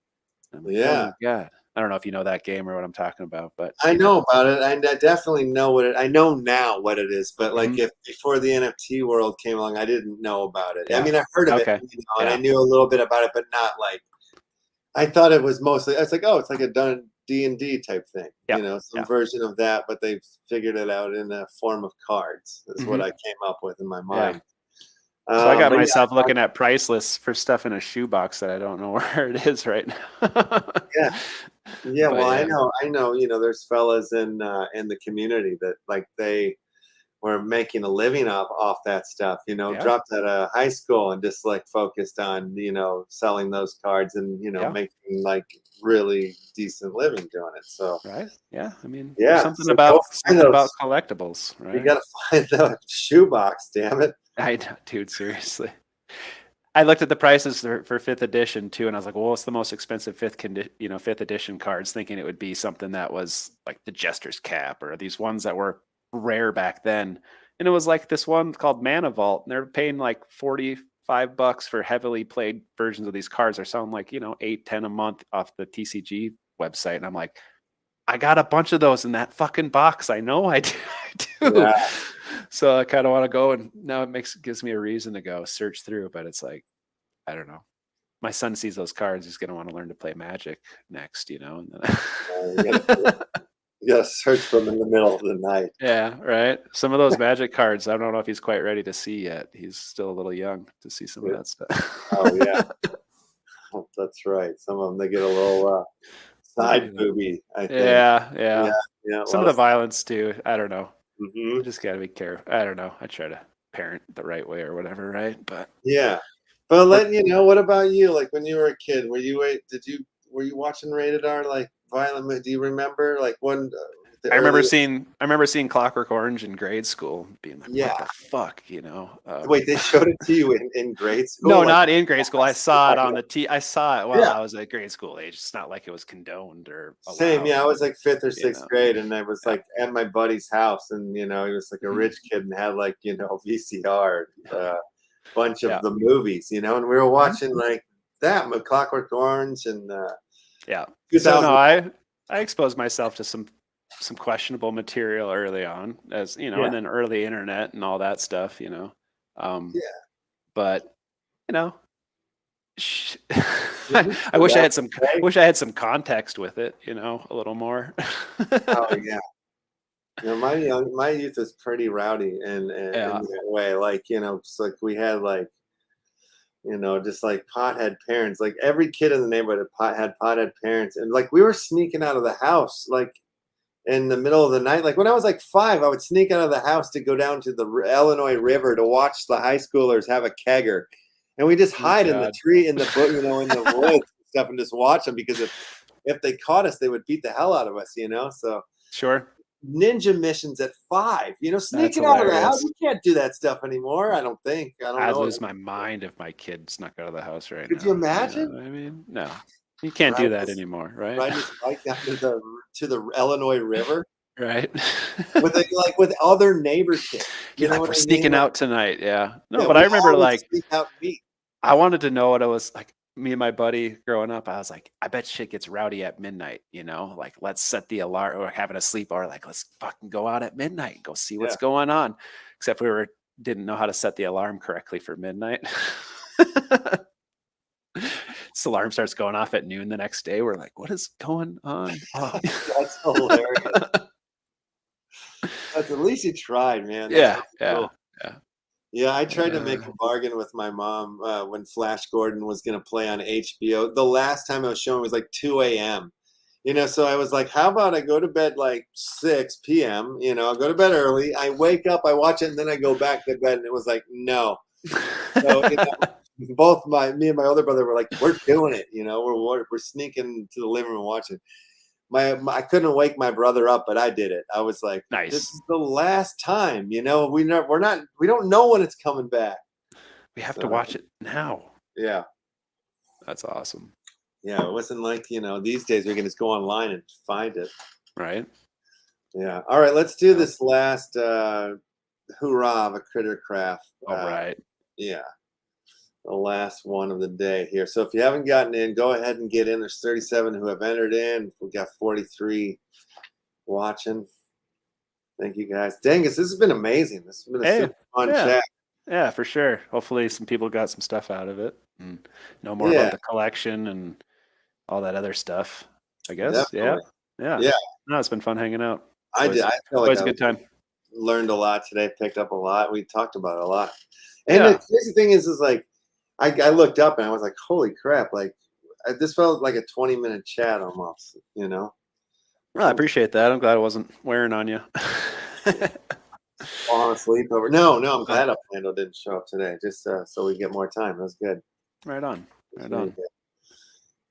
I'm like, Yeah. oh my god. I don't know if you know that game or what I'm talking about, but I know about it. I definitely know I know now what it is, but like Mhm. if before the NFT world came along, I didn't know about it. I Yeah. mean, I've heard of Okay. it, and I Yeah. knew a little bit about it, but not like, I thought it was mostly, it's like, oh, it's like a done D&D type thing, Yeah. some Yeah. version of that, but they've figured it out in the form of cards. Is what Mhm. I came up with in my Yeah. mind. So I got But yeah, myself looking at price lists for stuff in a shoebox that I don't know where it is right now. yeah. Yeah, But well, yeah. I know, there's fellas in the community that like they were making a living off that stuff, Yeah. dropped out of high school and just like focused on, selling those cards and, Yeah. making like really decent living doing it. So Right. Yeah. I mean, yeah, there's something so go find about those. collectibles, You right? gotta find the shoebox, damn it. Dude, seriously. I looked at the prices for 5th edition too, and I was like, well, what's the most expensive 5th edition cards? Thinking it would be something that was like the Jester's Cap or these ones that were rare back then. And it was like this one called Mana Vault, and they're paying like $45 for heavily played versions of these cards. They're selling like, 8, 10 a month off the TCG website. And I'm like, I got a bunch of those in that fucking box. I know I do. I do. Yeah. So I kind of want to go, and now gives me a reason to go search through, but it's like, I don't know. My son sees those cards, he's going to want to learn to play Magic next, and then You gotta search for them in the middle of the night. yeah, right. Some of those Magic cards, I don't know if he's quite ready to see yet. He's still a little young to see some of that stuff. Oh yeah. Oh, that's right. Some of them, they get a little side booby, I think. Yeah. Yeah. Some of the violence too. I don't know. Mhm. Just got to be careful. I don't know. I try to parent the right way or whatever, right? But Yeah. But what about you? Like when you were a kid, were you watching rated R, like violent? Do you remember like when I remember seeing Clockwork Orange in grade school, being like, Yeah. "What the fuck?" Wait, they showed it to you in grade school? No, Like, not in grade school. I saw it on the I saw it while Yeah. I was at grade school age. It's not like it was condoned or same. Yeah, I allowed. was like 5th or 6th know. grade, and I was like at my buddy's house, and he was like a Mhm. rich kid and had like VCR, bunch of Yeah. the movies, and we were watching like that, Clockwork Orange, and Yeah. 2000. So no, I exposed myself to some questionable material early on, as Yeah. and then early internet and all that stuff, Yeah. But sh- Mhm. I wish I had Right? wish I had some context with it, a little more. Oh yeah. My youth was pretty rowdy in Yeah. that way. Like, it's like we had like, just like pothead parents. Like every kid in the neighborhood had pothead parents, and like we were sneaking out of the house like in the middle of the night. Like when I was like 5, I would sneak out of the house to go down to the Illinois River to watch the high schoolers have a kegger, and we just hide in the God. tree, in the book, in the woods and stuff, and just watch them, because if they caught us, they would beat the hell out of us. So Sure. ninja missions at 5, sneaking out of the house. hilarious. You can't do that stuff anymore. I don't think. I don't I'd know. lose my mind if my kid snuck out of the house right now. Could you imagine? I mean, no, you can't do Right, that this- anymore, right? Riding his bike down to the Illinois River Right. with other neighbor kids. You're like, what we're I mean? sneaking Like, out tonight. Yeah. No, yeah, but we I remember all would like sneak out and meet. I wanted to know what it was like. Me and my buddy growing up, I was like, I bet shit gets rowdy at midnight, like let's set the alarm, or having a sleepover, like let's fucking go out at midnight and go see what's Yeah. going on. Except didn't know how to set the alarm correctly for midnight. this alarm starts going off at noon the next day. We're like, what is going on? Oh. That's hilarious. That's at least you tried, man. That's Yeah, really yeah, cool. yeah. Yeah, I tried to make a bargain with my mom when Flash Gordon was going to play on HBO. The last time I was showing was like 2 a.m. You know, so I was like, how about I go to bed like 6 p.m., you know, I'll go to bed early, I wake up, I watch it, and then I go back to bed, and it was like, no. So, you know, both me and my older brother were like, we're doing it, you know, we're sneaking to the living room watching. I couldn't wake my brother up, but I did it. I was like, Nice. this is the last time, you know, we don't know when it's coming back. We have to watch it now. Yeah. That's awesome. Yeah, it wasn't like, you know, these days we can just go online and find it. Right. Yeah. All right, let's do this last hoorah of a critter craft. All right. Yeah. The last one of the day here. So if you haven't gotten in, go ahead and get in. There's 37 who have entered in. We've got 43 watching. Thank you guys. Dangus, this has been amazing. This has been a super fun chat. Yeah, for sure. Hopefully some people got some stuff out of it and know more about the collection and all that other stuff, I guess. Definitely. Yeah. No, it's been fun hanging out. I feel like always a good time. Learned a lot today, picked up a lot. We talked about it a lot. And the crazy thing is like, I looked up and I was like, holy crap, like this felt like a 20-minute chat almost, you know? Well, I appreciate that. I'm glad it wasn't wearing on you. Falling asleep over. No, I'm glad Uplando didn't show up today, just so we get more time. That was good. Right on. Good.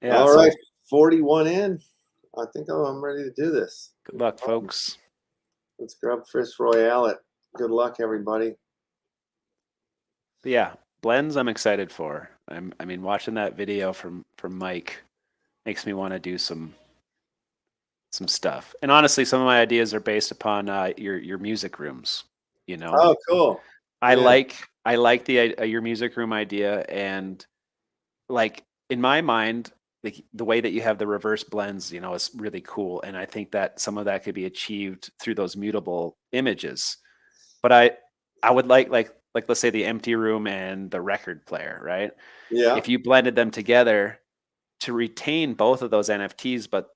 Yeah. All right, 41 in. I think I'm ready to do this. Good luck, folks. Let's grab Fish Royale it. Good luck, everybody. But yeah, blends I'm excited for. I mean, watching that video from Mike makes me want to do some stuff. And honestly, some of my ideas are based upon your music rooms. You know. Oh, cool. I like the your music room idea, and like in my mind, the way that you have the reverse blends, you know, is really cool. And I think that some of that could be achieved through those mutable images. But I would like let's say the empty room and the record player, right? Yeah. If you blended them together to retain both of those NFTs, but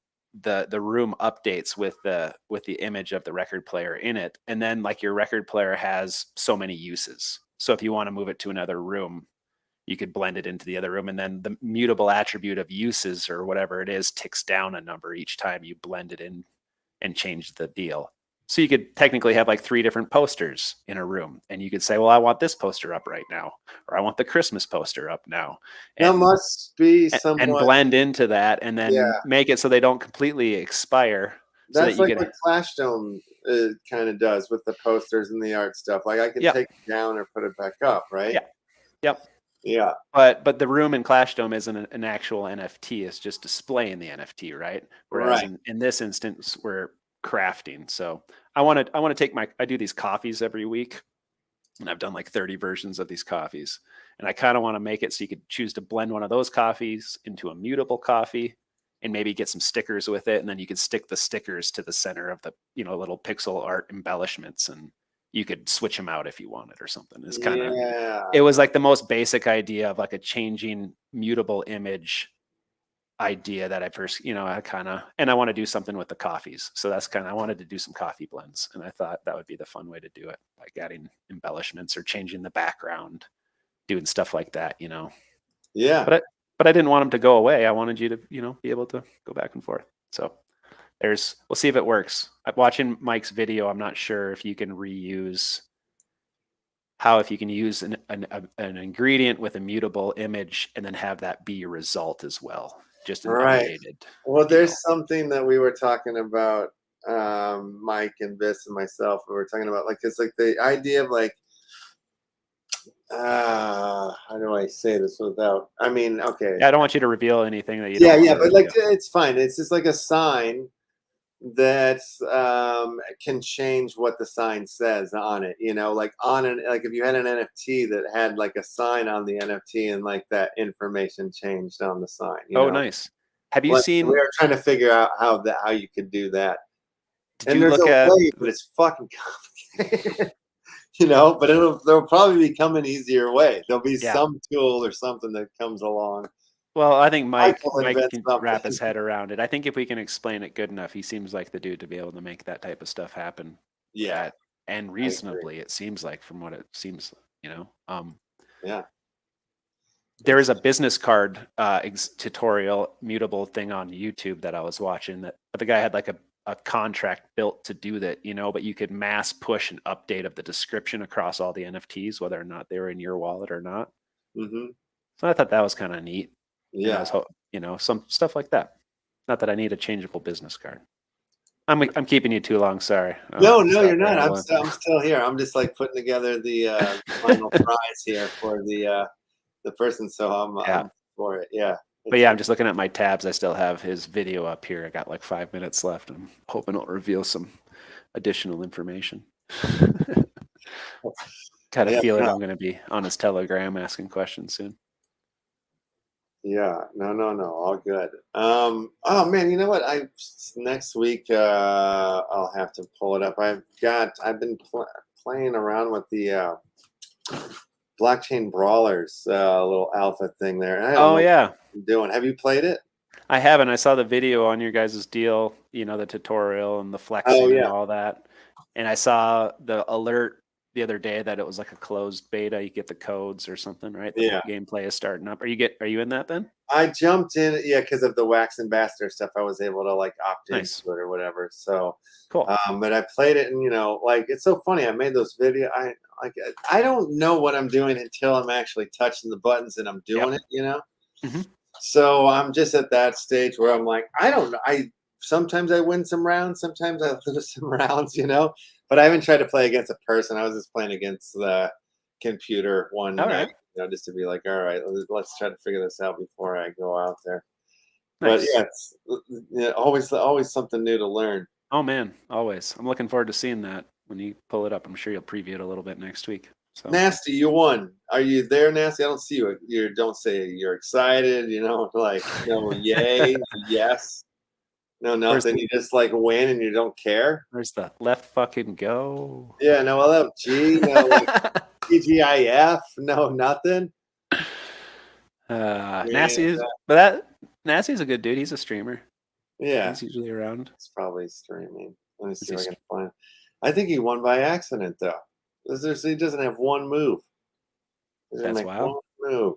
the room updates with the image of the record player in it, and then like your record player has so many uses. So if you want to move it to another room, you could blend it into the other room, and then the mutable attribute of uses or whatever it is ticks down a number each time you blend it in and change the deal. So you could technically have like 3 different posters in a room, and you could say, well, I want this poster up right now, or I want the Christmas poster up now. That must be somewhat... And blend into that, and then make it so they don't completely expire. That's so that like what Clash Dome kind of does with the posters and the art stuff. Like I can take it down or put it back up, right? Yeah. Yep. Yeah. But the room in Clash Dome isn't an actual NFT. It's just displaying the NFT, right? Whereas in this instance, we're crafting. So I want to take I do these coffees every week, and I've done like 30 versions of these coffees, and I kind of want to make it so you could choose to blend one of those coffees into a mutable coffee and maybe get some stickers with it, and then you could stick the stickers to the center of the, you know, little pixel art embellishments, and you could switch them out if you wanted or something. It's kind of it was like the most basic idea of like a changing mutable image idea that I first, you know, I want to do something with the coffees. So that's I wanted to do some coffee blends, and I thought that would be the fun way to do it, like adding embellishments or changing the background, doing stuff like that, you know. Yeah. But I didn't want them to go away. I wanted you to, you know, be able to go back and forth. So we'll see if it works. Watching Mike's video, I'm not sure if you can reuse if you can use an ingredient with a mutable image and then have that be your result as well. Just updated. Well, there's something that we were talking about, Mike and Vis and myself. We were talking about like it's like the idea of like, how do I say this without? I mean, okay. Yeah, I don't want you to reveal anything that you. But like it's fine. It's just like a sign that can change what the sign says on it. You know, like like if you had an NFT that had like a sign on the NFT and like that information changed on the sign. You know? Nice. Have you seen? We were trying to figure out how you could do that. Did you look at? But it's fucking complicated. You know, but there'll probably become an easier way. There'll be some tool or something that comes along Well, I think Mike will invent can something. wrap his head around it. I think if we can explain it good enough, he seems like the dude to be able to make that type of stuff happen. Yeah. And reasonably, it seems like, from what it seems, Yeah. there is a business card tutorial mutable thing on YouTube that I was watching that the guy had like a contract built to do that, but you could mass push an update of the description across all the NFTs, whether or not they were in your wallet or not. Mm-hmm. So I thought that was kind of neat. Yeah. Some stuff like that. Not that I need a changeable business card. I'm keeping you too long. Sorry. No, you're not. I'm still here. I'm just like putting together the final prize here for the person. So I'm for it. Yeah. But yeah, I'm just looking at my tabs. I still have his video up here. I got like 5 minutes left. I'm hoping it'll reveal some additional information. Kind of feel like I'm going to be on his Telegram asking questions soon. Yeah, no, all good. Oh man, you know what? Next week I'll have to pull it up. I've been playing around with the blockchain brawlers little alpha thing there. And I don't know what I'm doing. Have you played it? I haven't. I saw the video on your guys' deal. The tutorial and the flexing and all that. And I saw the alert the other day that it was like a closed beta. You get the codes or something, right? The gameplay is starting up. Are you in that then? I jumped in, because of the Wax Ambassador stuff. I was able to like opt into it or whatever. So cool. But I played it, and it's so funny. I made those videos. I don't know what I'm doing until I'm actually touching the buttons and I'm doing it. Mm-hmm. So I'm just at that stage where I'm like, I don't know. Sometimes I win some rounds, sometimes I lose some rounds, But I haven't tried to play against a person. I was just playing against the computer one night, just to be like, all right, let's try to figure this out before I go out there. Nice. But it's always something new to learn. Oh man, always. I'm looking forward to seeing that when you pull it up. I'm sure you'll preview it a little bit next week. So. Nasty, you won. Are you there, Nasty? I don't see you. You don't say you're excited. Like yay, yes. No, nothing. You just like win and you don't care. Where's the left fucking go? Yeah, no LFG, no like TGIF, no nothing. Nasty's a good dude. He's a streamer. Yeah, he's usually around. He's probably streaming. Let me see if I can find. I think he won by accident though. He doesn't have one move. That's wild. One move.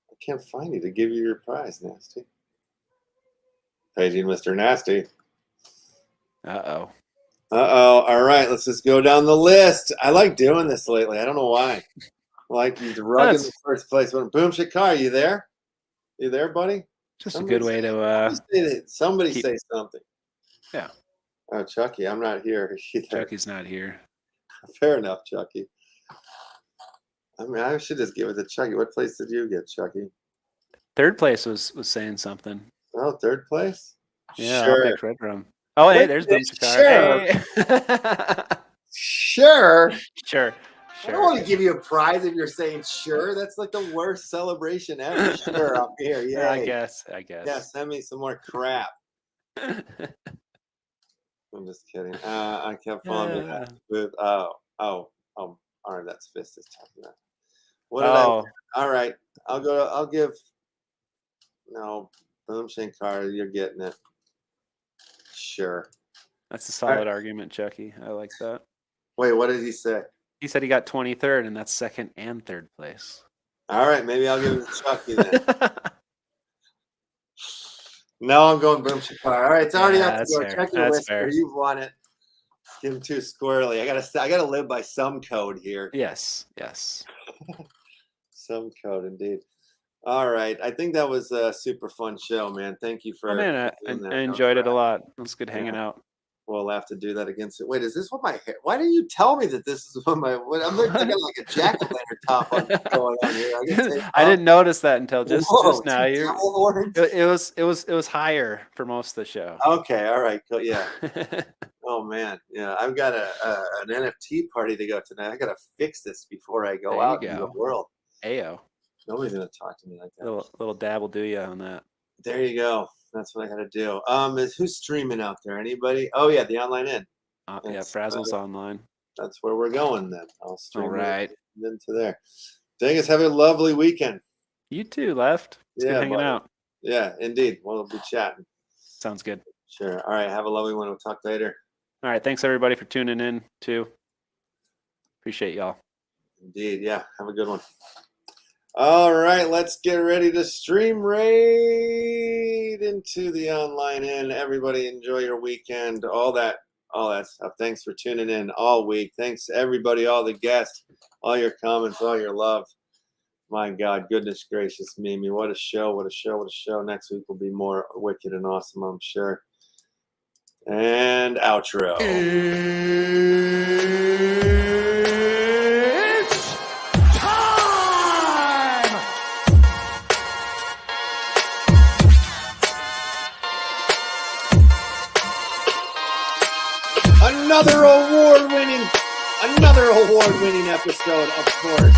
I can't find you to give you your prize, Nasty. Paging Mr. Nasty. Uh-oh. All right, let's just go down the list. I like doing this lately. I don't know why. Like he's rugged in the first place. Boom Shakar, you there? You there, buddy? Just a good way to somebody say something. Yeah. Oh, Chucky, I'm not here either. Chucky's not here. Fair enough, Chucky. I mean, I should just give it to Chucky. What place did you get, Chucky? Third place was saying something. Oh, third place? Yeah, sure. I'll pick Red Rum. Oh, hey, there's Boom Shakar. Sure. Sure. I don't want to give you a prize if you're saying sure. That's like the worst celebration ever. Sure, I'm here. Yeah, I guess. Yeah, send me some more crap. I'm just kidding. I kept on with all right, that's Fist is talking about. What did I all right. I'll give Boom Shankar, you're getting it. Sure. That's a solid argument, Chucky. I like that. Wait, what did he say? He said he got 23rd, and that's second and third place. All right, maybe I'll give it to Chucky then. No, I'm going Boom Shakar. All right, it's already up to go. Check your Whisper. You've won it. Give him too squirrely. I gotta live by some code here. Yes. Some code indeed. All right. I think that was a super fun show, man. Thank you for I enjoyed it a lot. It was good hanging out. We'll have to do that against it. Wait, is this what my hair? Why didn't you tell me that this is what my? I'm thinking like a jack-o'-lantern top going on here. I didn't notice that until just now. It was higher for most of the show. Okay, all right, cool. Yeah. Oh man, yeah. I've got an NFT party to go tonight. I gotta fix this before I go out into the world. Ayo. Nobody's gonna talk to me like that. Little dab will do you on that. There you go. That's what I gotta do. Who's streaming out there? Anybody? Oh yeah, the online in. Yeah, Frazzle's online. That's where we're going then. I'll stream right into there. Dang, have a lovely weekend. You too, Left. It's good hanging buddy. out. Yeah, indeed. We'll be chatting. Sounds good. Sure. All right. Have a lovely one. We'll talk later. All right. Thanks everybody for tuning in too. Appreciate y'all. Indeed. Yeah. Have a good one. All right. Let's get ready to stream right into the online end. Everybody enjoy your weekend. All that stuff. Thanks for tuning in all week. Thanks everybody, all the guests, all your comments, all your love. My God, goodness gracious, Mimi. What a show. What a show. What a show. Next week will be more wicked and awesome, I'm sure. And outro. It's time! Another award-winning episode, of course.